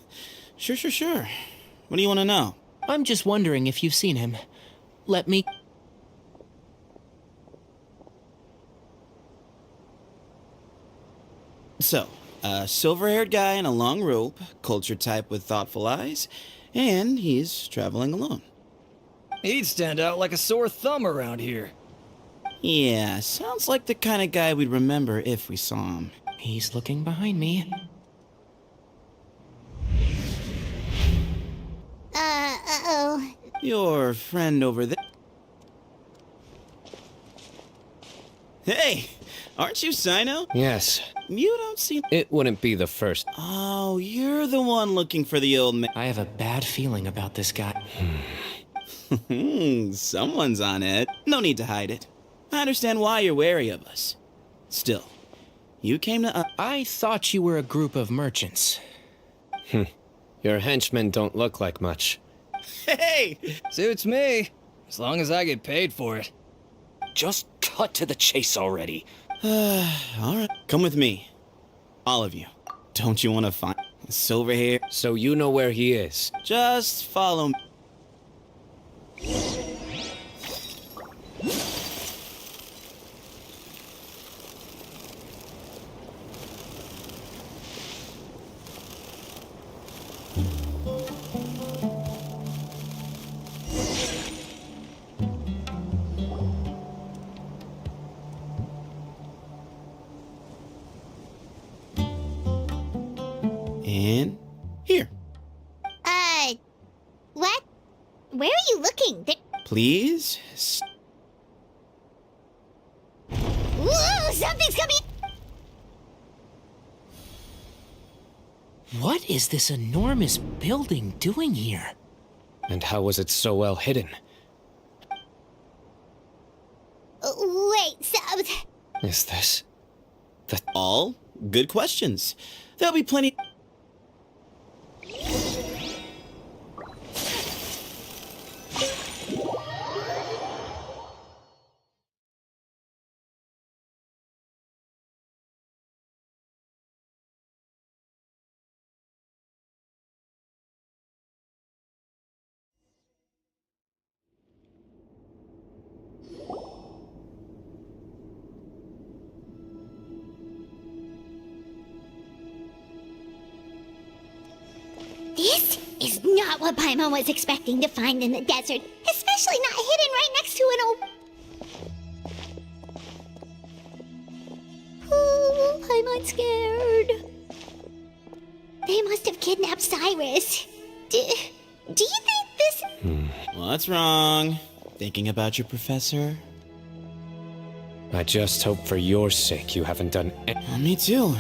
Speaker 20: Sure. What do you want to know?
Speaker 17: I'm just wondering if you've seen him. Let me...
Speaker 20: So, a silver-haired guy in a long robe, culture type with thoughtful eyes, and he's traveling alone.
Speaker 14: He'd stand out like a sore thumb around here.
Speaker 20: Yeah, sounds like the kind of guy we'd remember if we saw him.
Speaker 17: He's looking behind me.
Speaker 4: Uh-oh.
Speaker 20: Your friend over there... Hey! Aren't you Sino?
Speaker 15: Yes.
Speaker 20: You don't seem...
Speaker 15: It wouldn't be the first.
Speaker 20: Oh, you're the one looking for the old man.
Speaker 17: I have a bad feeling about this guy.
Speaker 20: Someone's on it. No need to hide it. I understand why you're wary of us. Still, you came to...
Speaker 17: I thought you were a group of merchants.
Speaker 15: Your henchmen don't look like much.
Speaker 14: Hey! Suits me. As long as I get paid for it.
Speaker 11: Just cut to the chase already.
Speaker 20: Alright, come with me. All of you. Don't you want to find silver hair?
Speaker 15: So you know where he is.
Speaker 20: Just follow me. And here.
Speaker 4: What? Where are you looking?
Speaker 20: Please.
Speaker 4: Whoa, something's coming!
Speaker 17: What is this enormous building doing here?
Speaker 15: And how was it so well hidden?
Speaker 4: Wait, so...
Speaker 15: Is this...
Speaker 20: All good questions. There'll be plenty...
Speaker 4: This is not what Paimon was expecting to find in the desert, especially not hidden right next to an old... Oh, Paimon's scared. They must have kidnapped Cyrus. Do you think this...
Speaker 20: What's wrong? Thinking about your professor?
Speaker 15: I just hope for your sake you haven't done
Speaker 20: Me too.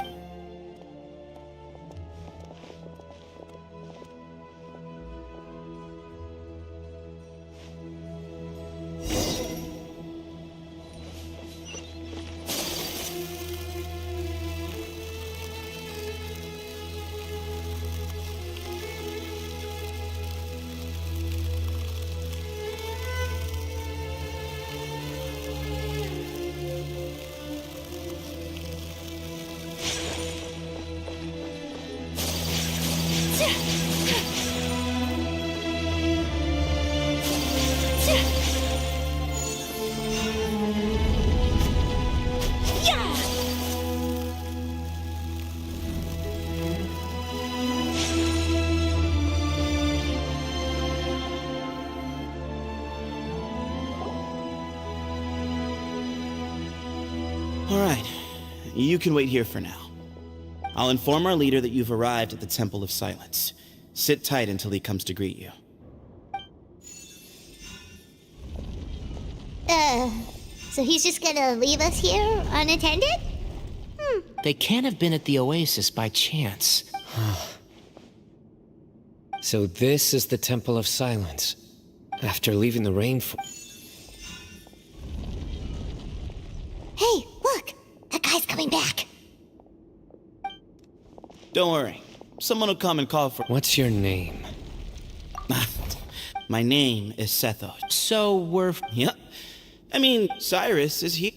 Speaker 20: Alright, you can wait here for now. I'll inform our leader that you've arrived at the Temple of Silence. Sit tight until he comes to greet you.
Speaker 4: So he's just gonna leave us here unattended?
Speaker 17: They can't have been at the oasis by chance.
Speaker 15: So this is the Temple of Silence. After leaving the rainforest.
Speaker 4: Hey, look! That guy's coming back.
Speaker 20: Don't worry. Someone will come and call for...
Speaker 15: What's your name?
Speaker 20: My name is Sethos.
Speaker 17: So we're...
Speaker 20: Yep. I mean, Cyrus is here.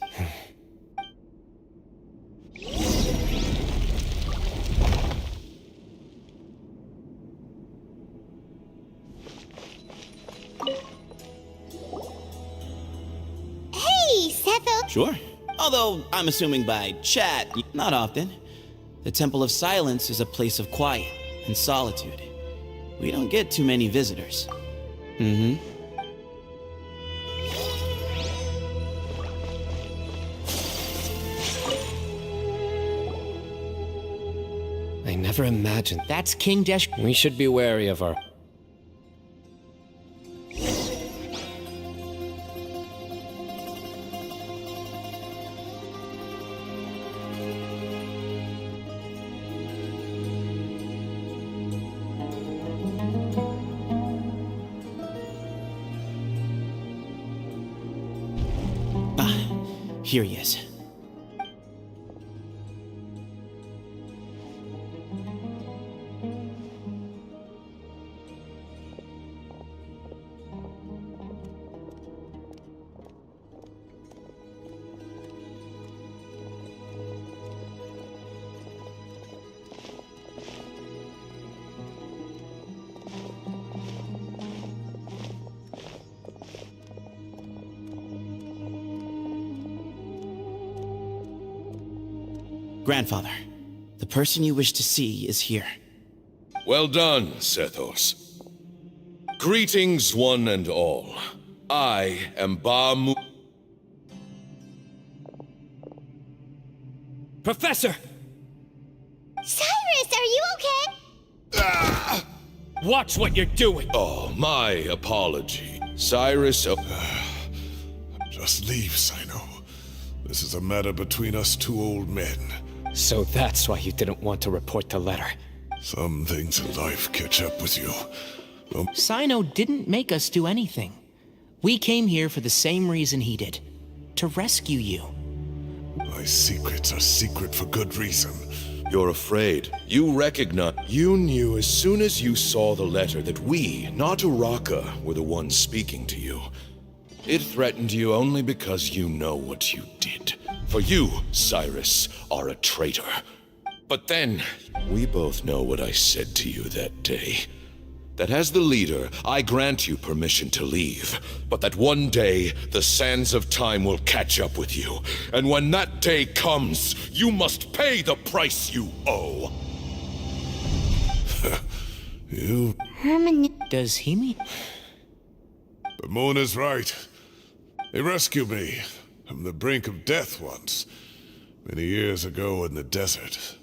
Speaker 4: Hey, Sethos!
Speaker 20: Sure. Although, I'm assuming by chat, not often. The Temple of Silence is a place of quiet and solitude. We don't get too many visitors. Mm-hmm.
Speaker 15: I never imagined.
Speaker 17: That's King Desh.
Speaker 15: We should be wary of our...
Speaker 20: Here he is. Grandfather, the person you wish to see is here.
Speaker 2: Well done, Sethos. Greetings, one and all. I am Ba-Mu...
Speaker 3: Professor!
Speaker 4: Cyrus, are you okay?
Speaker 3: Watch what you're doing!
Speaker 2: Oh, my apology. Cyrus...
Speaker 5: Just leave, Sino. This is a matter between us two old men.
Speaker 15: So that's why you didn't want to report the letter.
Speaker 5: Some things in life catch up with you.
Speaker 17: Sino didn't make us do anything. We came here for the same reason he did. To rescue you.
Speaker 5: My secrets are secret for good reason.
Speaker 2: You're afraid. You recognize... You knew as soon as you saw the letter that we, not Uraka, were the ones speaking to you. It threatened you only because you know what you did. For you, Cyrus, are a traitor. But then, we both know what I said to you that day. That as the leader, I grant you permission to leave, but that one day, the sands of time will catch up with you. And when that day comes, you must pay the price you owe.
Speaker 5: You...
Speaker 17: Does he mean...
Speaker 5: Bamoon is right. He rescued me from the brink of death once, many years ago in the desert.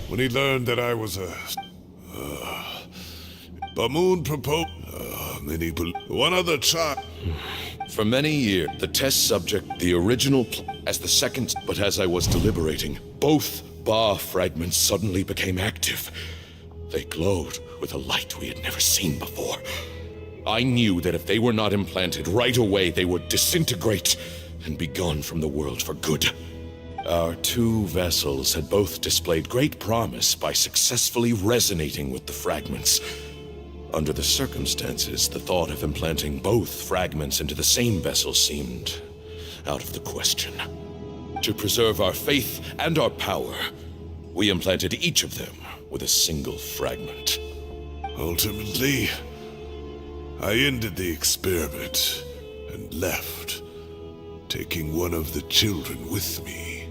Speaker 5: When he learned that I was a... Bamoon proposed... one other child...
Speaker 2: For many years, the test subject, the original... as the second... But as I was deliberating, both Ba fragments suddenly became active. They glowed with a light we had never seen before. I knew that if they were not implanted right away, they would disintegrate and be gone from the world for good. Our two vessels had both displayed great promise by successfully resonating with the fragments. Under the circumstances, the thought of implanting both fragments into the same vessel seemed out of the question. To preserve our faith and our power, we implanted each of them with a single fragment.
Speaker 5: Ultimately, I ended the experiment and left, taking one of the children with me.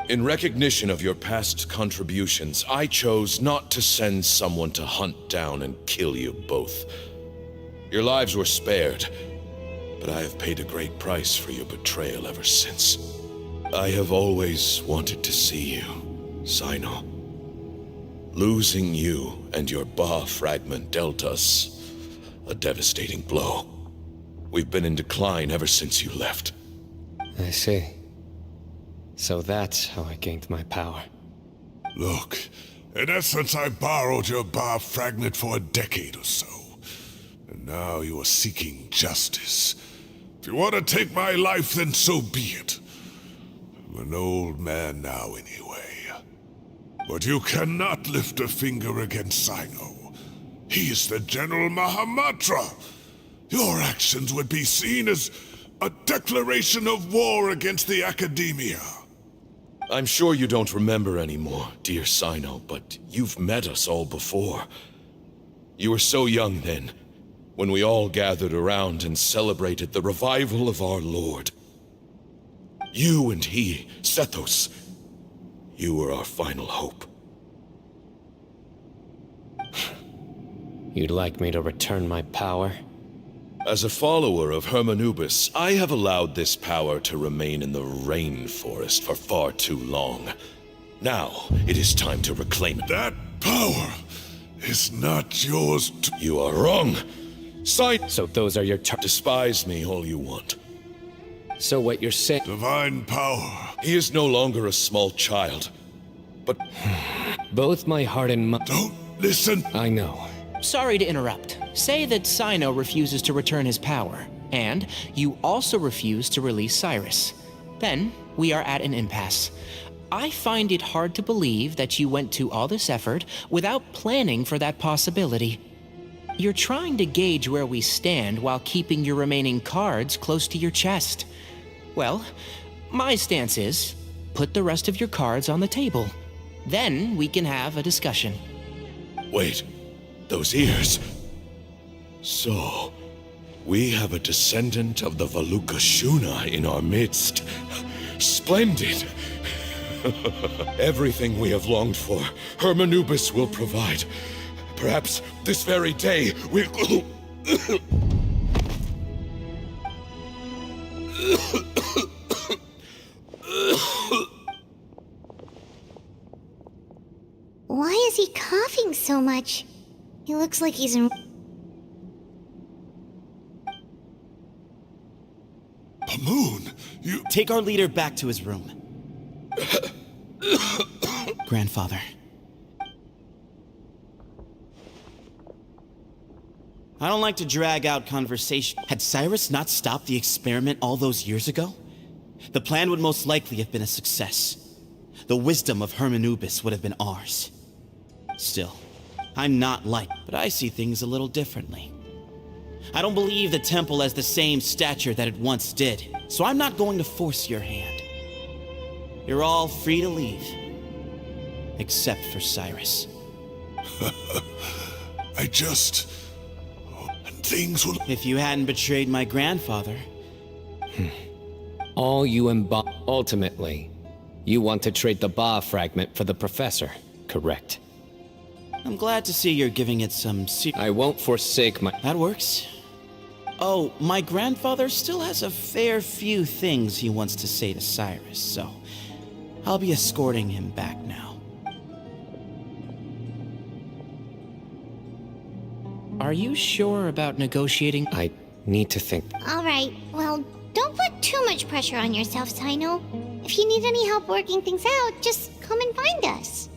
Speaker 2: In recognition of your past contributions, I chose not to send someone to hunt down and kill you both. Your lives were spared, but I have paid a great price for your betrayal ever since. I have always wanted to see you, Sino. Losing you and your Ba fragment dealt us a devastating blow. We've been in decline ever since you left.
Speaker 15: I see. So that's how I gained my power.
Speaker 5: Look, in essence, I borrowed your bar fragment for a decade or so. And now you are seeking justice. If you want to take my life, then so be it. I'm an old man now anyway. But you cannot lift a finger against Sino. He is the General Mahamatra. Your actions would be seen as a declaration of war against the Academia.
Speaker 2: I'm sure you don't remember anymore, dear Sino, but you've met us all before. You were so young then, when we all gathered around and celebrated the revival of our Lord. You and he, Sethos, you were our final hope.
Speaker 15: You'd like me to return my power?
Speaker 2: As a follower of Hermanubis, I have allowed this power to remain in the rainforest for far too long. Now, it is time to reclaim it.
Speaker 5: That power is not yours to—
Speaker 2: You are wrong!
Speaker 15: So those are your
Speaker 2: Despise me all you want.
Speaker 15: So what you're saying—
Speaker 5: Divine power.
Speaker 2: He is no longer a small child, but—
Speaker 15: Both my heart and mind—
Speaker 5: Don't listen!
Speaker 15: I know.
Speaker 17: Sorry to interrupt. Say that Sino refuses to return his power, and you also refuse to release Cyrus. Then, we are at an impasse. I find it hard to believe that you went to all this effort without planning for that possibility. You're trying to gauge where we stand while keeping your remaining cards close to your chest. Well, my stance is, put the rest of your cards on the table. Then we can have a discussion.
Speaker 2: Wait. Those ears. So, we have a descendant of the Valukashuna in our midst. Splendid! Everything we have longed for, Hermanubis will provide. Perhaps this very day we'll...
Speaker 4: Why is he coughing so much? He looks like he's in...
Speaker 5: Pamoon, you...
Speaker 20: Take our leader back to his room. Grandfather. I don't like to drag out conversation. Had Cyrus not stopped the experiment all those years ago, the plan would most likely have been a success. The wisdom of Hermanubis would have been ours. Still, I'm not like, but I see things a little differently. I don't believe the temple has the same stature that it once did, so I'm not going to force your hand. You're all free to leave. Except for Cyrus.
Speaker 5: I just... and things will...
Speaker 20: If you hadn't betrayed my grandfather...
Speaker 15: All you ultimately, you want to trade the Ba fragment for the professor, correct?
Speaker 20: I'm glad to see you're giving it some
Speaker 15: I won't forsake my...
Speaker 20: That works. Oh, my grandfather still has a fair few things he wants to say to Cyrus, so I'll be escorting him back now.
Speaker 17: Are you sure about negotiating?
Speaker 15: I need to think.
Speaker 4: Alright, well, don't put too much pressure on yourself, Sino. If you need any help working things out, just come and find us.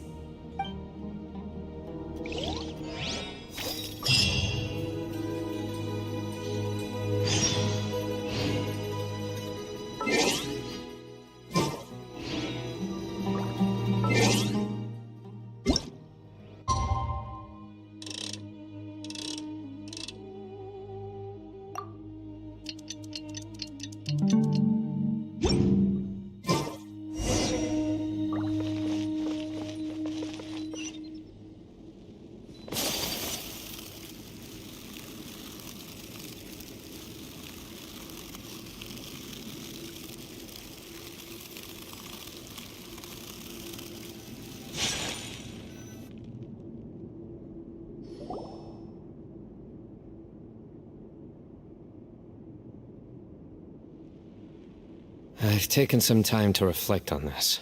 Speaker 15: I've taken some time to reflect on this.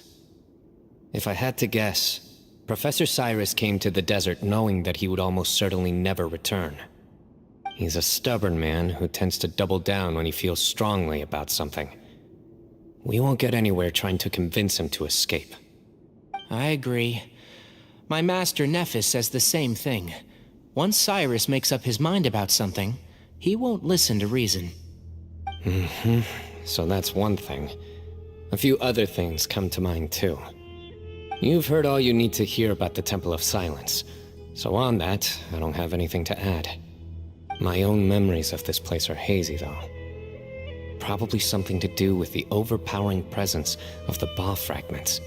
Speaker 15: If I had to guess, Professor Cyrus came to the desert knowing that he would almost certainly never return. He's a stubborn man who tends to double down when he feels strongly about something. We won't get anywhere trying to convince him to escape.
Speaker 17: I agree. My master Nephis says the same thing. Once Cyrus makes up his mind about something, he won't listen to reason.
Speaker 15: So that's one thing. A few other things come to mind too. You've heard all you need to hear about the Temple of Silence, so on that, I don't have anything to add. My own memories of this place are hazy, though. Probably something to do with the overpowering presence of the Ba fragments.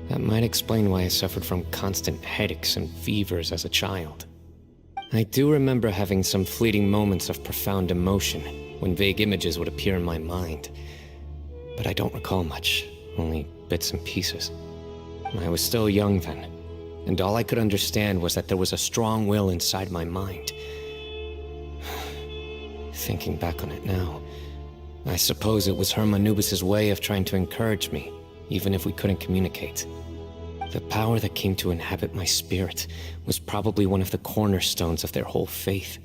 Speaker 15: That might explain why I suffered from constant headaches and fevers as a child. I do remember having some fleeting moments of profound emotion when vague images would appear in my mind. But I don't recall much, only bits and pieces. I was still young then, and all I could understand was that there was a strong will inside my mind. Thinking back on it now, I suppose it was Hermanubis' way of trying to encourage me, even if we couldn't communicate. The power that came to inhabit my spirit was probably one of the cornerstones of their whole faith.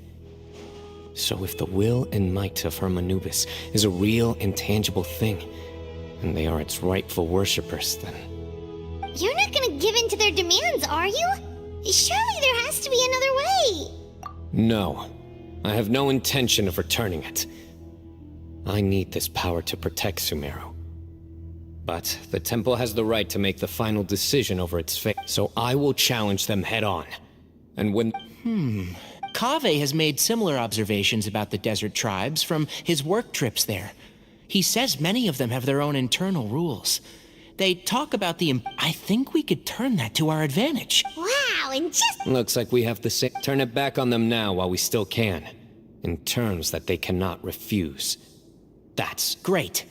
Speaker 15: So if the will and might of Hermanubis is a real, intangible thing, and they are its rightful worshippers, then...
Speaker 4: You're not gonna give in to their demands, are you? Surely there has to be another way.
Speaker 15: No. I have no intention of returning it. I need this power to protect Sumeru. But the temple has the right to make the final decision over its fate, so I will challenge them head on. And when...
Speaker 17: Kaveh has made similar observations about the desert tribes from his work trips there. He says many of them have their own internal rules. They talk about the... I think we could turn that to our advantage.
Speaker 4: Wow, and just...
Speaker 15: Looks like we have to say... Turn it back on them now while we still can. In terms that they cannot refuse.
Speaker 17: That's great.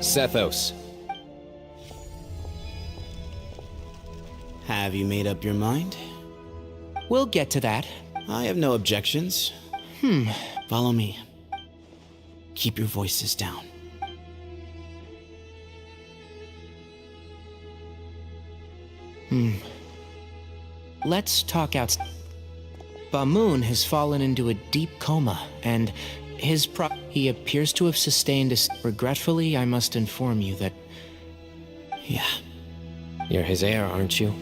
Speaker 15: Sethos.
Speaker 20: Have you made up your mind?
Speaker 17: We'll get to that.
Speaker 20: I have no objections. Follow me. Keep your voices down.
Speaker 17: Let's talk out. Bamoon has fallen into a deep coma, and he appears to have sustained a... Regretfully, I must inform you that...
Speaker 20: Yeah.
Speaker 15: You're his heir, aren't you?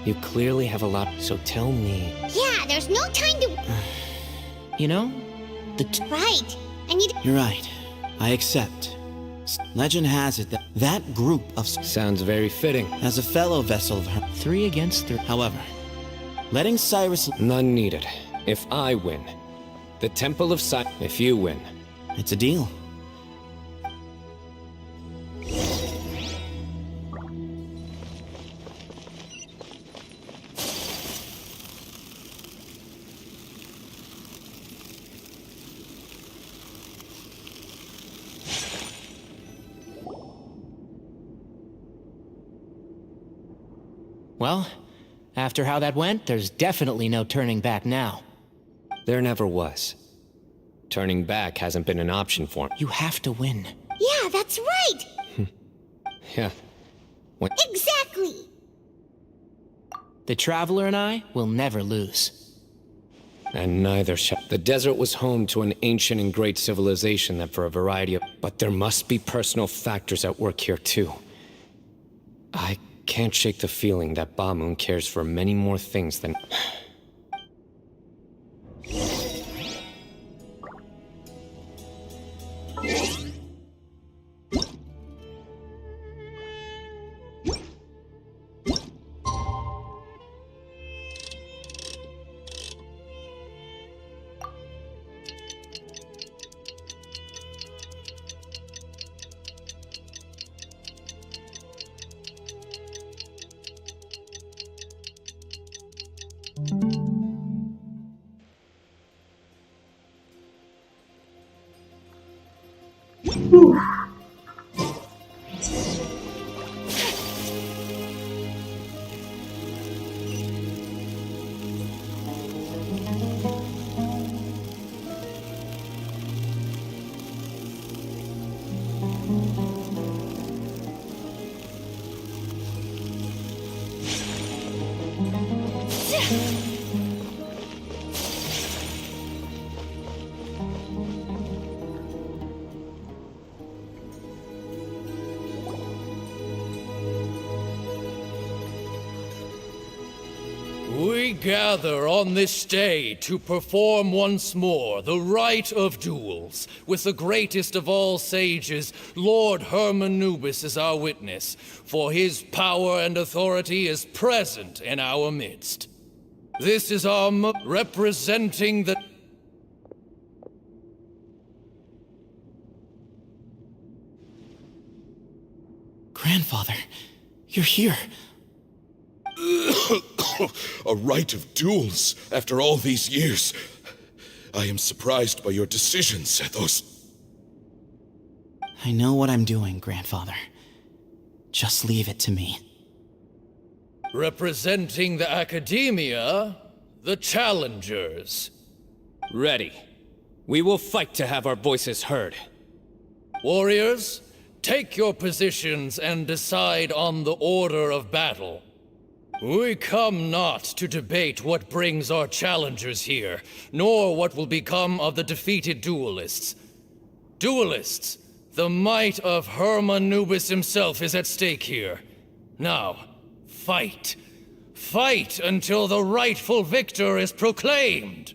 Speaker 15: You clearly have a lot, so tell me...
Speaker 4: Yeah, there's no time to...
Speaker 17: You know,
Speaker 4: Right. I need...
Speaker 20: You're right. I accept. Legend has it that that group of...
Speaker 15: Sounds very fitting.
Speaker 20: As a fellow vessel of her...
Speaker 17: 3 against 3.
Speaker 20: However, letting Cyrus...
Speaker 15: None needed. If I win. The Temple of Silence. If you win.
Speaker 20: It's a deal.
Speaker 17: Well, after how that went, there's definitely no turning back now.
Speaker 15: There never was. Turning back hasn't been an option for him.
Speaker 17: You have to win.
Speaker 4: Yeah, that's right.
Speaker 15: Yeah.
Speaker 4: Exactly.
Speaker 17: The Traveler and I will never lose.
Speaker 15: And neither shall. The desert was home to an ancient and great civilization that for a variety of... But there must be personal factors at work here too. I can't shake the feeling that Bamoon cares for many more things than...
Speaker 21: We gather on this day to perform once more the rite of duels, with the greatest of all sages, Lord Hermanubis, as our witness, for his power and authority is present in our midst. This is our representing the...
Speaker 20: Grandfather, you're here.
Speaker 2: A rite of duels after all these years. I am surprised by your decisions, Ethos.
Speaker 20: I know what I'm doing, Grandfather. Just leave it to me.
Speaker 21: Representing the Academia, the Challengers.
Speaker 15: Ready. We will fight to have our voices heard.
Speaker 21: Warriors, take your positions and decide on the order of battle. We come not to debate what brings our challengers here, nor what will become of the defeated duelists. Duelists, the might of Hermanubis himself is at stake here. Now, fight. Fight until the rightful victor is proclaimed.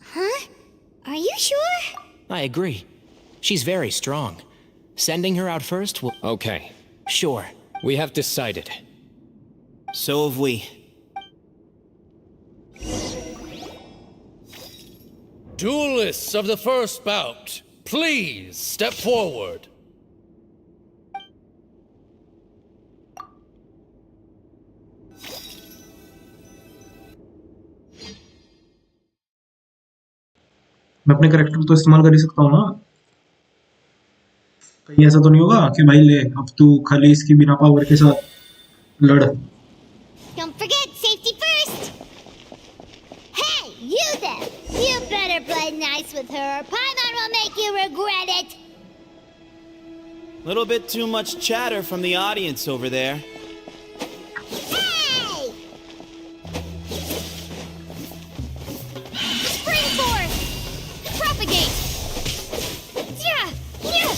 Speaker 4: Huh? Are you sure?
Speaker 17: I agree. She's very strong. Sending her out first will...
Speaker 15: Okay.
Speaker 17: Sure.
Speaker 15: We have decided.
Speaker 20: So have we.
Speaker 21: Duelists of the first bout, please step forward.
Speaker 22: मैं अपने character तो इस्तेमाल कर ही सकता हूँ ना। कहीं ऐसा तो नहीं होगा कि भाई ले अब तू खाली इसकी बिना पावर के साथ लड़।
Speaker 4: Don't forget, safety first! Hey, you there! You better play nice with her or Paimon will make you regret it!
Speaker 20: Little bit too much chatter from the audience over there.
Speaker 4: Hey! Spring forth! Propagate! Yeah! Yeah!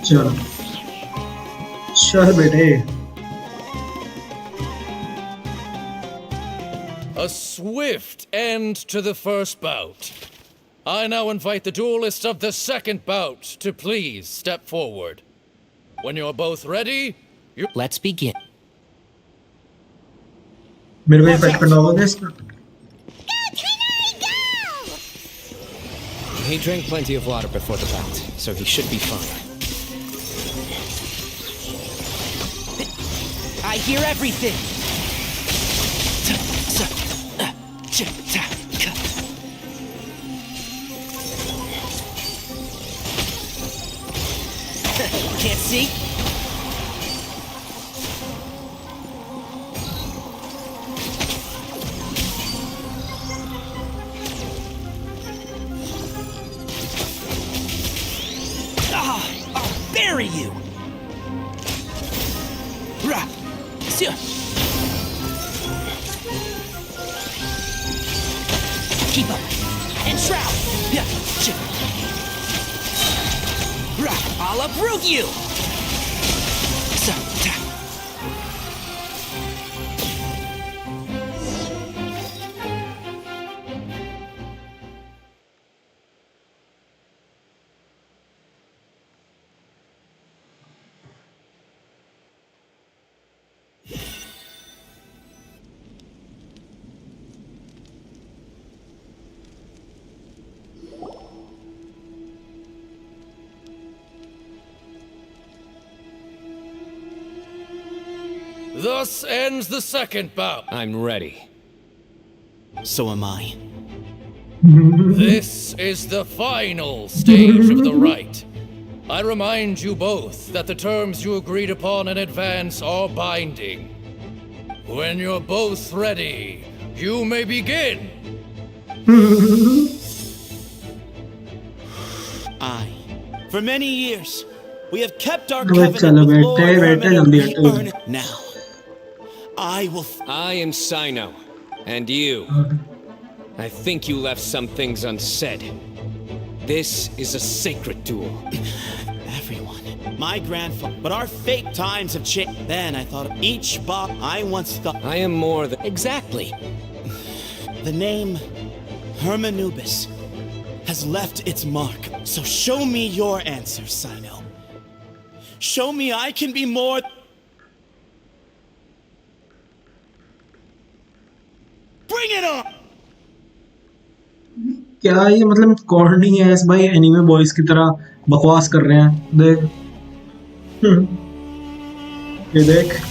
Speaker 22: चलो चल बेटे।
Speaker 21: A swift end to the first bout. I now invite the duelists of the second bout to please step forward. When you're both ready, you...
Speaker 17: Let's begin.
Speaker 22: मेरे को ये fight करना होगा क्या इसका?
Speaker 15: He drank plenty of water before the bout, so he should be fine.
Speaker 17: I hear everything. Can't see? I'll bury you. Rah. Keep up. And shroud. I'll uproot you.
Speaker 21: Thus ends the second bout.
Speaker 15: I'm ready.
Speaker 20: So am I.
Speaker 21: This is the final stage of the rite. I remind you both that the terms you agreed upon in advance are binding. When you're both ready, you may begin.
Speaker 20: For many years, we have kept our covenant with Lord Herman. Now, I will.
Speaker 15: I am Sino, and you. I think you left some things unsaid. This is a sacred duel.
Speaker 20: Everyone, my grandfather, but our fate times have changed. Then I thought of each bob I once thought.
Speaker 15: I am more than.
Speaker 20: Exactly. The name Hermanubis has left its mark. So show me your answer, Sino. Show me I can be more. Bring it on!
Speaker 22: क्या ये मतलब corny है इस भाई anime boys की तरह बकवास कर रहे हैं देख ये देख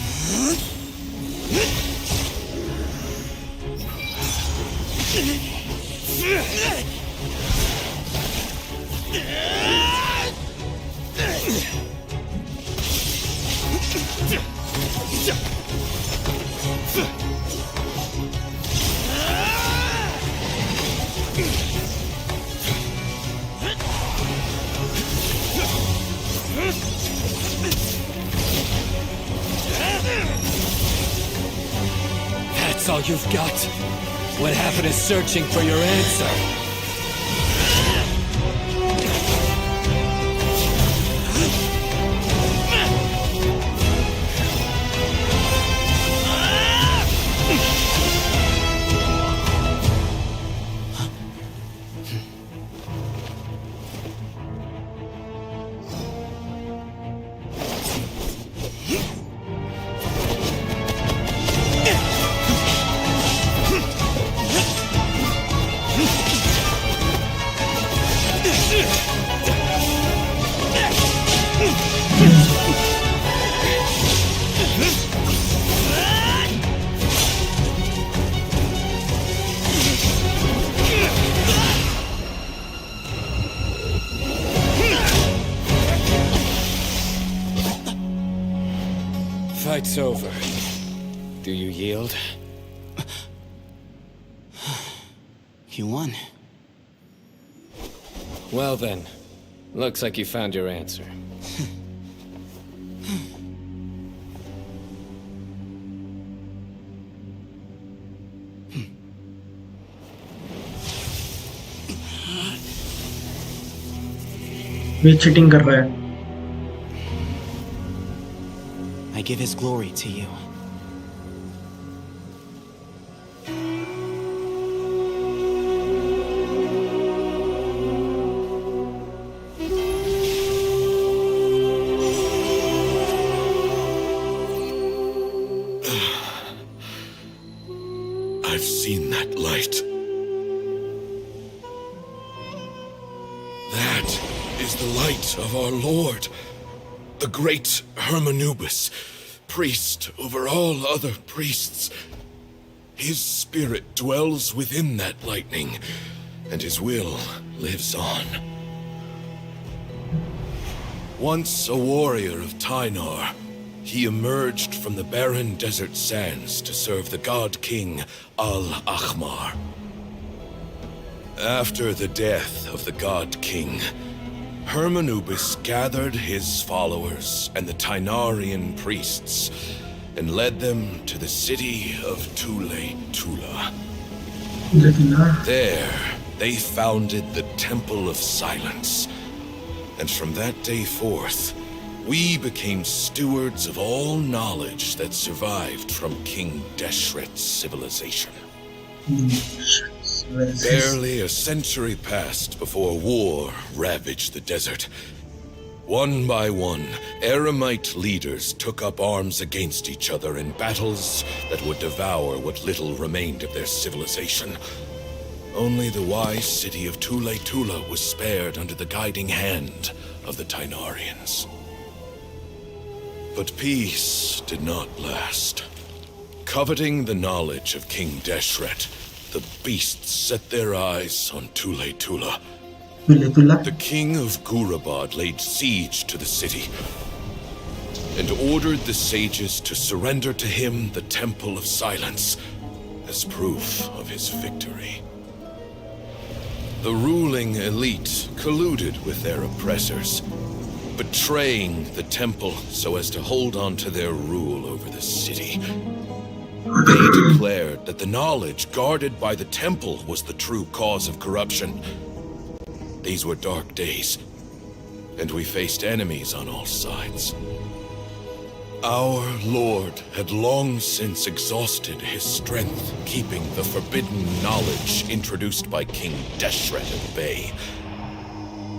Speaker 3: That's all you've got? What happened is searching for your answer.
Speaker 15: Fight's over. Do you yield?
Speaker 20: You won.
Speaker 15: Well then, looks like you found your answer.
Speaker 22: ये चीटिंग कर रहा है
Speaker 20: I give his glory to you.
Speaker 2: I've seen that light. That is the light of our Lord, the great Hermanubis, priest over all other priests. His spirit dwells within that lightning, and his will lives on. Once a warrior of Tynar, he emerged from the barren desert sands to serve the god king Al-Ahmar. After the death of the god king, Hermanubis gathered his followers and the Tynarian priests and led them to the city of Tule-Tula. There, they founded the Temple of Silence, and from that day forth, we became stewards of all knowledge that survived from King Deshret's civilization. Barely a century passed before war ravaged the desert. One by one, Eremite leaders took up arms against each other in battles that would devour what little remained of their civilization. Only the wise city of Tule-Tula was spared under the guiding hand of the Tynarians. But peace did not last. Coveting the knowledge of King Deshret, the beasts set their eyes on Tule Tula. The king of Gurabad laid siege to the city and ordered the sages to surrender to him the Temple of Silence as proof of his victory. The ruling elite colluded with their oppressors, betraying the temple so as to hold on to their rule over the city. They declared that the knowledge guarded by the temple was the true cause of corruption. These were dark days, and we faced enemies on all sides. Our lord had long since exhausted his strength, keeping the forbidden knowledge introduced by King Deshret at bay.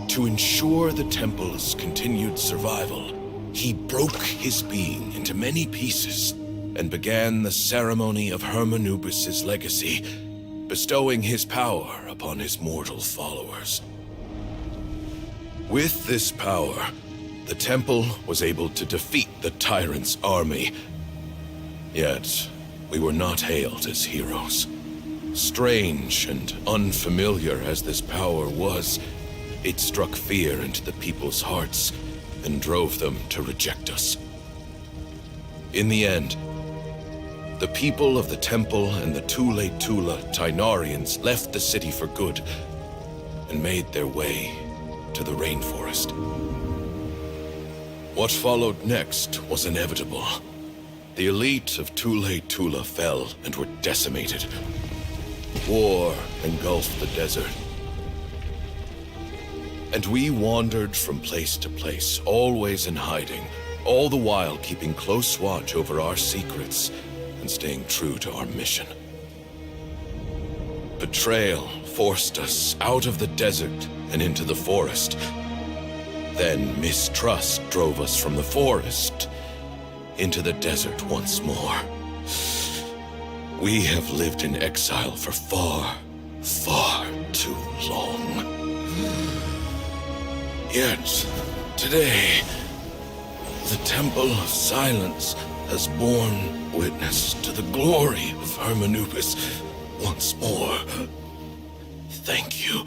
Speaker 2: To ensure the temple's continued survival, he broke his being into many pieces and began the ceremony of Hermanubis' legacy, bestowing his power upon his mortal followers. With this power, the temple was able to defeat the tyrant's army. Yet, we were not hailed as heroes. Strange and unfamiliar as this power was, it struck fear into the people's hearts and drove them to reject us. In the end, the people of the temple and the Tule Tula Tainarians left the city for good and made their way to the rainforest. What followed next was inevitable. The elite of Tule Tula fell and were decimated. War engulfed the desert. And we wandered from place to place, always in hiding, all the while keeping close watch over our secrets and staying true to our mission. Betrayal forced us out of the desert and into the forest. Then mistrust drove us from the forest into the desert once more. We have lived in exile for far, far too long. Yet, today, the Temple of Silence has borne witness to the glory of Hermanubis once more. Thank you.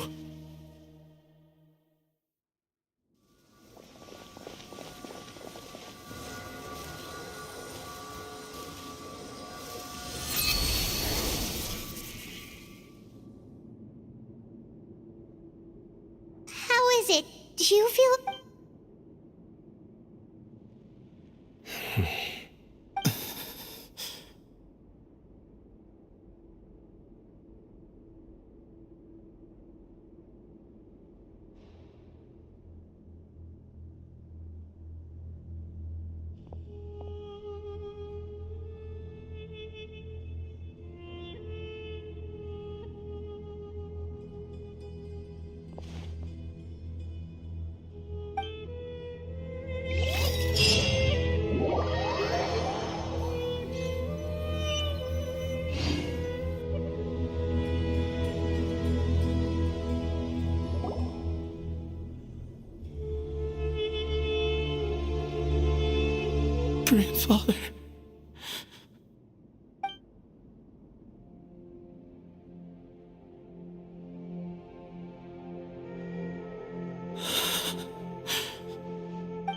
Speaker 4: How is it? Do you feel...
Speaker 20: Grandfather.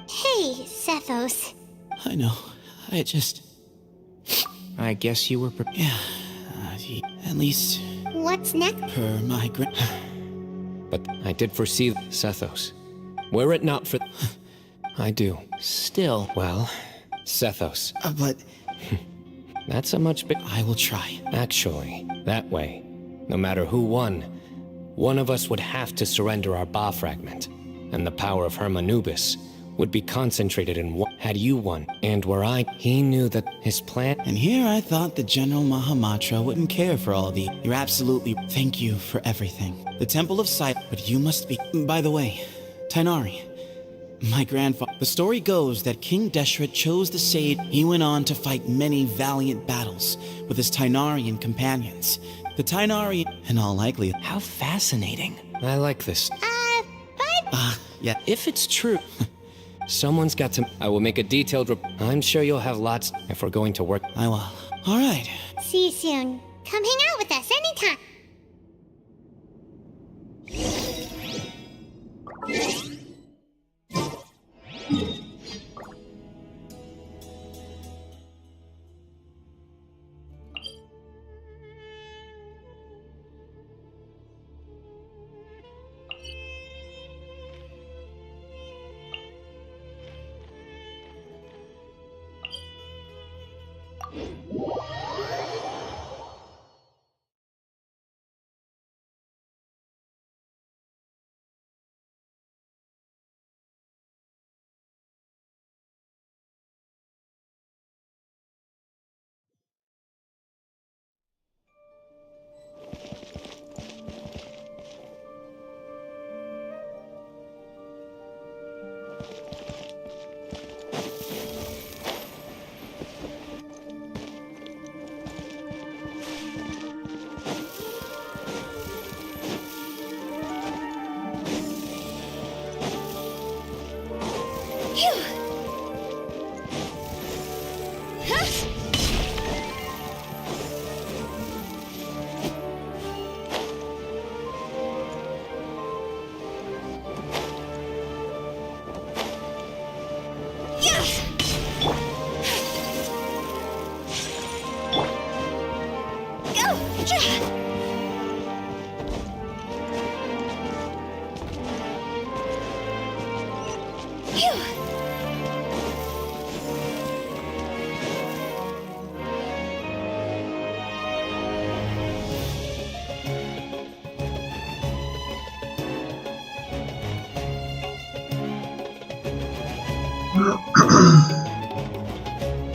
Speaker 4: Hey, Sethos.
Speaker 20: I know. I guess you were Yeah. At least...
Speaker 4: What's next?
Speaker 20: Per my
Speaker 15: But I did foresee Sethos. Were it not for... I do.
Speaker 20: Still...
Speaker 15: Well, Sethos.
Speaker 20: But...
Speaker 15: That's a much big...
Speaker 20: I will try.
Speaker 15: Actually, that way, no matter who won, one of us would have to surrender our Ba fragment, and the power of Hermanubis would be concentrated in one. Had you won, and were I, he knew that his plan...
Speaker 20: And here I thought the General Mahamatra wouldn't care for all the... You're absolutely... Thank you for everything. The Temple of Sight, but you must be... By the way, Tainari, my grandfather... The story goes that King Deshret chose the sage. He went on to fight many valiant battles with his Tainarian companions. The Tainari, in all likelihood...
Speaker 17: How fascinating.
Speaker 15: I like this.
Speaker 20: Yeah, if it's true...
Speaker 15: Someone's got to. I will make a detailed I'm sure you'll have lots if we're going to work.
Speaker 20: I will. All right.
Speaker 4: See you soon. Come hang out with us anytime.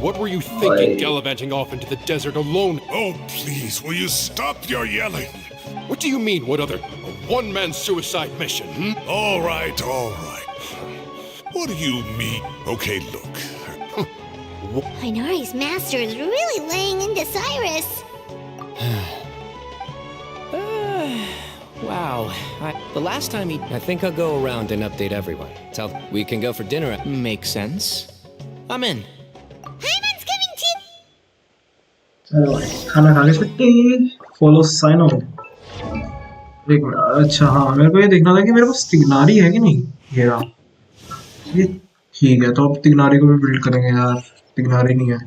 Speaker 19: What were you thinking, gallivanting off into the desert alone?
Speaker 5: Oh, please, will you stop your yelling?
Speaker 19: What do you mean, what other? A one-man suicide mission, hmm?
Speaker 5: All right, all right. What do you mean? Okay, look.
Speaker 4: Inari's master is really laying into Cyrus.
Speaker 17: Wow. The last time he...
Speaker 15: I think I'll go around and update everyone. We can go for dinner.
Speaker 17: Makes sense. I'm in.
Speaker 4: Paimon's coming too.
Speaker 22: चलो भाई खाना खा के छुट्टी follow sign हो एक minute अच्छा हाँ मेरे को ये देखना था कि मेरे पास तिगनारी है कि नहीं ये रहा ये ठीक है तो अब तिगनारी को भी बिल्ड करेंगे यार तिगनारी नहीं है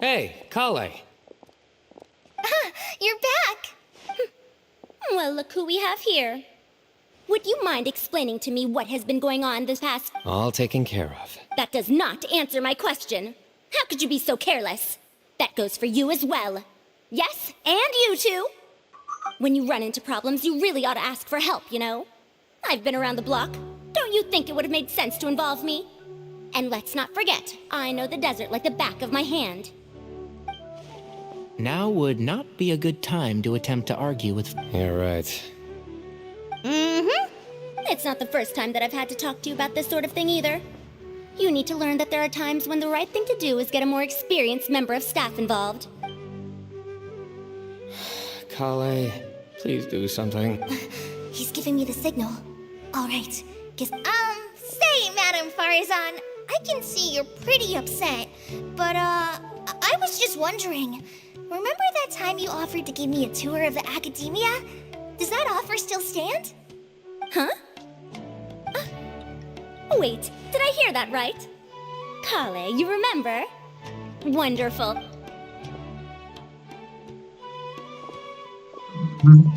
Speaker 15: Hey, Kale.
Speaker 1: You're back! Well, look who we have here. Would you mind explaining to me what has been going on this past...
Speaker 15: All taken care of.
Speaker 1: That does not answer my question. How could you be so careless? That goes for you as well. Yes, and you too. When you run into problems, you really ought to ask for help, you know? I've been around the block. Don't you think it would have made sense to involve me? And let's not forget, I know the desert like the back of my hand.
Speaker 17: Now would not be a good time to attempt to argue with...
Speaker 15: You're right.
Speaker 1: Mm-hmm. It's not the first time that I've had to talk to you about this sort of thing either. You need to learn that there are times when the right thing to do is get a more experienced member of staff involved.
Speaker 15: Kale, please do something.
Speaker 4: He's giving me the signal. All right. Say, Madam Farazan, I can see you're pretty upset, but, I was just wondering, remember that time you offered to give me a tour of the academia? Does that offer still stand?
Speaker 1: Huh? Wait, did I hear that right? Kale, you remember? Wonderful.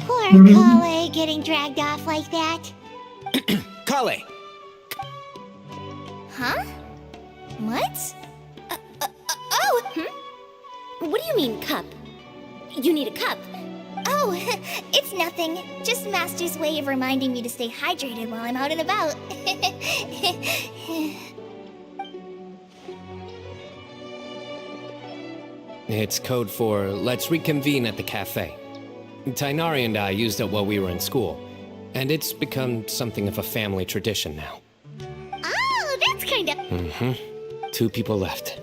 Speaker 4: Poor Kale getting dragged off like that.
Speaker 20: Kale!
Speaker 4: Huh? What?
Speaker 1: What do you mean, cup? You need a cup.
Speaker 4: Oh, it's nothing. Just Master's way of reminding me to stay hydrated while I'm out and about.
Speaker 15: It's code for let's reconvene at the cafe. Tainari and I used it while we were in school, and it's become something of a family tradition now.
Speaker 4: Oh, that's kind of...
Speaker 15: Mm-hmm. 2 people left.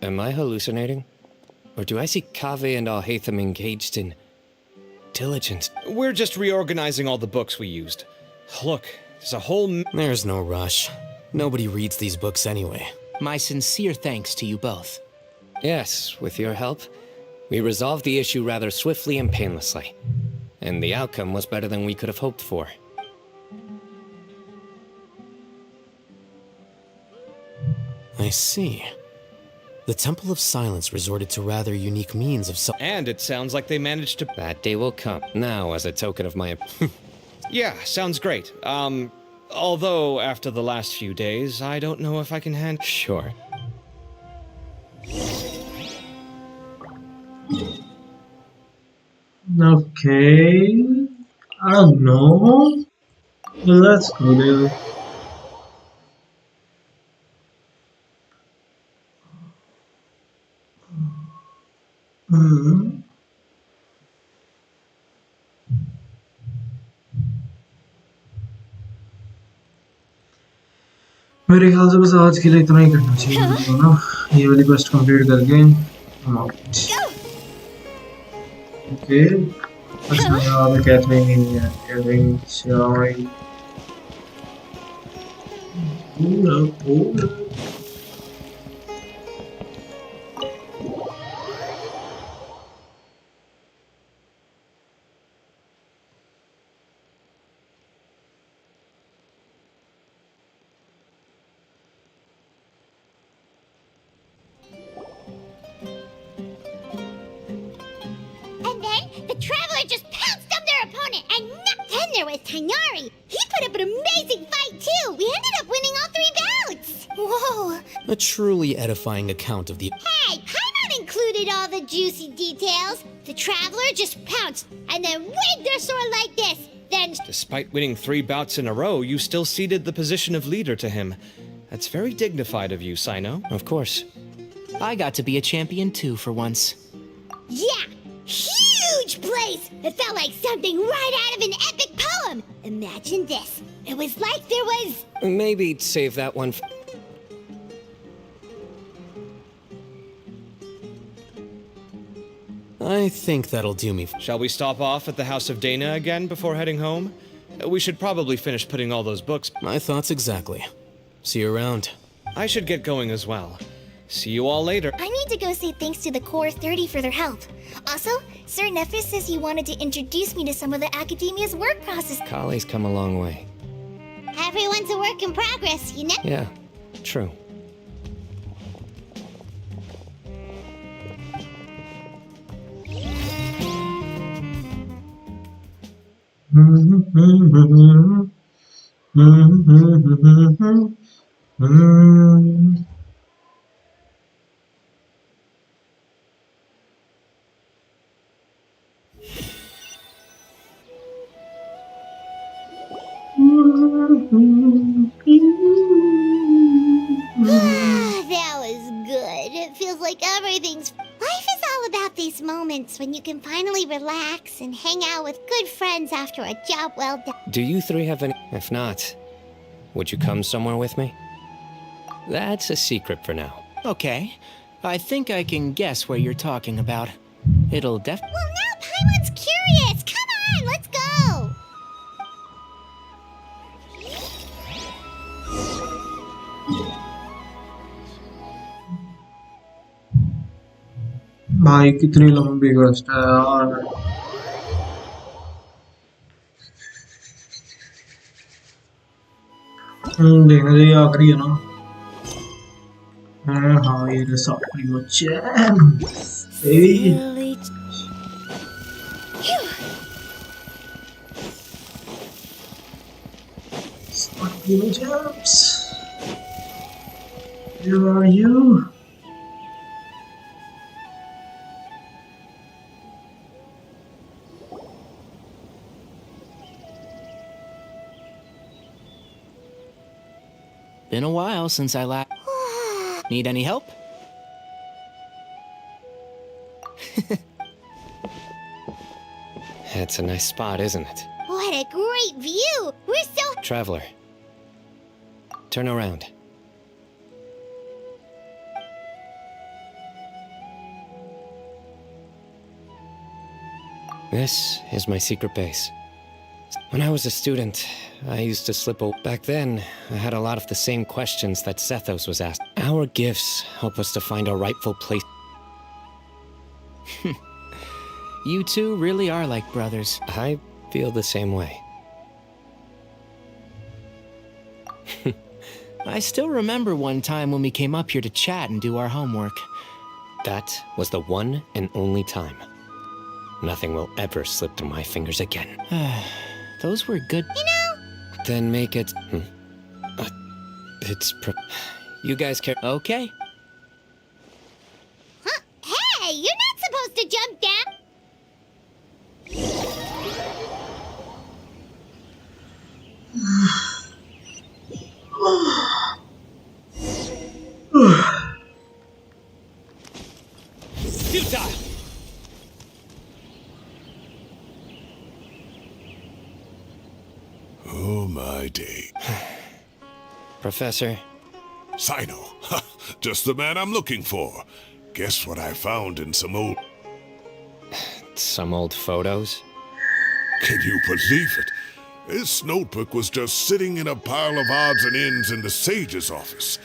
Speaker 15: Am I hallucinating? Or do I see Kaveh and Alhaitham engaged in diligence?
Speaker 14: We're just reorganizing all the books we used. Look, there's a whole...
Speaker 17: There's no rush. Nobody reads these books anyway. My sincere thanks to you both.
Speaker 15: Yes, with your help, we resolved the issue rather swiftly and painlessly. And the outcome was better than we could have hoped for.
Speaker 17: I see. The Temple of Silence resorted to rather unique means of
Speaker 14: And it sounds like they managed to...
Speaker 15: That day will come. Now, as a token of my...
Speaker 14: Yeah, sounds great. Although, after the last few days, I don't know if I can handle...
Speaker 15: Sure.
Speaker 22: Okay. I don't know. Let's go there. मेरे ख्याल से बस आज के लिए इतना ही करना चाहिए मुझे ना ये वाली क्वेस्ट कंप्लीट करके ओके अच्छा यार मैं कैथरीन नहीं है कैथरीन चाय
Speaker 4: And then the Traveler just pounced on their opponent and then there was Tainari. He put up an amazing fight too. We ended up winning all 3 bouts. Whoa.
Speaker 17: A truly edifying account of the...
Speaker 4: Hey, Paimon included all the juicy details. The Traveler just pounced and then waved their sword like this. Then...
Speaker 14: Despite winning 3 bouts in a row, you still ceded the position of leader to him. That's very dignified of you, Sino.
Speaker 15: Of course.
Speaker 17: I got to be a champion too for once.
Speaker 4: Yeah, huge place! It felt like something right out of an epic poem. Imagine this. It was like there was...
Speaker 15: Maybe save that one.
Speaker 17: I think that'll do me.
Speaker 14: Shall we stop off at the House of Dana again before heading home? We should probably finish putting all those books...
Speaker 17: My thoughts exactly. See you around.
Speaker 14: I should get going as well. See you all later.
Speaker 6: I need to go say thanks to the Core 30 for their help. Also, Sir Nephis says he wanted to introduce me to some of the Academia's work process.
Speaker 15: Kale's come a long way.
Speaker 4: Everyone's a work in progress, you know?
Speaker 15: Yeah, true.
Speaker 4: That was good. It feels like everything's... Life is all about these moments when you can finally relax and hang out with good friends after a job well done.
Speaker 15: Do you 3 have any? If not, would you come somewhere with me? That's a secret for now.
Speaker 17: Okay. I think I can guess where you're talking about. It'll
Speaker 4: Well, now Paimon's curious. Come on, let's go.
Speaker 22: भाई कितनी लंबी quest है यार देखना चाहिए आखिरी है ना हाँ ये रहा pretty much Jumps. Where are you?
Speaker 17: Been a while since I last... Need any help?
Speaker 15: It's a nice spot, isn't it?
Speaker 4: What a great view. We're so...
Speaker 15: Traveler. Turn around. This is my secret base. When I was a student, I used to slip away. Back then, I had a lot of the same questions that Sethos was asked. Our gifts help us to find our rightful place.
Speaker 17: You two really are like brothers.
Speaker 15: I feel the same way.
Speaker 17: I still remember one time when we came up here to chat and do our homework.
Speaker 15: That was the one and only time. Nothing will ever slip through my fingers again.
Speaker 17: Those were good.
Speaker 15: Then make it... You guys care...
Speaker 17: Okay.
Speaker 4: Huh? Hey, you're not supposed to jump down.
Speaker 11: Futile!
Speaker 5: Oh, my day.
Speaker 15: Professor?
Speaker 5: Sino. Just the man I'm looking for. Guess what I found in some old...
Speaker 15: Some old photos?
Speaker 5: Can you believe it? This notebook was just sitting in a pile of odds and ends in the sage's office.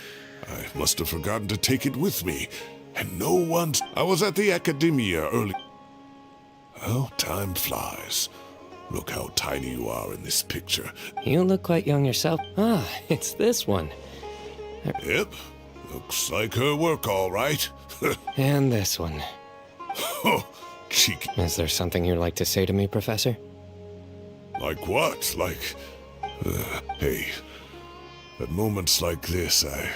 Speaker 5: I must have forgotten to take it with me. And no one's... I was at the academia early... Oh, time flies. Look how tiny you are in this picture.
Speaker 15: You look quite young yourself. Ah, it's this one.
Speaker 5: Yep. Looks like her work, all right.
Speaker 15: And this one.
Speaker 5: Oh, cheeky.
Speaker 15: Is there something you'd like to say to me, Professor?
Speaker 5: Like what? Like... hey, at moments like this, I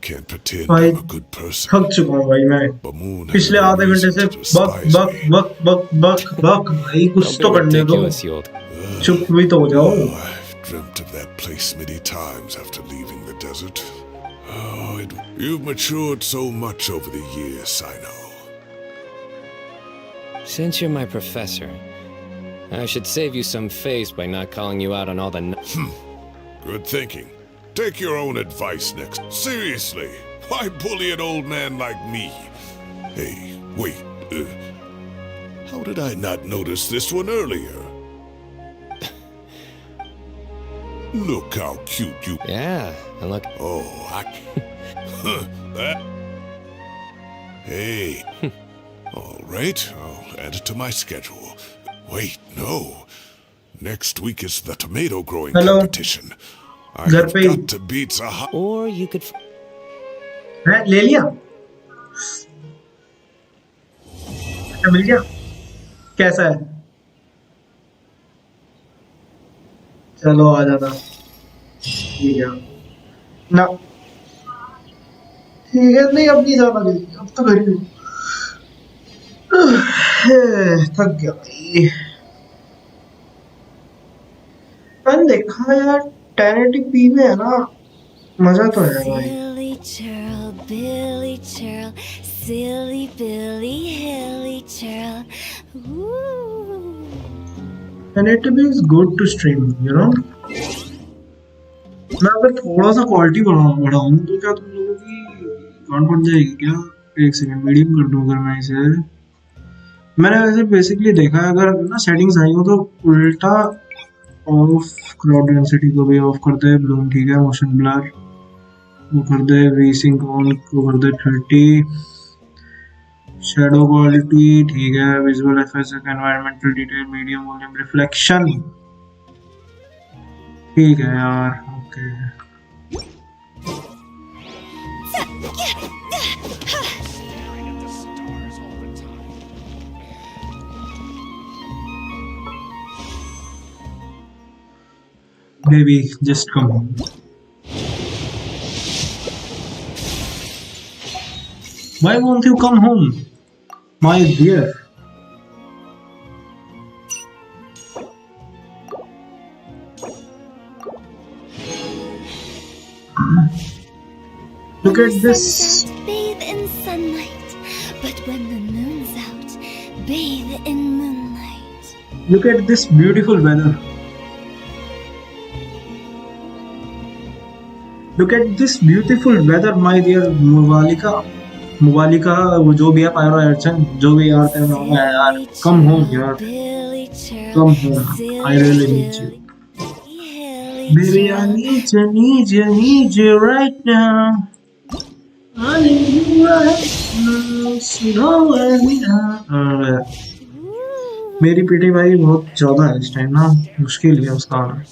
Speaker 5: can't pretend I'm a good person.
Speaker 22: थक चुका हूँ भाई मैं पिछले आधे घंटे से बक भाई कुछ तो करने दो चुप भी तो हो जाओ
Speaker 5: I've dreamt of that place many times after leaving the desert. Oh, you've matured so much over the years, I know.
Speaker 15: Since you're my professor, I should save you some face by not calling you out on all the...
Speaker 5: Good thinking. Take your own advice next. Seriously, why bully an old man like me? Hey, wait. How did I not notice this one earlier? Look how cute you...
Speaker 15: Yeah, and look...
Speaker 5: Oh, that... Hey. All right, I'll add it to my schedule. Wait, no. Next week is the tomato growing competition. I have got to beat Zaha.
Speaker 15: Or you could...
Speaker 22: ले लिया मिल गया कैसा है चलो आ जाना ठीक है ना ठीक है नहीं अब नहीं जाना अब तो घर ही थक गया भाई मैंने देखा यार 1080p में है ना मजा तो है भाई
Speaker 1: Silly churl, Billy churl, silly Billy, hilly churl. Ooh.
Speaker 22: 1080p is good to stream, you know. मैं अगर थोड़ा सा क्वालिटी बढ़ाऊँ तो क्या तुम लोगों की गांड फट जाएगी क्या? एक सेकंड मीडियम कर दूँ अगर मैं इसे. मैंने वैसे बेसिकली देखा है अगर ना सेटिंग्स आई हो तो उल्टा ऑफ क्राउड डेंसिटी को भी ऑफ कर दे, ब्लूम ठीक है, मोशन ब्लर वो कर दे, रीसिंक ऑन को कर दे 30, शैडो क्वालिटी ठीक है, visual effects environmental detail medium volume reflection ठीक है यार okay. Baby, just come home. Why won't you come home, my dear? Look at this.
Speaker 1: Bathe in sunlight, but when the moon's out, bathe in moonlight.
Speaker 22: Look at this beautiful weather. Look at this beautiful weather, my dear Murvalika. मुबाली का वो जो भी है pyro अर्चन जो भी यार तेरा नाम है यार कम होम यार come home I really need you baby I need you right now I need you right now so don't let me down मेरी पीटी भाई बहुत ज्यादा है इस टाइम ना मुश्किल है उसका आना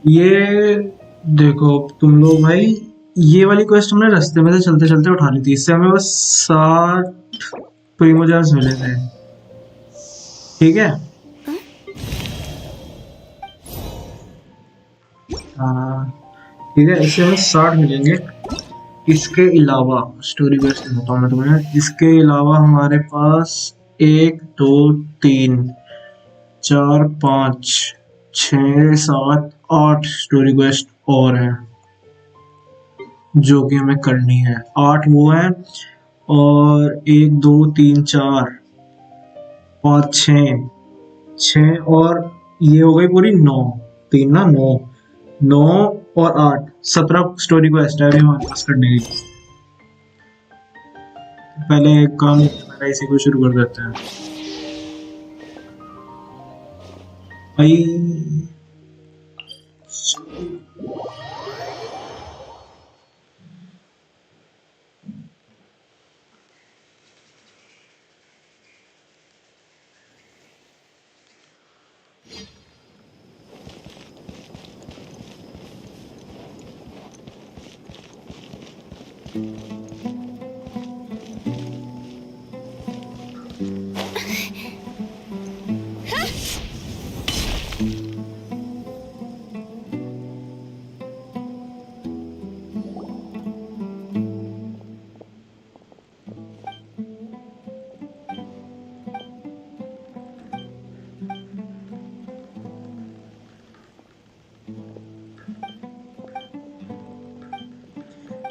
Speaker 22: ये देखो तुम लोग भाई ये वाली क्वेस्ट हमने रास्ते में से चलते चलते उठा ली थी इससे हमें बस 60 प्रीमोजेंस मिले थे ठीक है ठीक है इससे हमें 60 मिलेंगे इसके अलावा स्टोरी क्वेस्ट बताता हूँ मैं तुम्हें इसके अलावा हमारे पास 1 2 3 4 5 6 7 8 स्टोरी क्वेस्ट और हैं जो कि हमें करनी है 8 वो हैं और 1 2 3 4 5 6 और ये हो गई पूरी 9 3 ना 9 और 8 17 स्टोरी क्वेस्ट है अभी हमारे पास करने की पहले एक काम पहले इसी को शुरू कर देते हैं भाई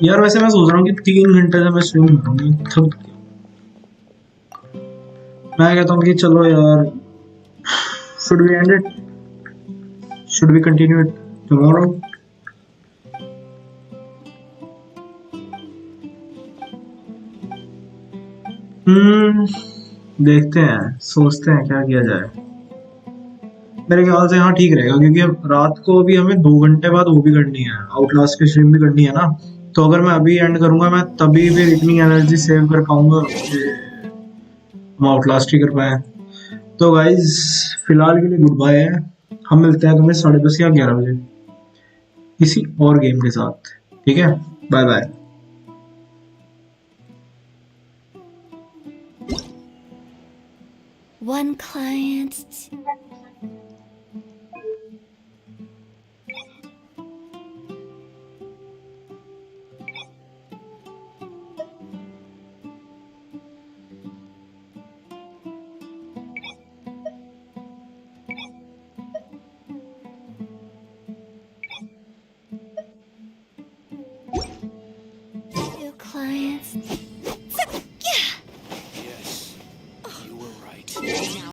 Speaker 22: यार वैसे मैं सोच रहा हूँ कि 3 घंटे से मैं स्विम करूँगी थक मैं कहता हूँ कि चलो यार should we end it should we continue it tomorrow देखते हैं सोचते हैं क्या किया जाए मेरे ख्याल से हाँ ठीक रहेगा क्योंकि अब रात को भी हमें 2 घंटे बाद वो भी करनी है आउटलास्ट की स्ट्रीम भी करनी है ना तो अगर मैं अभी एंड करूंगा मैं तभी फिर इतनी एनर्जी सेव कर पाऊंगा कि हम आउटलास्ट ही कर पाए तो गाइज फिलहाल के लिए गुड बाय है हम मिलते हैं तुम्हें 10:30 या 11 बजे किसी और गेम के साथ ठीक है bye bye
Speaker 1: One client. Two clients.